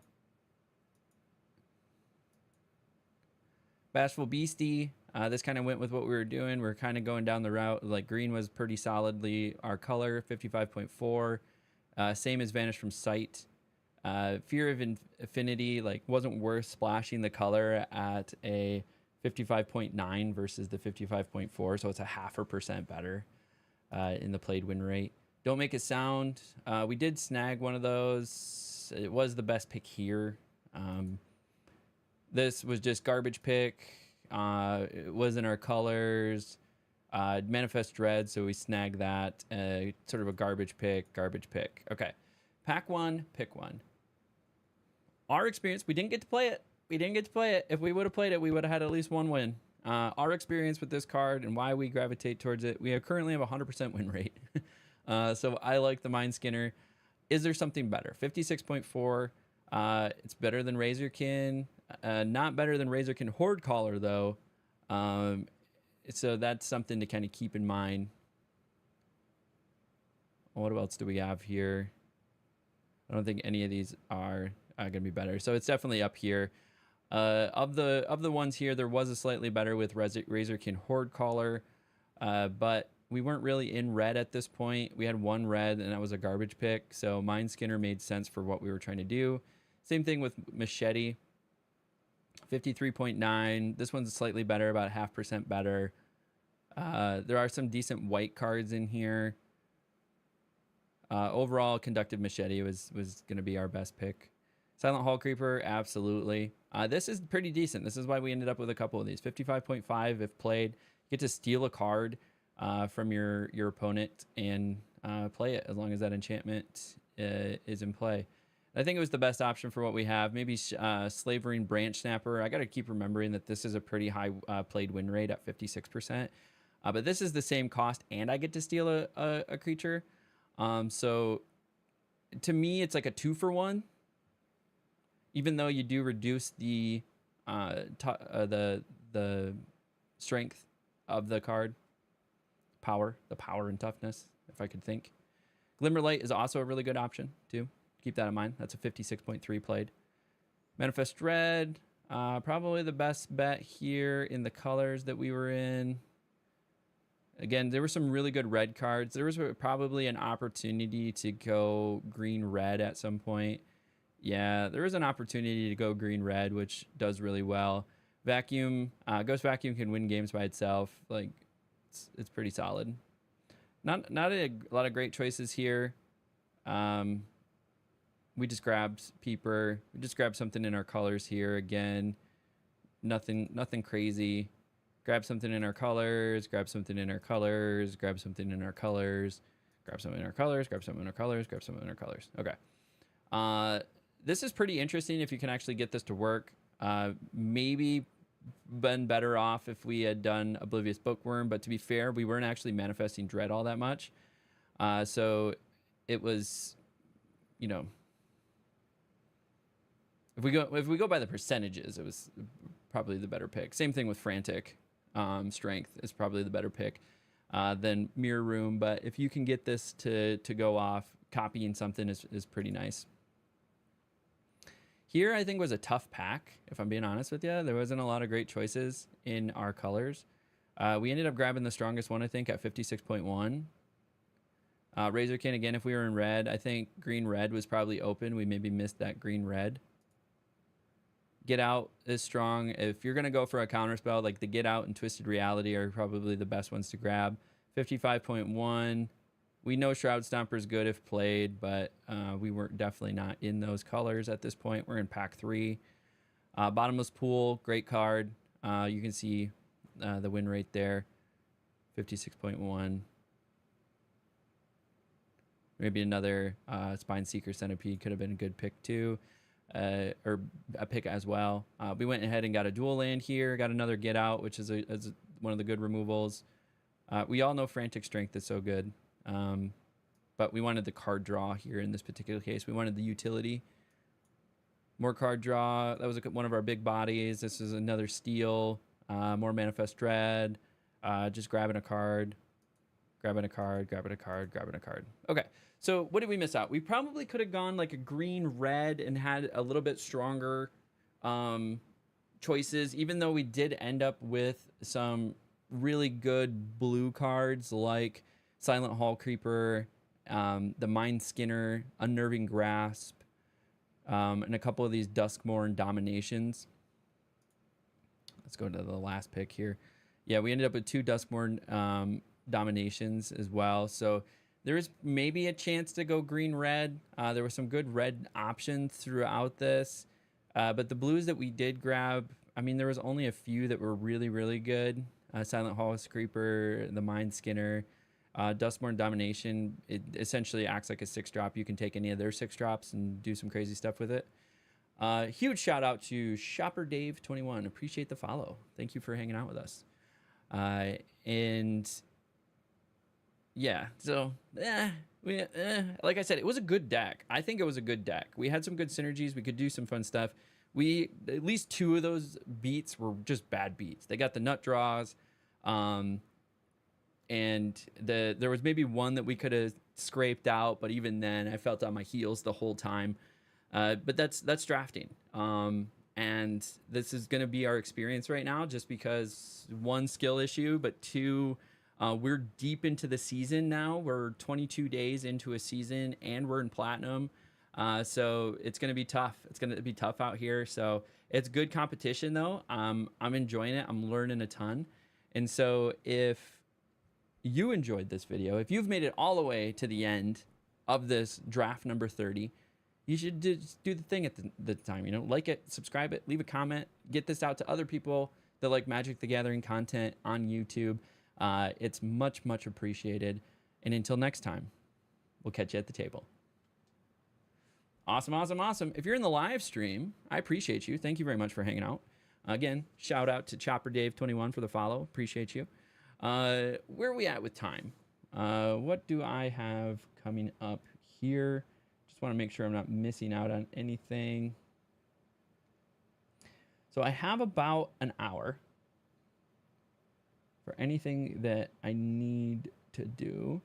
Bashful Beastie, This kind of went with what we were doing. We are kind of going down the route. Like green was pretty solidly our color, 55.4. Same as Vanish from Sight. Fear of Affinity like wasn't worth splashing the color at a 55.9 versus the 55.4, so it's a 0.5% better in the played win rate. Don't Make a Sound. We did snag one of those. It was the best pick here. This was just garbage pick. It wasn't our colors. Manifest Dread, so we snagged that. Sort of a garbage pick. Okay. Pack one, pick one. Our experience, we didn't get to play it. If we would have played it, we would have had at least one win. Our experience with this card and why we gravitate towards it, we currently have a 100% win rate. So I like the Mind Skinner. Is there something better? 56.4. It's better than Razorkin. Not better than Razorkin Horde Caller, though. So that's something to kind of keep in mind. What else do we have here? I don't think any of these are going to be better. So it's definitely up here. Of the ones here, there was a slightly better with Razorkin Horde Caller, but we weren't really in red at this point. We had one red, and that was a garbage pick. So Mind Skinner made sense for what we were trying to do. Same thing with Machete. 53.9. This one's slightly better, about 0.5% better. There are some decent white cards in here. Overall, Conductive Machete was going to be our best pick. Silent Hall Creeper, absolutely. This is pretty decent. This is why we ended up with a couple of these. 55.5 if played. You get to steal a card from your opponent and play it as long as that enchantment is in play. I think it was the best option for what we have. Maybe Slavering Branch Snapper. I got to keep remembering that this is a pretty high played win rate at 56%. But this is the same cost, and I get to steal a creature. So to me, it's like a 2-for-1. Even though you do reduce the strength of the card, the power and toughness, if I could think. Glimmerlight is also a really good option too. Keep that in mind. That's a 56.3 played. Manifest Dread, probably the best bet here in the colors that we were in. Again, there were some really good red cards. There was probably an opportunity to go green-red at some point. Yeah, there is an opportunity to go green-red, which does really well. Vacuum, Ghost Vacuum can win games by itself. Like, it's pretty solid. Not a lot of great choices here. We just grabbed Peeper. We just grabbed something in our colors here. Again, nothing crazy. Grab something in our colors. Grab something in our colors. Grab something in our colors. Grab something in our colors. Grab something in our colors. Grab something in our colors. Okay. This is pretty interesting if you can actually get this to work. Maybe been better off if we had done Oblivious Bookworm, but to be fair, we weren't actually manifesting Dread all that much. So it was, you know, if we go by the percentages, it was probably the better pick. Same thing with Frantic. Strength is probably the better pick than Mirror Room, but if you can get this to go off, copying something is pretty nice. Here, I think, was a tough pack, if I'm being honest with you. There wasn't a lot of great choices in our colors. We ended up grabbing the strongest one, I think, at 56.1. Razorkin, again, if we were in red, I think green-red was probably open. We maybe missed that green-red. Get Out is strong. If you're going to go for a counterspell, like the Get Out and Twisted Reality are probably the best ones to grab. 55.1. We know Shroud Stomper is good if played, but we weren't definitely not in those colors at this point. We're in pack 3. Bottomless Pool, great card. You can see the win rate there, 56.1. Maybe another Spine Seeker Centipede could have been a good pick too, or a pick as well. We went ahead and got a dual land here, got another Get Out, which is one of the good removals. We all know Frantic Strength is so good. But we wanted the card draw here in this particular case. We wanted the utility. More card draw. That was one of our big bodies. This is another steal. More Manifest Dread. Just grabbing a card. Grabbing a card. Grabbing a card. Grabbing a card. Okay. So what did we miss out? We probably could have gone like a green-red and had a little bit stronger choices, even though we did end up with some really good blue cards like Silent Hall Creeper, the Mind Skinner, Unnerving Grasp, and a couple of these Duskmourn Dominations. Let's go to the last pick here. Yeah, we ended up with 2 Duskmourn Dominations as well. So there is maybe a chance to go green-red. There were some good red options throughout this. But the blues that we did grab, I mean, there was only a few that were really, really good. Silent Hall Creeper, the Mind Skinner, Duskmourn Domination. It essentially acts like a 6-drop. You can take any of their 6-drops and do some crazy stuff with it. Huge shout out to Shopper Dave 21. Appreciate the follow. Thank you for hanging out with us. And yeah, so like I said, it was a good deck. I think it was a good deck. We had some good synergies. We could do some fun stuff. At least 2 of those beats were just bad beats. They got the nut draws, and there was maybe one that we could have scraped out, but even then, I felt on my heels the whole time. But that's drafting. And this is going to be our experience right now, just because 1, skill issue, but 2, we're deep into the season now. We're 22 days into a season, and we're in platinum. So it's going to be tough. It's going to be tough out here. So it's good competition, though. I'm enjoying it. I'm learning a ton. And so if you enjoyed this video, if you've made it all the way to the end of this draft number 30, you should just do the thing at the time, you know, like it, subscribe it, leave a comment, get this out to other people that like Magic the Gathering content on YouTube. It's much, much appreciated. And until next time, we'll catch you at the table. Awesome, awesome, awesome. If you're in the live stream, I appreciate you. Thank you very much for hanging out. Again, shout out to Chopper Dave 21 for the follow. Appreciate you. Where are we at with time? What do I have coming up here? Just want to make sure I'm not missing out on anything. So I have about an hour for anything that I need to do.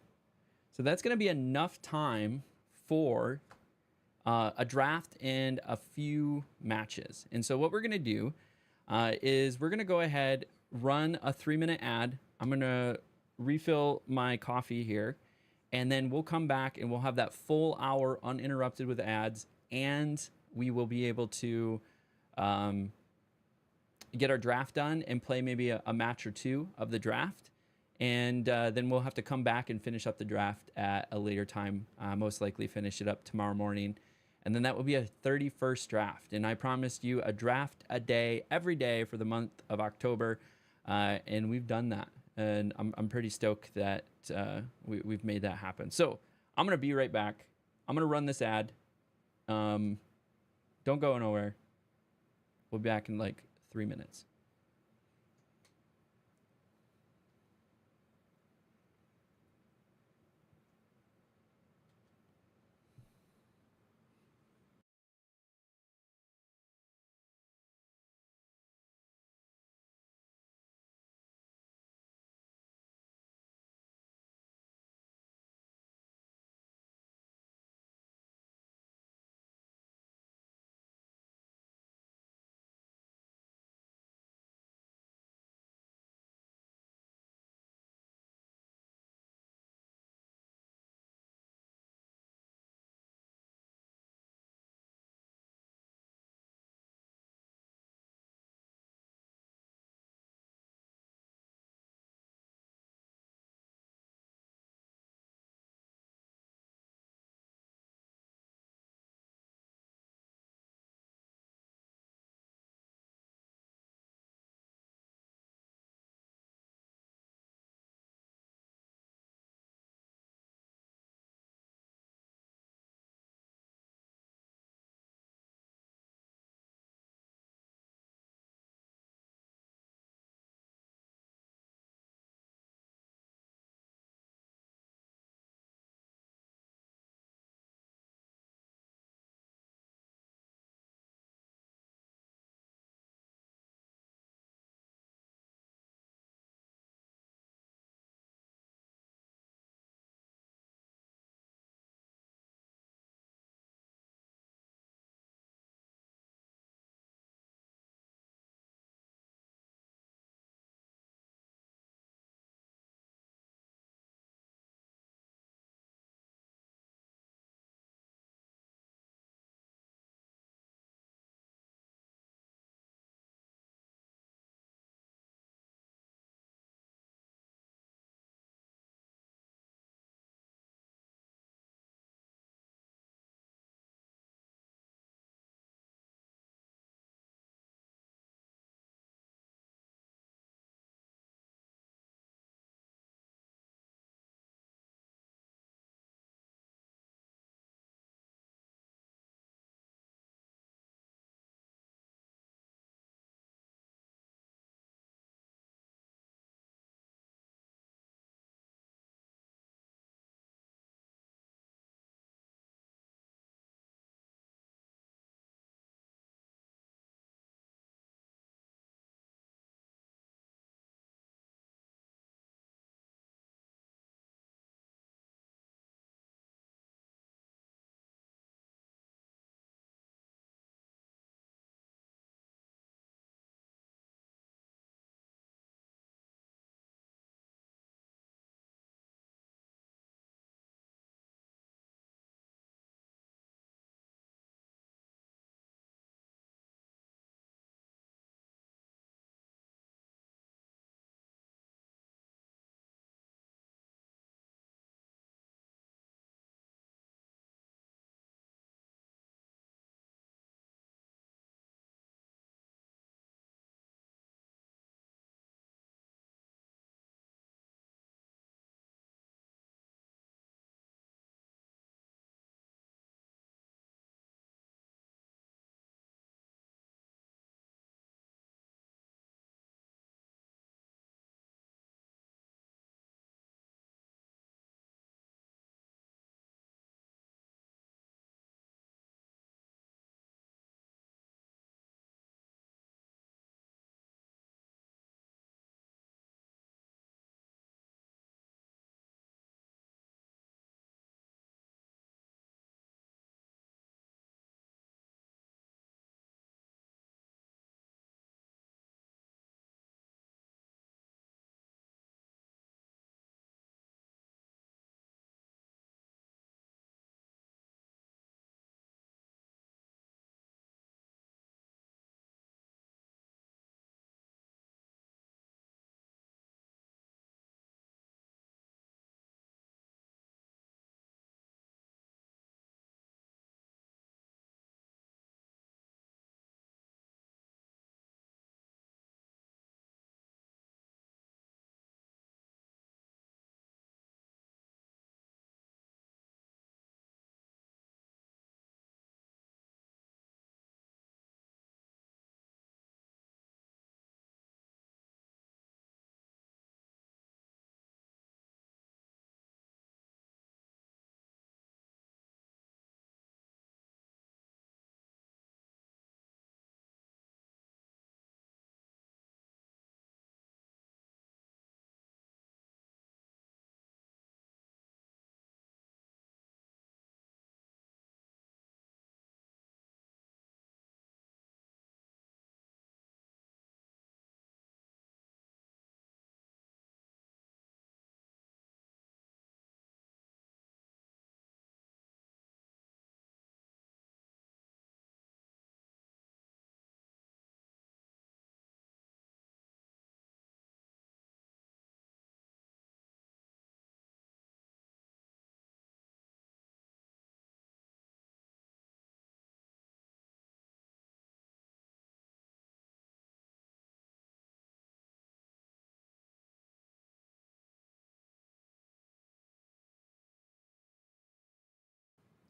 So that's going to be enough time for a draft and a few matches. And so what we're going to do is we're going to go ahead, run a 3-minute ad. I'm going to refill my coffee here, and then we'll come back and we'll have that full hour uninterrupted with ads, and we will be able to get our draft done and play maybe a match or 2 of the draft. And then we'll have to come back and finish up the draft at a later time, most likely finish it up tomorrow morning. And then that will be a 31st draft. And I promised you a draft a day, every day for the month of October. And we've done that. And I'm pretty stoked that we've made that happen. So I'm going to be right back. I'm going to run this ad. Don't go nowhere. We'll be back in like 3 minutes.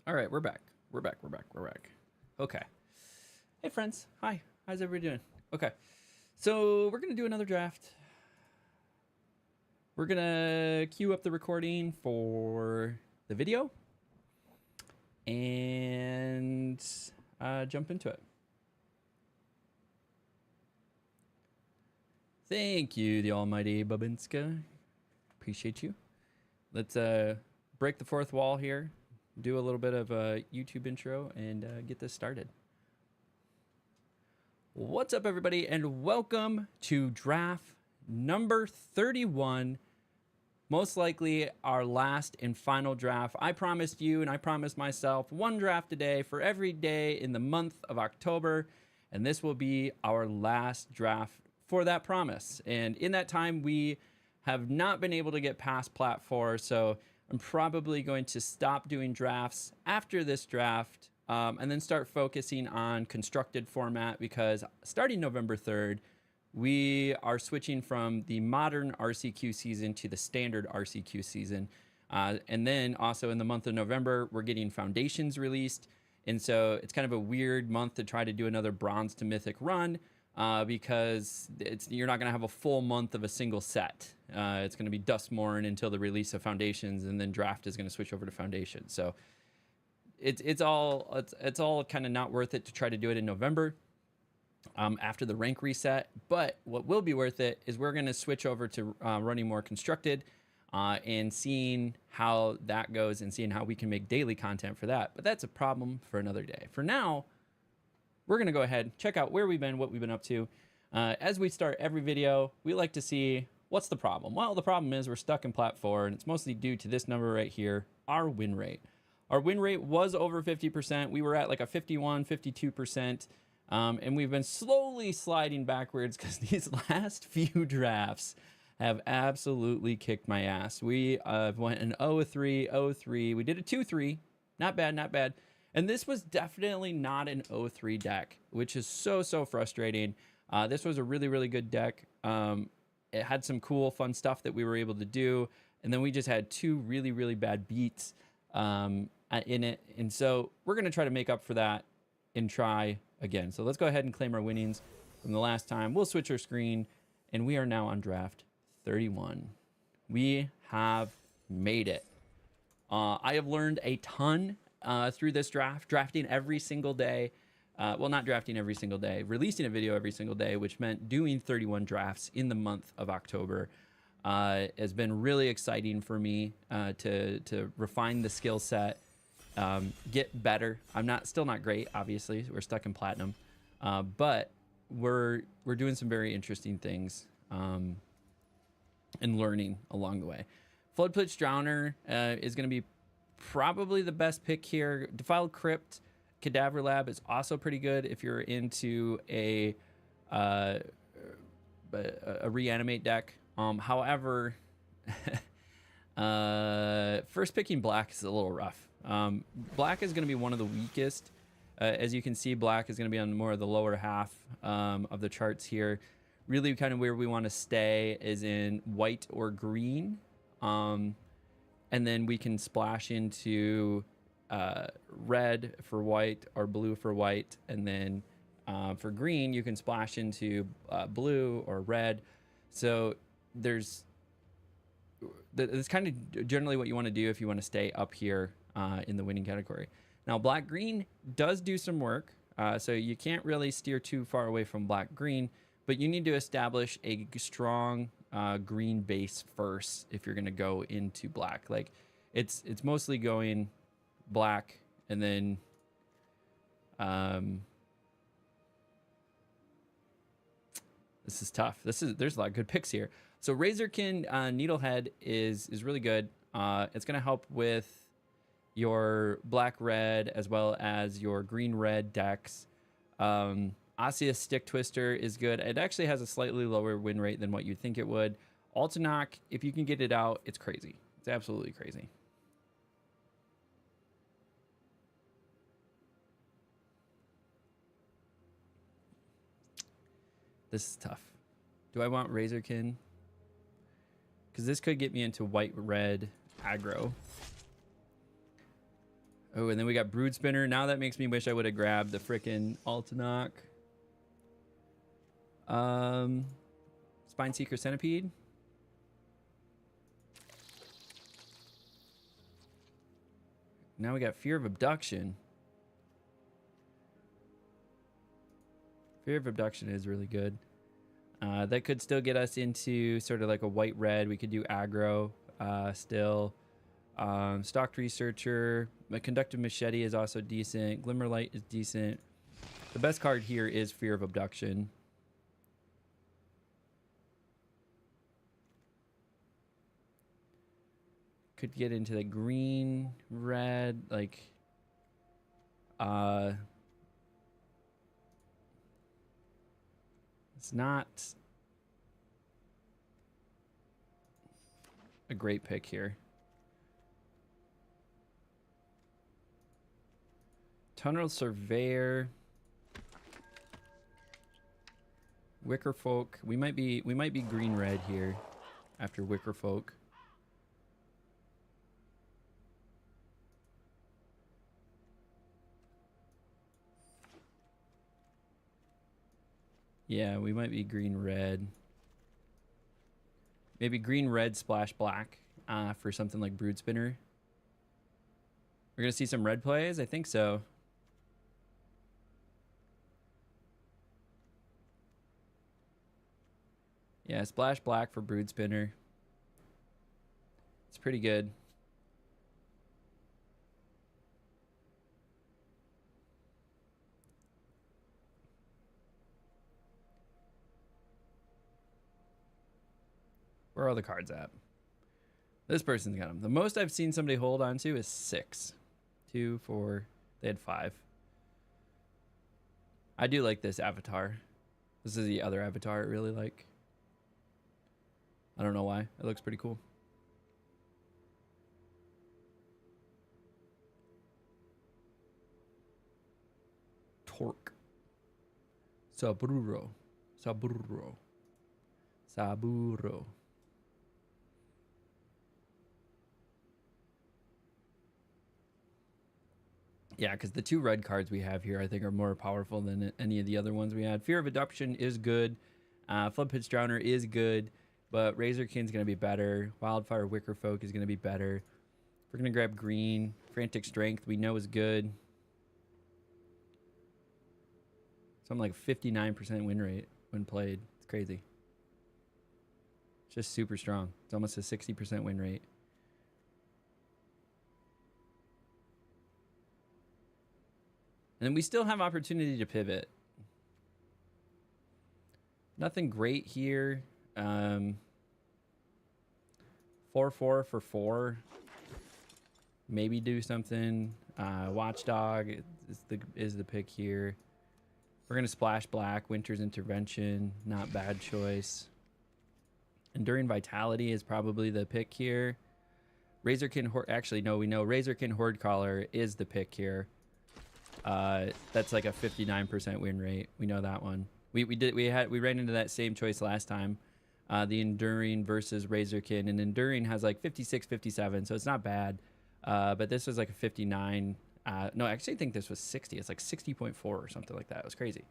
All right, we're back. We're back. Okay. Hey, friends. Hi. How's everybody doing? Okay. So we're going to do another draft. We're going to queue up the recording for the video and jump into it. Thank you, the almighty Babinska. Appreciate you. Let's break the fourth wall here, do a little bit of a YouTube intro, and get this started. What's up, everybody, and welcome to draft number 31. Most likely our last and final draft. I promised you and I promised myself one draft a day for every day in the month of October, and this will be our last draft for that promise. And in that time, we have not been able to get past Plat 4, so I'm probably going to stop doing drafts after this draft and then start focusing on constructed format, because starting November 3rd, we are switching from the modern RCQ season to the standard RCQ season. And then also in the month of November, we're getting Foundations released. And so it's kind of a weird month to try to do another Bronze to Mythic run because you're not going to have a full month of a single set. It's going to be Dustmorn until the release of Foundations, and then Draft is going to switch over to Foundations. So it's all kind of not worth it to try to do it in November. After the rank reset, but what will be worth it is we're going to switch over to running more constructed and seeing how that goes and seeing how we can make daily content for that. But that's a problem for another day. For now, we're going to go ahead, check out where we've been, what we've been up to. As we start every video, we like to see what's the problem. Well, the problem is we're stuck in Plat 4, and it's mostly due to this number right here, our win rate. Our win rate was over 50%. We were at like a 51, 52%. And we've been slowly sliding backwards because these last few drafts have absolutely kicked my ass. We went an 0-3, 0-3. We did a 2-3. Not bad, not bad. And this was definitely not an 0-3 deck, which is so frustrating. This was a really, really good deck. It had some cool, fun stuff that we were able to do. And then we just had two really, really bad beats in it. And so we're going to try to make up for that and try again. So let's go ahead and claim our winnings from the last time. We'll switch our screen, and we are now on draft 31. We have made it. I have learned a ton through this draft, drafting every single day. Well, not drafting every single day, releasing a video every single day, which meant doing 31 drafts in the month of October. Has been really exciting for me to refine the skill set. Get better. I'm still not great, obviously. We're stuck in platinum, but we're doing some very interesting things and learning along the way. Floodplitch Drowner is going to be probably the best pick here. Defiled Crypt, Cadaver Lab is also pretty good if you're into a reanimate deck. However, first picking black is a little rough. Black is going to be one of the weakest. As you can see, black is going to be on more of the lower half of the charts here. Really kind of where we want to stay is in white or green. And then we can splash into red for white or blue for white. And then for green, you can splash into blue or red. So that's kind of generally what you want to do if you want to stay up here in the winning category. Now, black-green does do some work, so you can't really steer too far away from black-green, but you need to establish a strong green base first if you're going to go into black. Like, it's mostly going black, and then this is tough. There's a lot of good picks here. So Razorkin Needlehead is really good. It's going to help with your black-red as well as your green-red decks. Osseous Stick Twister is good. It actually has a slightly lower win rate than what you'd think it would. Altanok, if you can get it out, it's crazy. It's absolutely crazy. This is tough. Do I want Razorkin? Because this could get me into white-red aggro. Oh, and then we got Brood Spinner. Now that makes me wish I would have grabbed the frickin' Altanok. Spine Seeker Centipede. Now we got Fear of Abduction. Fear of Abduction is really good. That could still get us into sort of like a white-red. We could do aggro still. Stalked Researcher. My Conductive Machete is also decent. Glimmerlight is decent. The best card here is Fear of Abduction. Could get into the green, red, like... It's not a great pick here. Tunnel Surveyor, Wicker Folk. We might be green red here after Wicker Folk. Yeah, we might be green red. Maybe green red splash black for something like Brood Spinner. We're gonna see some red plays? I think so. Yeah, splash black for Brood Spinner. It's pretty good. Where are all the cards at? This person's got them. The most I've seen somebody hold on to is 6. 2, 4. They had 5. I do like this avatar. This is the other avatar I really like. I don't know why. It looks pretty cool. Torque. Saburo. Saburo. Saburo. Yeah, because the 2 red cards we have here, I think, are more powerful than any of the other ones we had. Fear of Adoption is good. Flood Pitch Drowner is good, but Razorkin's going to be better. Wildfire Wicker Folk is going to be better. We're going to grab green. Frantic Strength we know is good. Something like 59% win rate when played. It's crazy. It's just super strong. It's almost a 60% win rate. And we still have opportunity to pivot. Nothing great here. 4-4 for 4. Maybe do something. Watchdog is the pick here. We're going to splash black. Winter's Intervention. Not bad choice. Enduring Vitality is probably the pick here. Razorkin Horde. Actually, no, we know Razorkin Horde Caller is the pick here. That's like a 59% win rate. We know that one. We ran into that same choice last time. The Enduring versus Razorkin, and Enduring has like 56, 57, so it's not bad. But this was like a 59. No, I actually think this was 60. It's like 60.4 or something like that. It was crazy.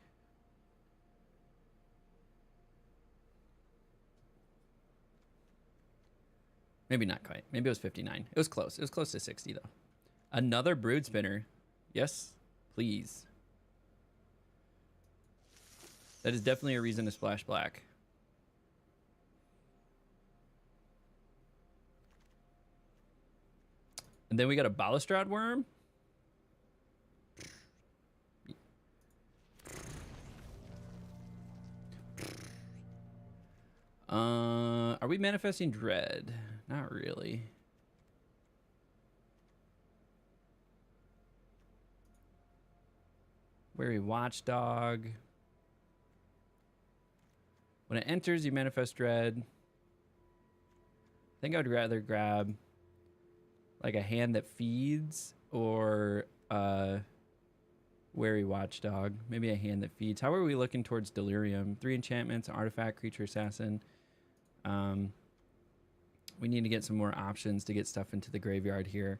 Maybe not quite. Maybe it was 59. It was close. It was close to 60 though. Another Brood Spinner. Yes. Please. That is definitely a reason to splash black. And then we got a Balustrade Worm. Are we manifesting Dread? Not really. Wary Watchdog. When it enters, you manifest Dread. I think I would rather grab like a hand that feeds or Wary Watchdog. Maybe a hand that feeds. How are we looking towards Delirium? 3 enchantments, artifact, creature assassin. We need to get some more options to get stuff into the graveyard here.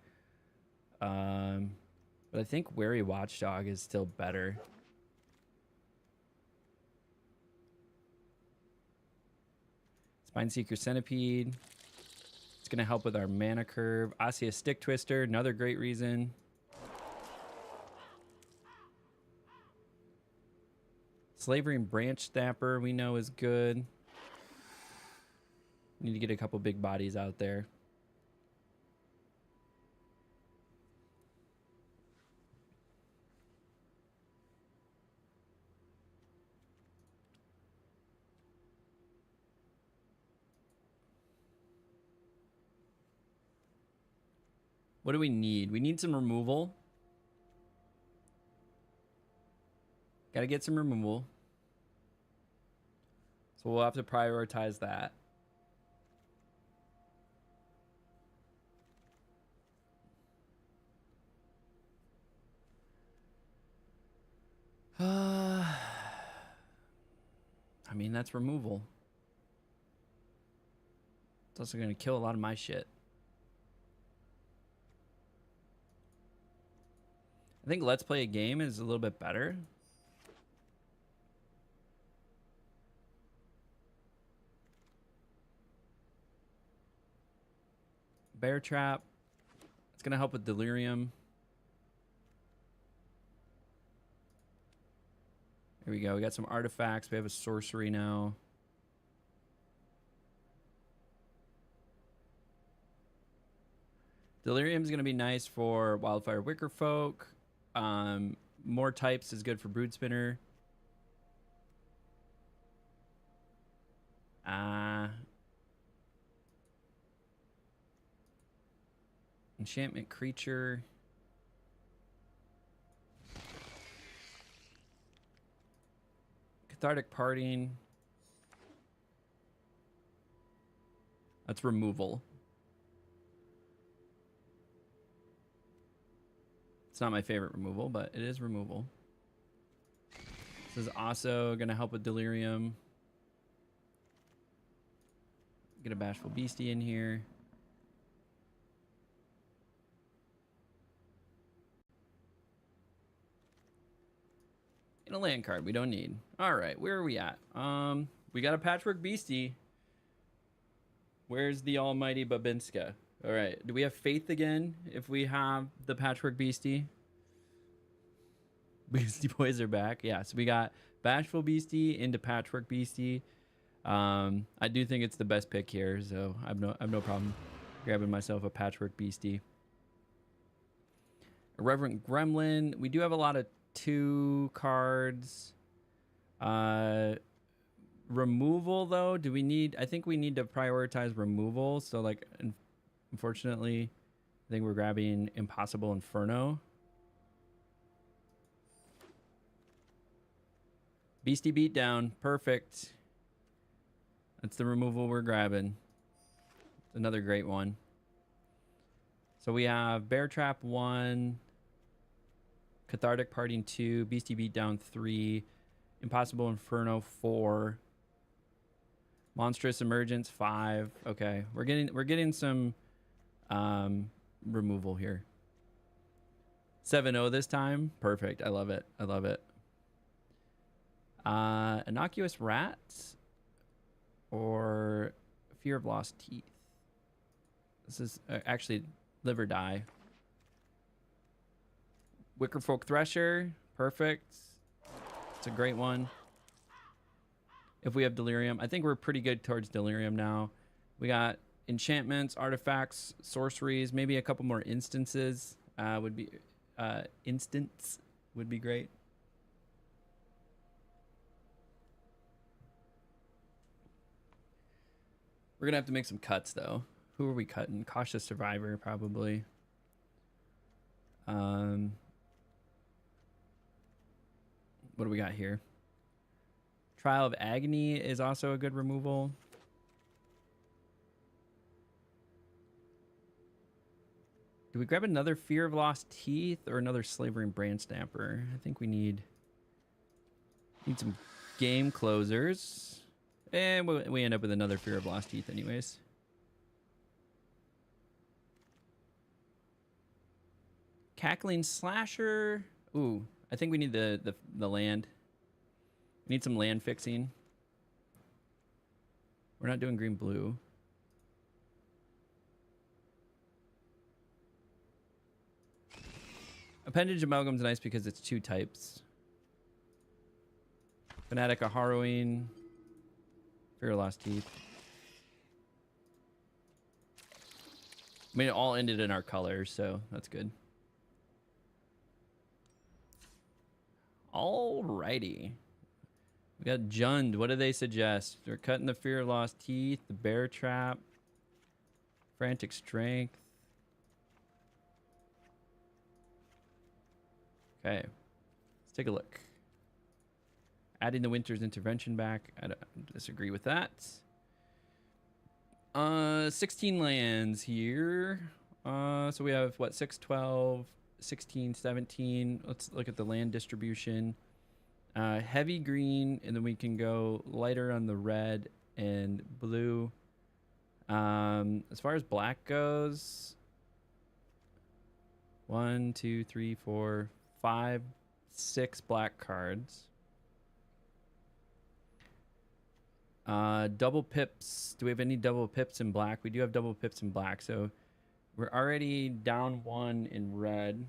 But I think Wary Watchdog is still better. Spineseeker Centipede. It's going to help with our mana curve. Osseous Stick Twister, another great reason. Slavery and Branch Snapper we know is good. Need to get a couple big bodies out there. What do we need? We need some removal. Gotta get some removal. So we'll have to prioritize that. I mean, that's removal. It's also gonna kill a lot of my shit. I think Let's Play a Game is a little bit better. Bear Trap. It's going to help with Delirium. Here we go. We got some artifacts. We have a sorcery now. Delirium is going to be nice for Wildfire Wickerfolk. More types is good for Brood Spinner. Enchantment Creature. Cathartic Parting. That's removal. It's not my favorite removal, but it is removal. This is also going to help with Delirium. Get a Bashful Beastie in here. And a land card we don't need. All right, where are we at? We got a Patchwork Beastie. Where's the almighty Babinska? All right, do we have faith again if we have the Patchwork Beastie? Beastie Boys are back. Yeah, so we got Bashful Beastie into Patchwork Beastie. I do think it's the best pick here, so I have no problem grabbing myself a Patchwork Beastie. Irreverent Gremlin. We do have a lot of 2 cards. Removal though, do we need? I think we need to prioritize removal. So like, unfortunately, I think we're grabbing Impossible Inferno. Beastie Beatdown, perfect. That's the removal we're grabbing. Another great one. So we have Bear Trap 1, Cathartic Parting 2, Beastie Beatdown 3, Impossible Inferno 4, Monstrous Emergence 5. Okay, we're getting some removal here. 7-0 this time. Perfect. I love it. I love it. Innocuous Rats or Fear of Lost Teeth. This is actually Live or Die. Wickerfolk Thresher, perfect. It's a great one. If we have Delirium, I think we're pretty good towards Delirium now. We got enchantments, artifacts, sorceries, maybe a couple more instances would be great. We're gonna have to make some cuts though. Who are we cutting? Cautious Survivor, probably. What do we got here? Trial of Agony is also a good removal. Do we grab another Fear of Lost Teeth or another Slavery and Branch Snapper? I think we need some game closers. And we end up with another Fear of Lost Teeth anyways. Cackling Slasher. Ooh, I think we need the land. We need some land fixing. We're not doing green blue. Appendage Amalgam's nice because it's 2 types. Fanatic of Harrowing. Fear of Lost Teeth. I mean, it all ended in our colors, so that's good. Alrighty. We got Jund. What do they suggest? They're cutting the Fear of Lost Teeth, the Bear Trap, Frantic Strength. Okay. Let's take a look. Adding the Winter's Intervention back. I don't disagree with that. 16 lands here. So we have, what, 6, 12, 16, 17. Let's look at the land distribution. Heavy green, and then we can go lighter on the red and blue. As far as black goes, 1, 2, 3, 4, 5, 6 black cards. Double pips. Do we have any double pips in black? We do have double pips in black, so we're already down 1 in red.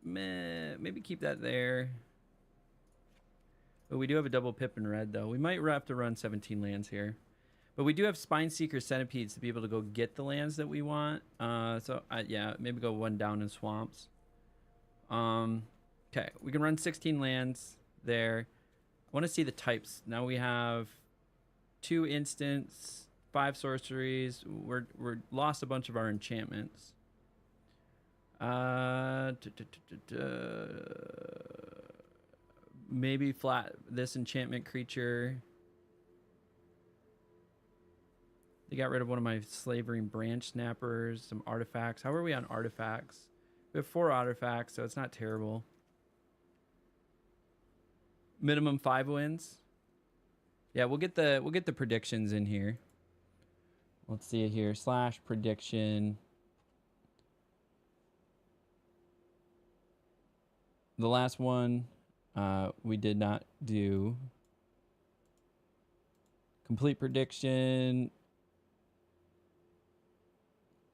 Maybe keep that there. But we do have a double pip in red, though. We might have to run 17 lands here. But we do have Spine Seeker Centipedes to be able to go get the lands that we want. Yeah, maybe go 1 down in Swamps. Okay, we can run 16 lands there. I want to see the types. Now we have 2 instants, 5 sorceries. We're lost a bunch of our enchantments. Maybe flat this enchantment creature. They got rid of one of my Slavering Branch Snappers, some artifacts. How are we on artifacts? We have 4 artifacts, so it's not terrible. Minimum 5 wins. Yeah, we'll get the predictions in here. Let's see it here. / prediction. The last one we did not do. Complete prediction.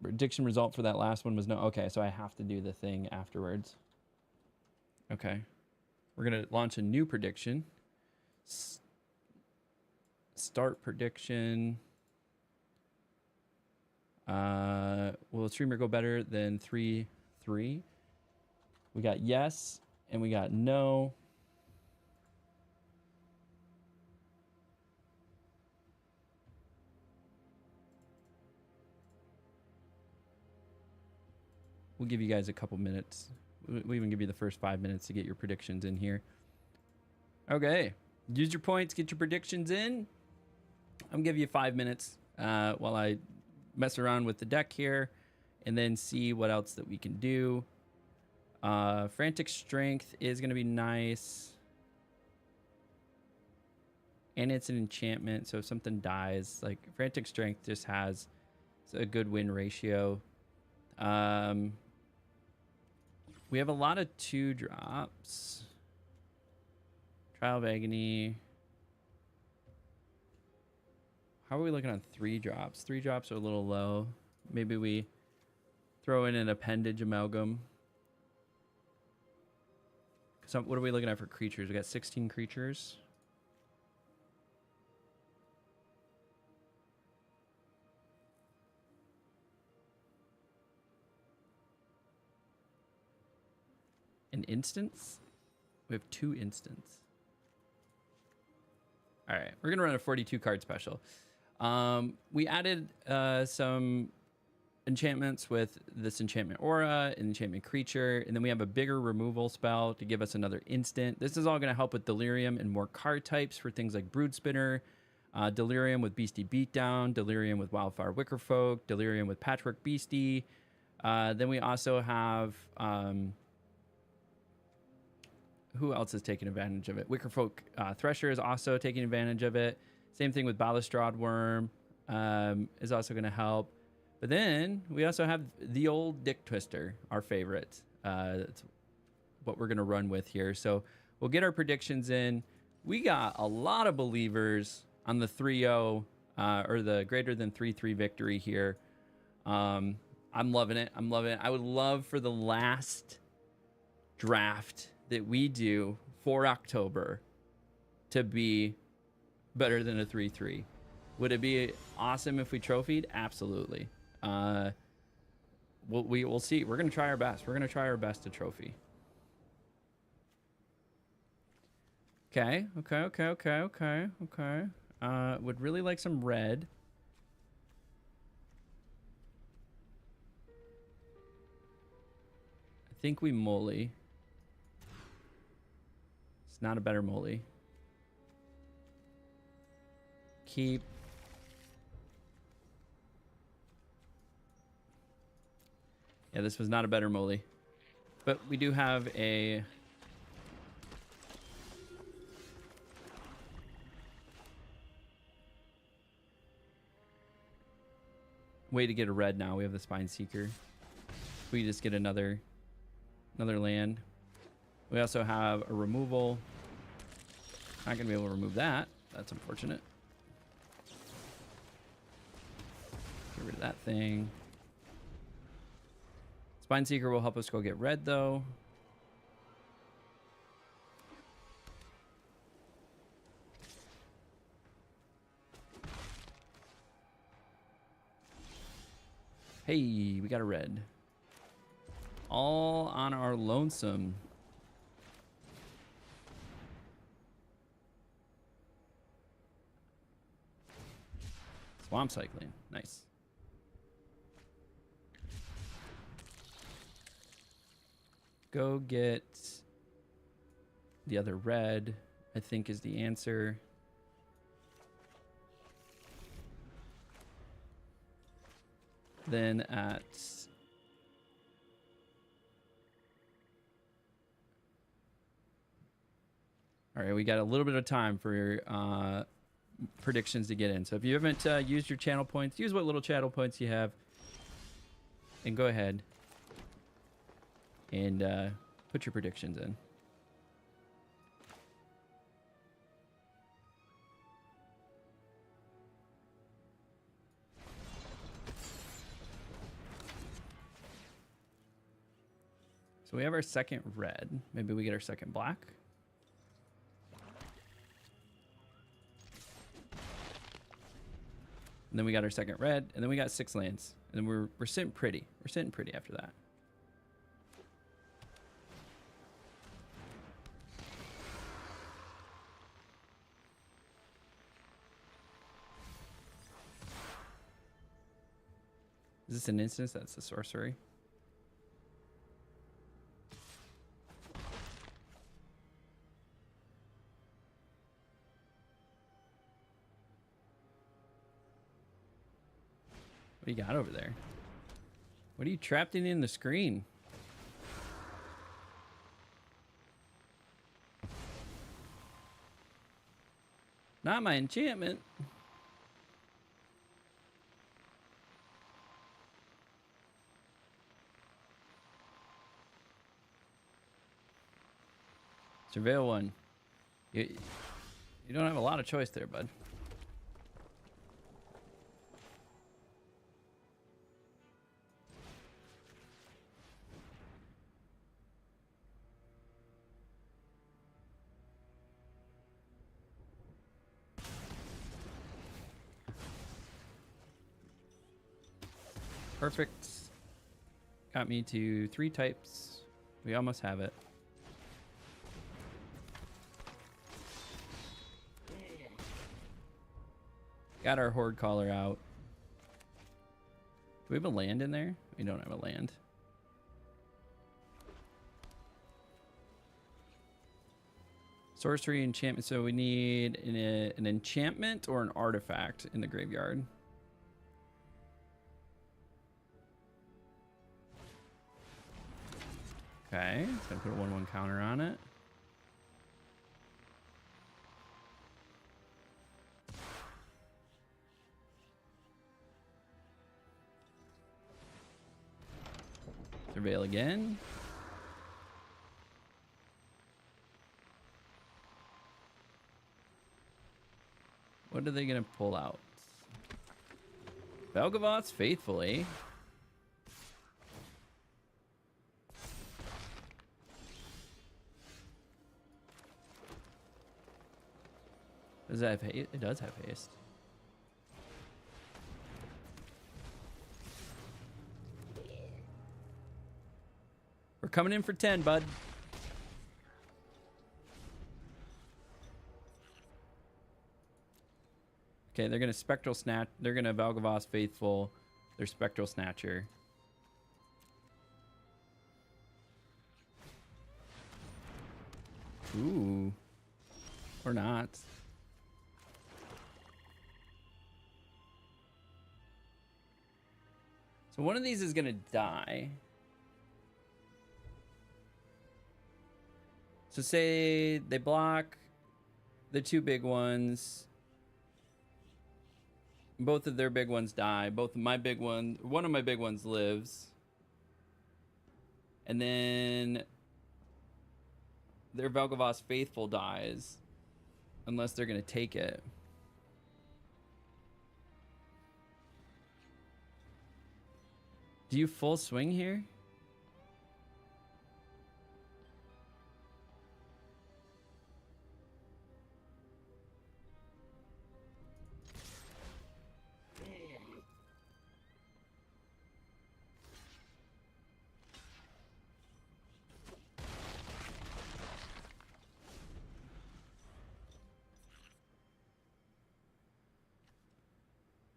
Prediction result for that last one was no. Okay, so I have to do the thing afterwards. Okay. We're going to launch a new prediction. Start prediction. Will a streamer go better than 3-3? We got yes, and we got no. We'll give you guys a couple minutes. We'll even give you the first 5 minutes to get your predictions in here. Okay. Use your points, get your predictions in. I'm giving you 5 minutes while I mess around with the deck here and then see what else that we can do. Frantic Strength is going to be nice. And it's an enchantment, so if something dies, like Frantic Strength just has a good win ratio. We have a lot of 2-drops. Trial of Agony. How are we looking on 3-drops? 3-drops are a little low. Maybe we throw in an Appendage Amalgam. So what are we looking at for creatures? We got 16 creatures. An instance? We have 2 instants. All right, we're gonna run a 42 card special. We added some enchantments with this enchantment aura, an enchantment creature, and then we have a bigger removal spell to give us another instant. This is all gonna help with Delirium and more card types for things like Brood Spinner, Delirium with Beastie Beatdown, Delirium with Wildfire Wickerfolk, Delirium with Patchwork Beastie. Then we also have who else is taking advantage of it? Wickerfolk Thresher is also taking advantage of it. Same thing with Balustrade Worm. is also going to help. But then we also have the old Dick Twister, our favorite. That's what we're going to run with here. So we'll get our predictions in. We got a lot of believers on the 3-0 or the greater than 3-3 victory here. I'm loving it. I'm loving it. I would love for the last draft that we do for October to be better than a 3-3. Would it be awesome if we trophied? Absolutely. We'll see. We're going to try our best. We're going to try our best to trophy. Okay. Would really like some red. I think we moly. It's not a better moly. Keep. Yeah, this was not a better moly. But we do have a... way to get a red now. We have the Spine Seeker. We just get another land. We also have a removal. Not going to be able to remove that. That's unfortunate. Get rid of that thing. Spine Seeker will help us go get red, though. Hey, we got a red. All on our lonesome. Swamp Cycling. Nice. Go get the other red, I think is the answer. Then at... All right, we got a little bit of time for predictions to get in. So if you haven't used your channel points, use what little channel points you have. And go ahead and put your predictions in. So we have our second red. Maybe we get our second black. And then we got our second red, and then we got 6 lands. And then we're sitting pretty. We're sitting pretty after that. Is this an instance? That's the sorcery. What do you got over there? What are you trapped in the screen? Not my enchantment. Surveil 1. You don't have a lot of choice there, bud. Perfect. Got me to 3 types. We almost have it. Got our Horde Caller out. Do we have a land in there? We don't have a land. Sorcery enchantment. So we need an enchantment or an artifact in the graveyard. Okay, it's gonna put a 1/1 counter on it. Surveil again. What are they going to pull out? Belgavoth's faithfully. Does that have haste? It does have haste. We're coming in for 10, bud. Okay, they're gonna Spectral Snatch. They're gonna Valgavoth's Faithful. Their Spectral Snatcher. Ooh. Or not. So one of these is gonna die. So say they block the two big ones. Both of their big ones die. Both of my big ones, one of my big ones lives. And then their Valgavoth's Faithful dies. Unless they're going to take it. Do you full swing here?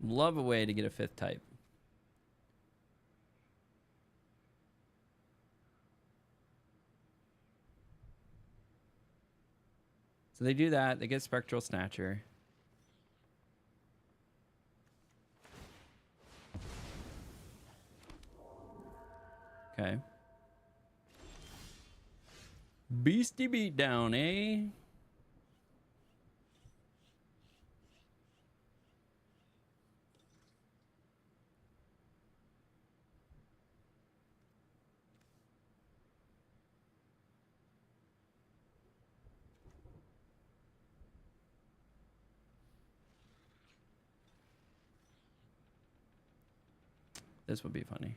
Love a way to get a fifth type. So they do that. They get Spectral Snatcher. Okay. Beastie Beatdown, eh? This would be funny.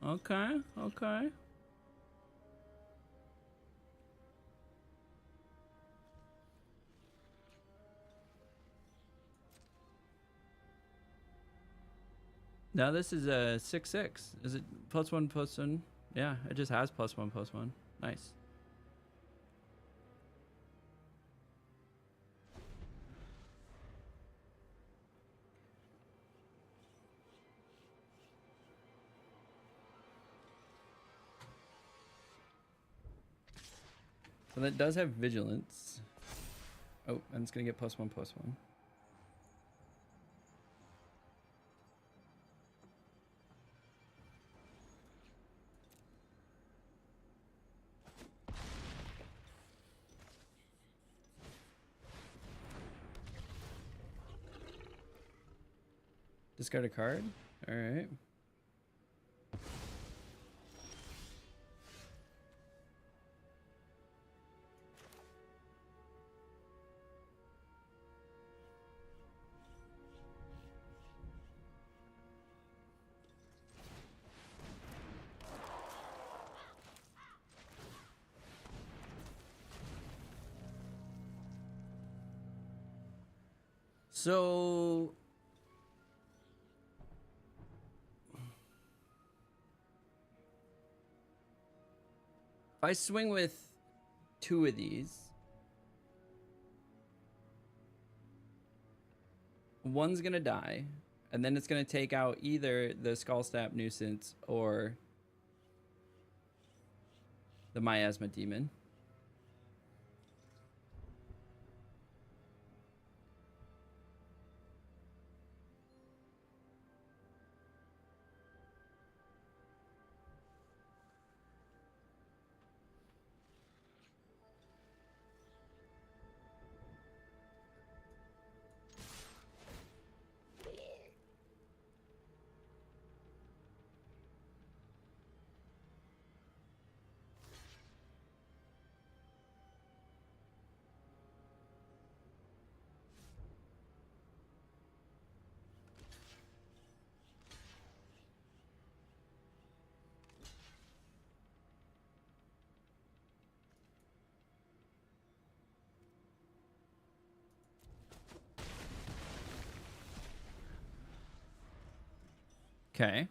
Okay, okay. Now this is a 6/6. Is it +1/+1? Yeah, it just has +1/+1. Nice. So that does have vigilance. Oh, and it's gonna get +1/+1. Discard a card. All right. So if I swing with 2 of these, one's gonna die, and then it's gonna take out either the Skullsnap Nuisance or the Miasma Demon. Okay.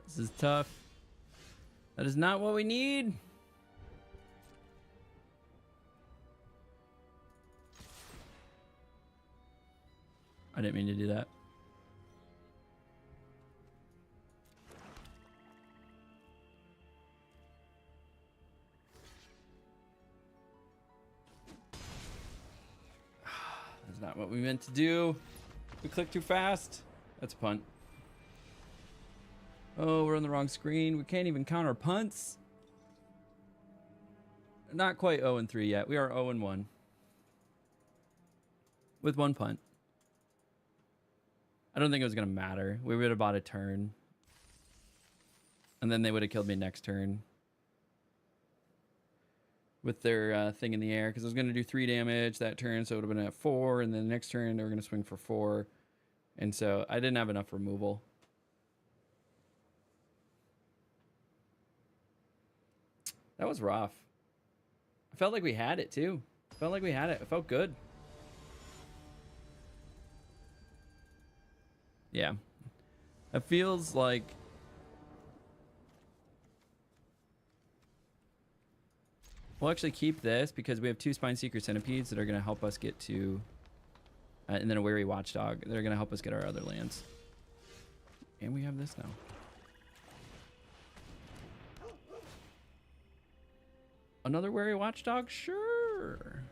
This is tough. That is not what we need. I didn't mean to do that. That's not what we meant to do. We clicked too fast. That's a punt. Oh, we're on the wrong screen. We can't even count our punts. Not quite 0-3 yet. We are 0-1. With 1 punt. I don't think it was going to matter. We would have bought a turn. And then they would have killed me next turn. With their thing in the air. Because I was going to do 3 damage that turn. So it would have been at 4. And then the next turn they were going to swing for 4. And so I didn't have enough removal. That was rough. I felt like we had it too. Felt like we had it. It felt good. Yeah. It feels like we'll actually keep this because we have 2 Spine Seeker Centipedes that are going to help us get to and then a Weary Watchdog. They're going to help us get our other lands. And we have this now. Another Weary Watchdog? Sure.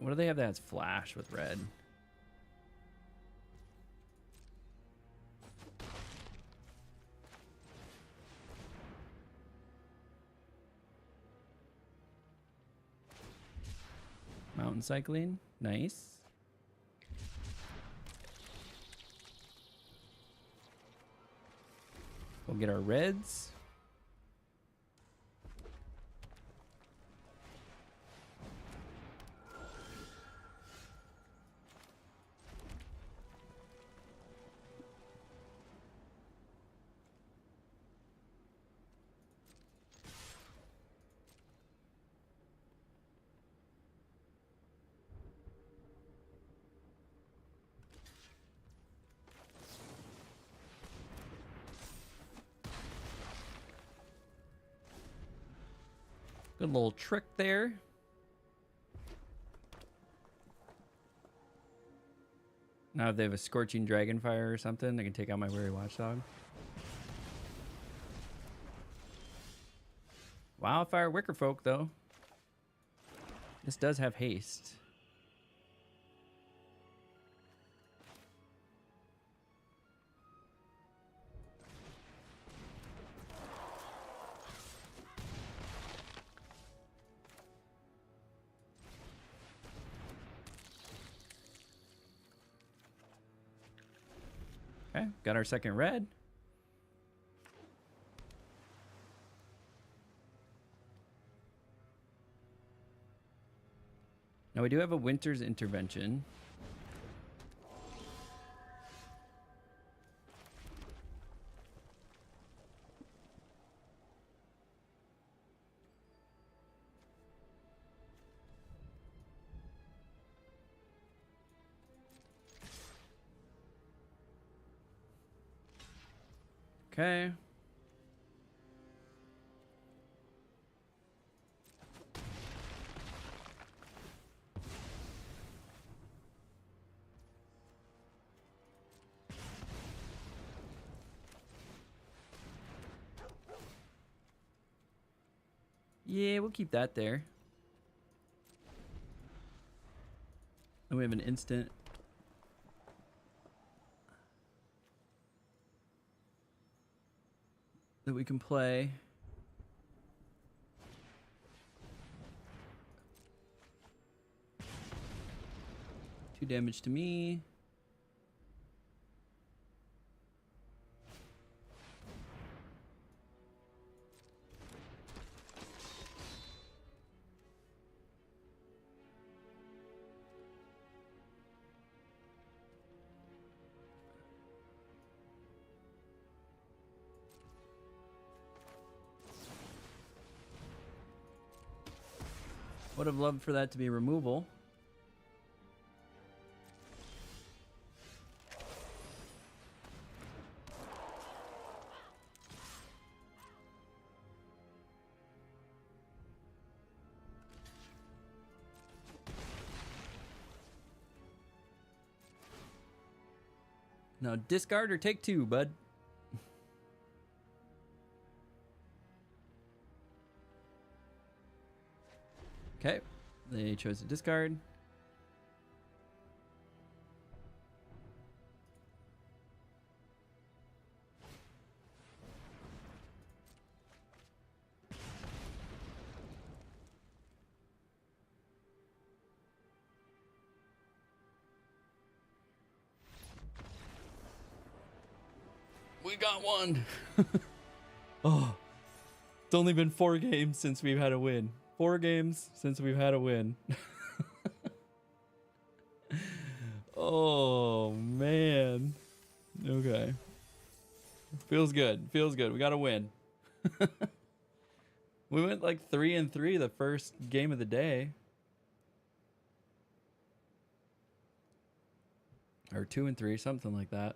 What do they have that has flash with red? Mountain Cycling, nice. We'll get our reds. Good little trick there. Now if they have a Scorching Dragonfire or something, they can take out my Weary Watchdog. Wildfire Wicker Folk, though. This does have haste. Okay, got our second red. Now we do have a Winter's Intervention. Okay. Yeah, we'll keep that there. And we have an instant. That we can play. 2 damage to me. Would have loved for that to be removal. Now discard or take 2, bud. Okay, they chose to discard. We got one. Oh, it's only been 4 games since we've had a win. 4 games since we've had a win. Oh, man. Okay. Feels good. Feels good. We got a win. We went like 3-3 the first game of the day. Or 2-3, something like that.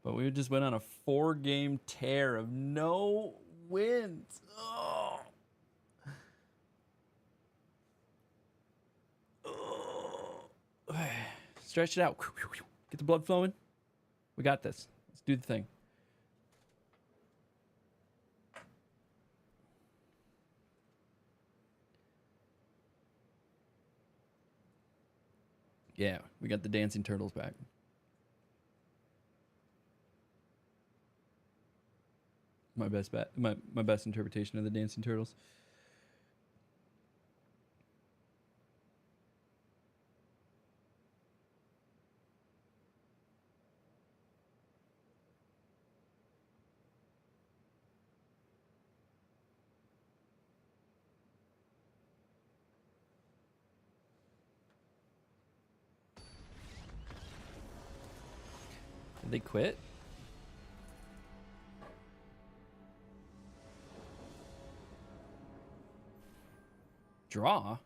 But we just went on a 4-game tear of no wins. Oh. Stretch it out. Get the blood flowing. We got this. Let's do the thing. Yeah, we got the dancing turtles back. My best bet. My best interpretation of the dancing turtles. Did they quit? Draw?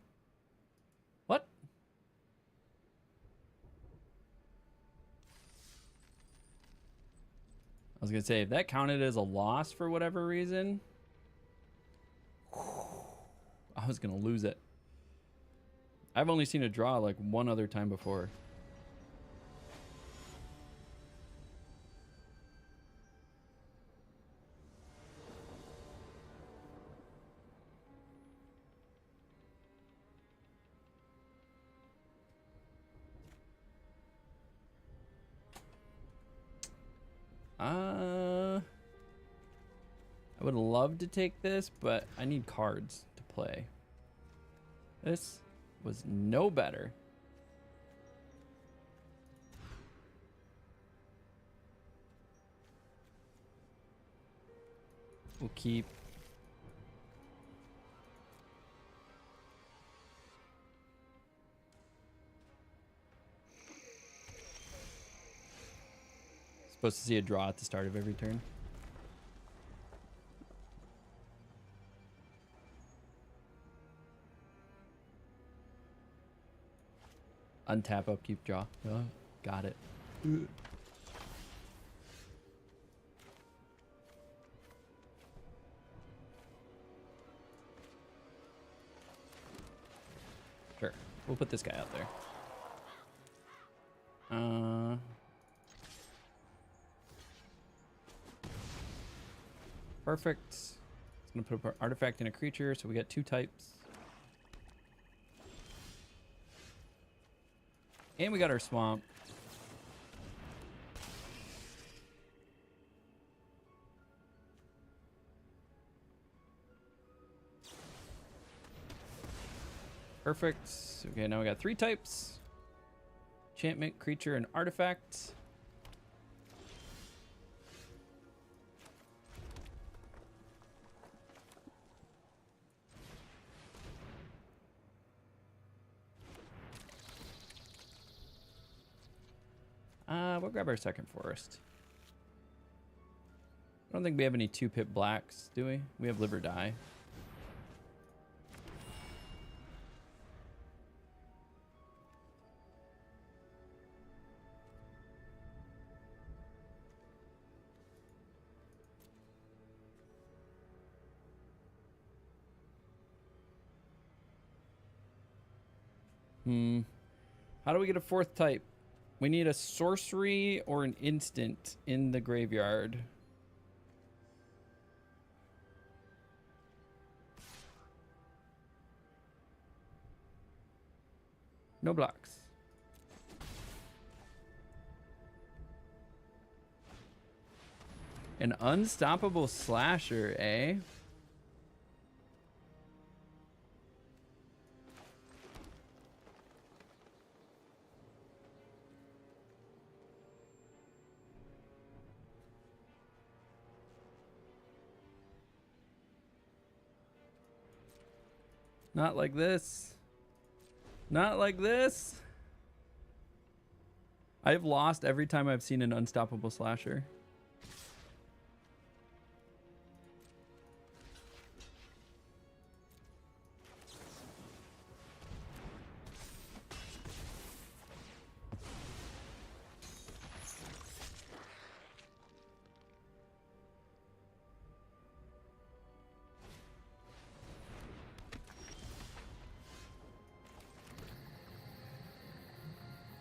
What? I was gonna say, if that counted as a loss for whatever reason, I was gonna lose it. I've only seen a draw like one other time before. I would love to take this, but I need cards to play. This was no better. We'll keep. Supposed to see a draw at the start of every turn. Untap, upkeep, draw. Oh, got it. Sure. We'll put this guy out there. Perfect. It's gonna put an artifact in a creature, so we got 2 types. And we got our swamp. Perfect. Okay, now we got 3 types. Enchantment, creature, and artifact. We'll grab our second forest. I don't think we have any 2-pip blacks, do we? We have live or die. How do we get a 4th type? We need a sorcery or an instant in the graveyard. No blocks. An unstoppable slasher, eh? Not like this. Not like this. I've lost every time I've seen an unstoppable slasher.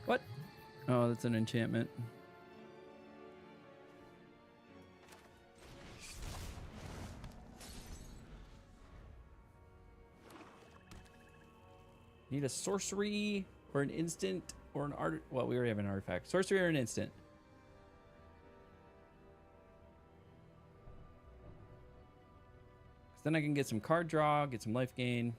What? Oh, that's an enchantment. Need a sorcery or an instant or an art. Well, we already have an artifact. Sorcery or an instant. Because then I can get some card draw, get some life gain.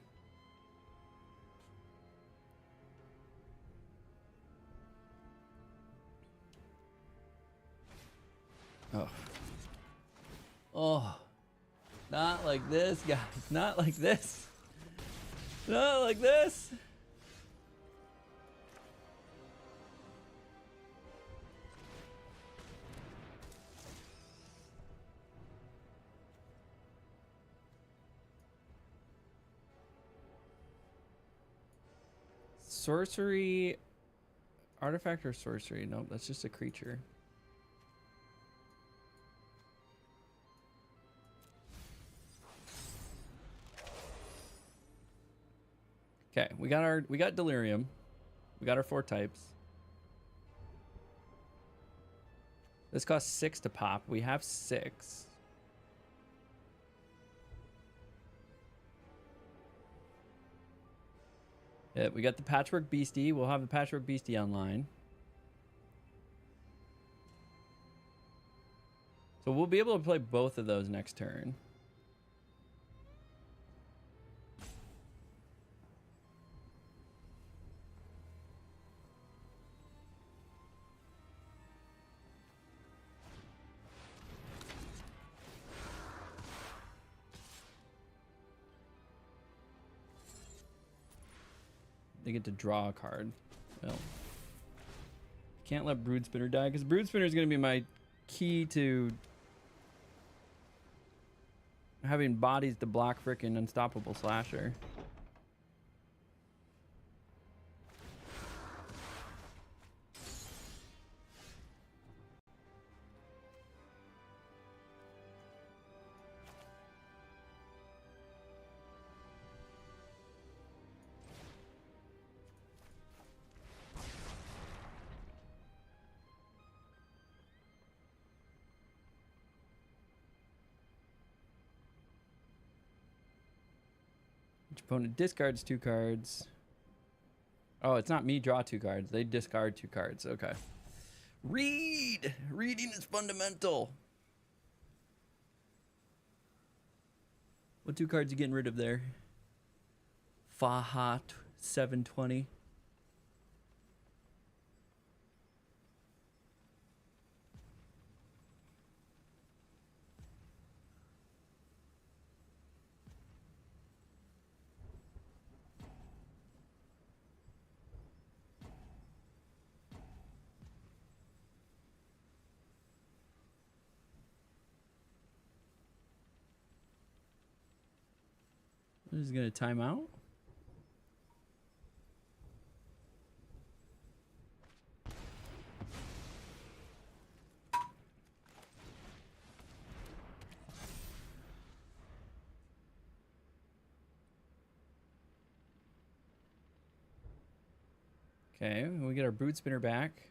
Oh. Oh. Not like this, guys. Not like this. Not like this. Sorcery. Artifact or sorcery? Nope, that's just a creature. Okay, we got delirium. We got our 4 types. This costs 6 to pop. We have 6. Yeah, we got the Patchwork Beastie. We'll have the Patchwork Beastie online. So we'll be able to play both of those next turn. They get to draw a card. Well, can't let Brood Spinner die because Brood Spinner is going to be my key to having bodies to block frickin' Unstoppable Slasher. Each opponent discards 2 cards. Oh, it's not me draw 2 cards. They discard 2 cards. Okay. Read! Reading is fundamental. What 2 cards you getting rid of there? Fahat 720. This is going to time out. Okay, we get our Brood Spinner back.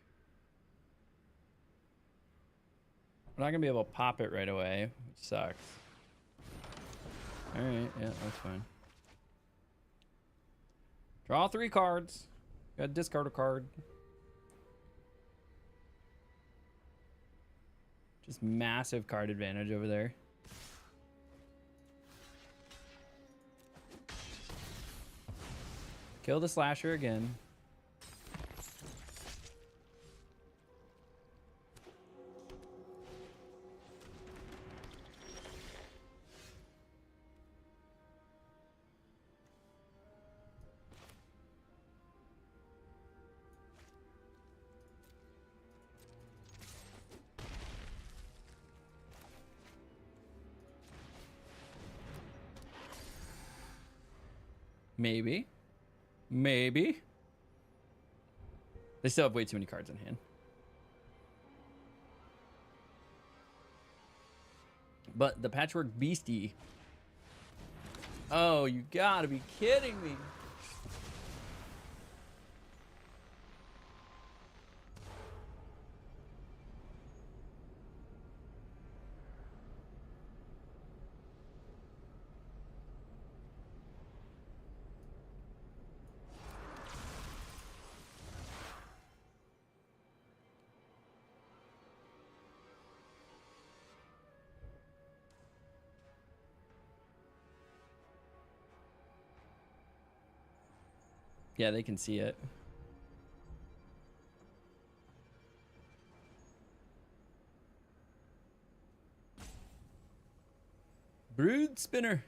We're not going to be able to pop it right away, which sucks. Alright, yeah, that's fine. Draw 3 cards. Got to discard a card. Just massive card advantage over there. Kill the Slasher again. Maybe. Maybe. They still have way too many cards in hand. But the Patchwork Beastie. Oh, you gotta be kidding me. Yeah, they can see it. Brood Spinner.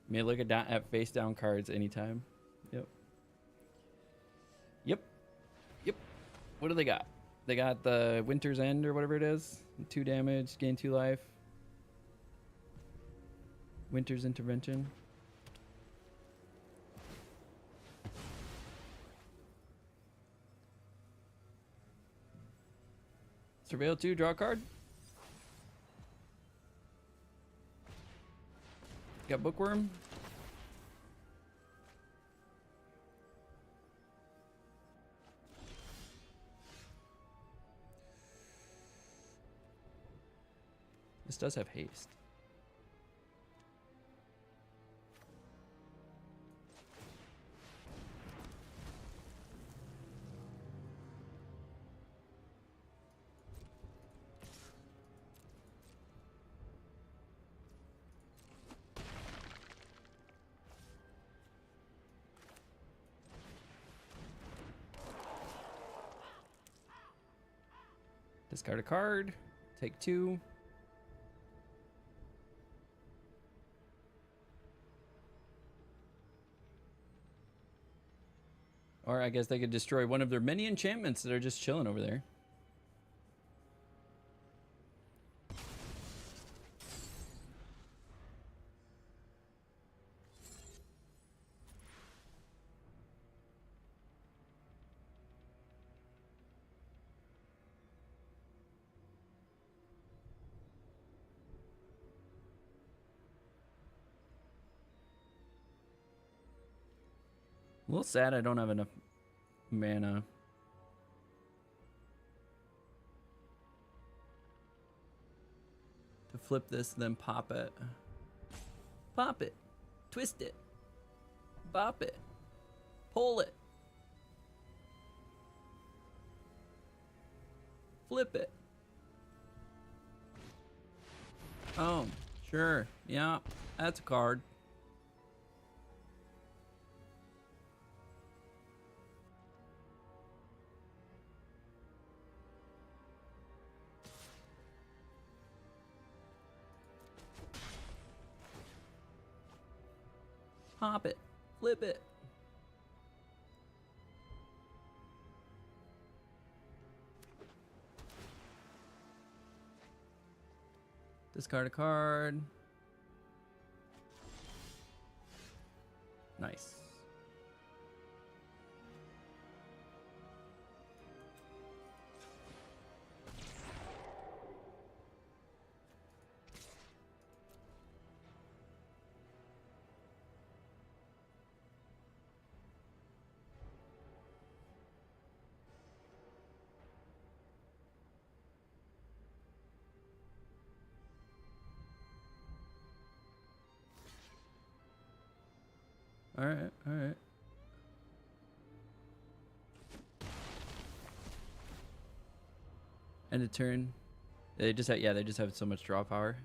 May look at face down cards anytime. Yep. Yep. Yep. What do they got? They got the Winter's End or whatever it is. 2 damage, gain 2 life. Winter's Intervention. Surveil 2, draw a card. Got Bookworm. This does have haste. Discard a card. Take 2. Or I guess they could destroy one of their many enchantments that are just chilling over there. A little sad I don't have enough mana. To flip this, then pop it. Pop it. Twist it. Bop it. Pull it. Flip it. Oh, sure. Yeah, that's a card. Pop it. Flip it. Discard a card. Nice. All right, all right. End of turn. They just have, yeah, they just have so much draw power.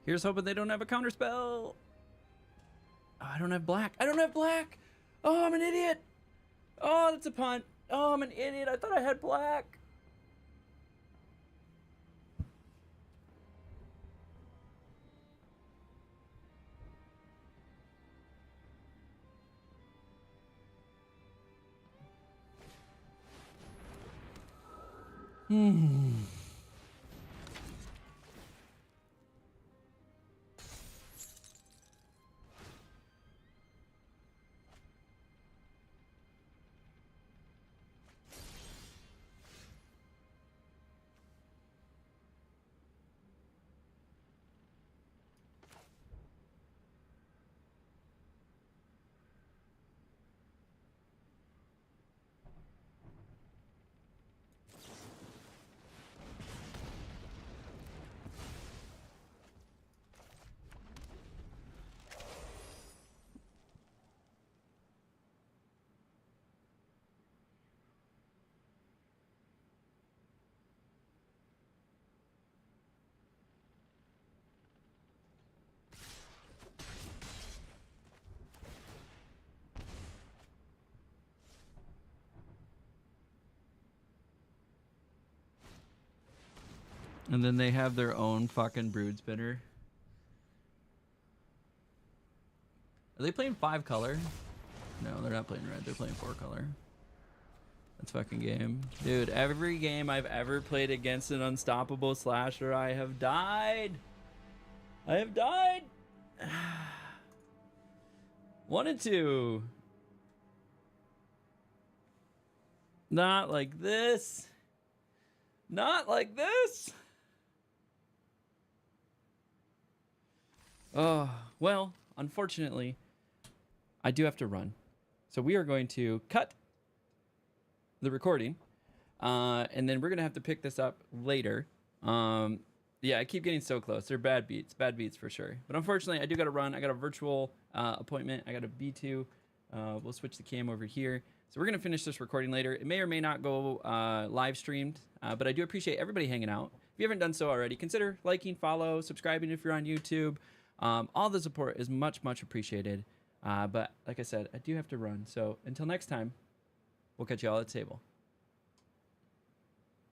Here's hoping they don't have a counter spell. Oh, I don't have black. I don't have black. Oh, I'm an idiot. Oh, that's a punt. Oh, I'm an idiot. I thought I had black. And then they have their own fucking brood spinner. Are they playing 5 color? No, they're not playing red. They're playing 4 color. That's fucking game. Dude, every game I've ever played against an unstoppable slasher, I have died. I have died. 1 and 2. Not like this. Not like this. Oh, well, unfortunately, I do have to run. So we are going to cut the recording, and then we're going to have to pick this up later. Yeah, I keep getting so close. They're bad beats for sure. But unfortunately, I do got to run. I got a virtual appointment. I got a B2. We'll switch the cam over here. So we're going to finish this recording later. It may or may not go live streamed, but I do appreciate everybody hanging out. If you haven't done so already, consider liking, follow, subscribing if you're on YouTube. All the support is much, much appreciated. But like I said, I do have to run. So until next time, we'll catch you all at the table.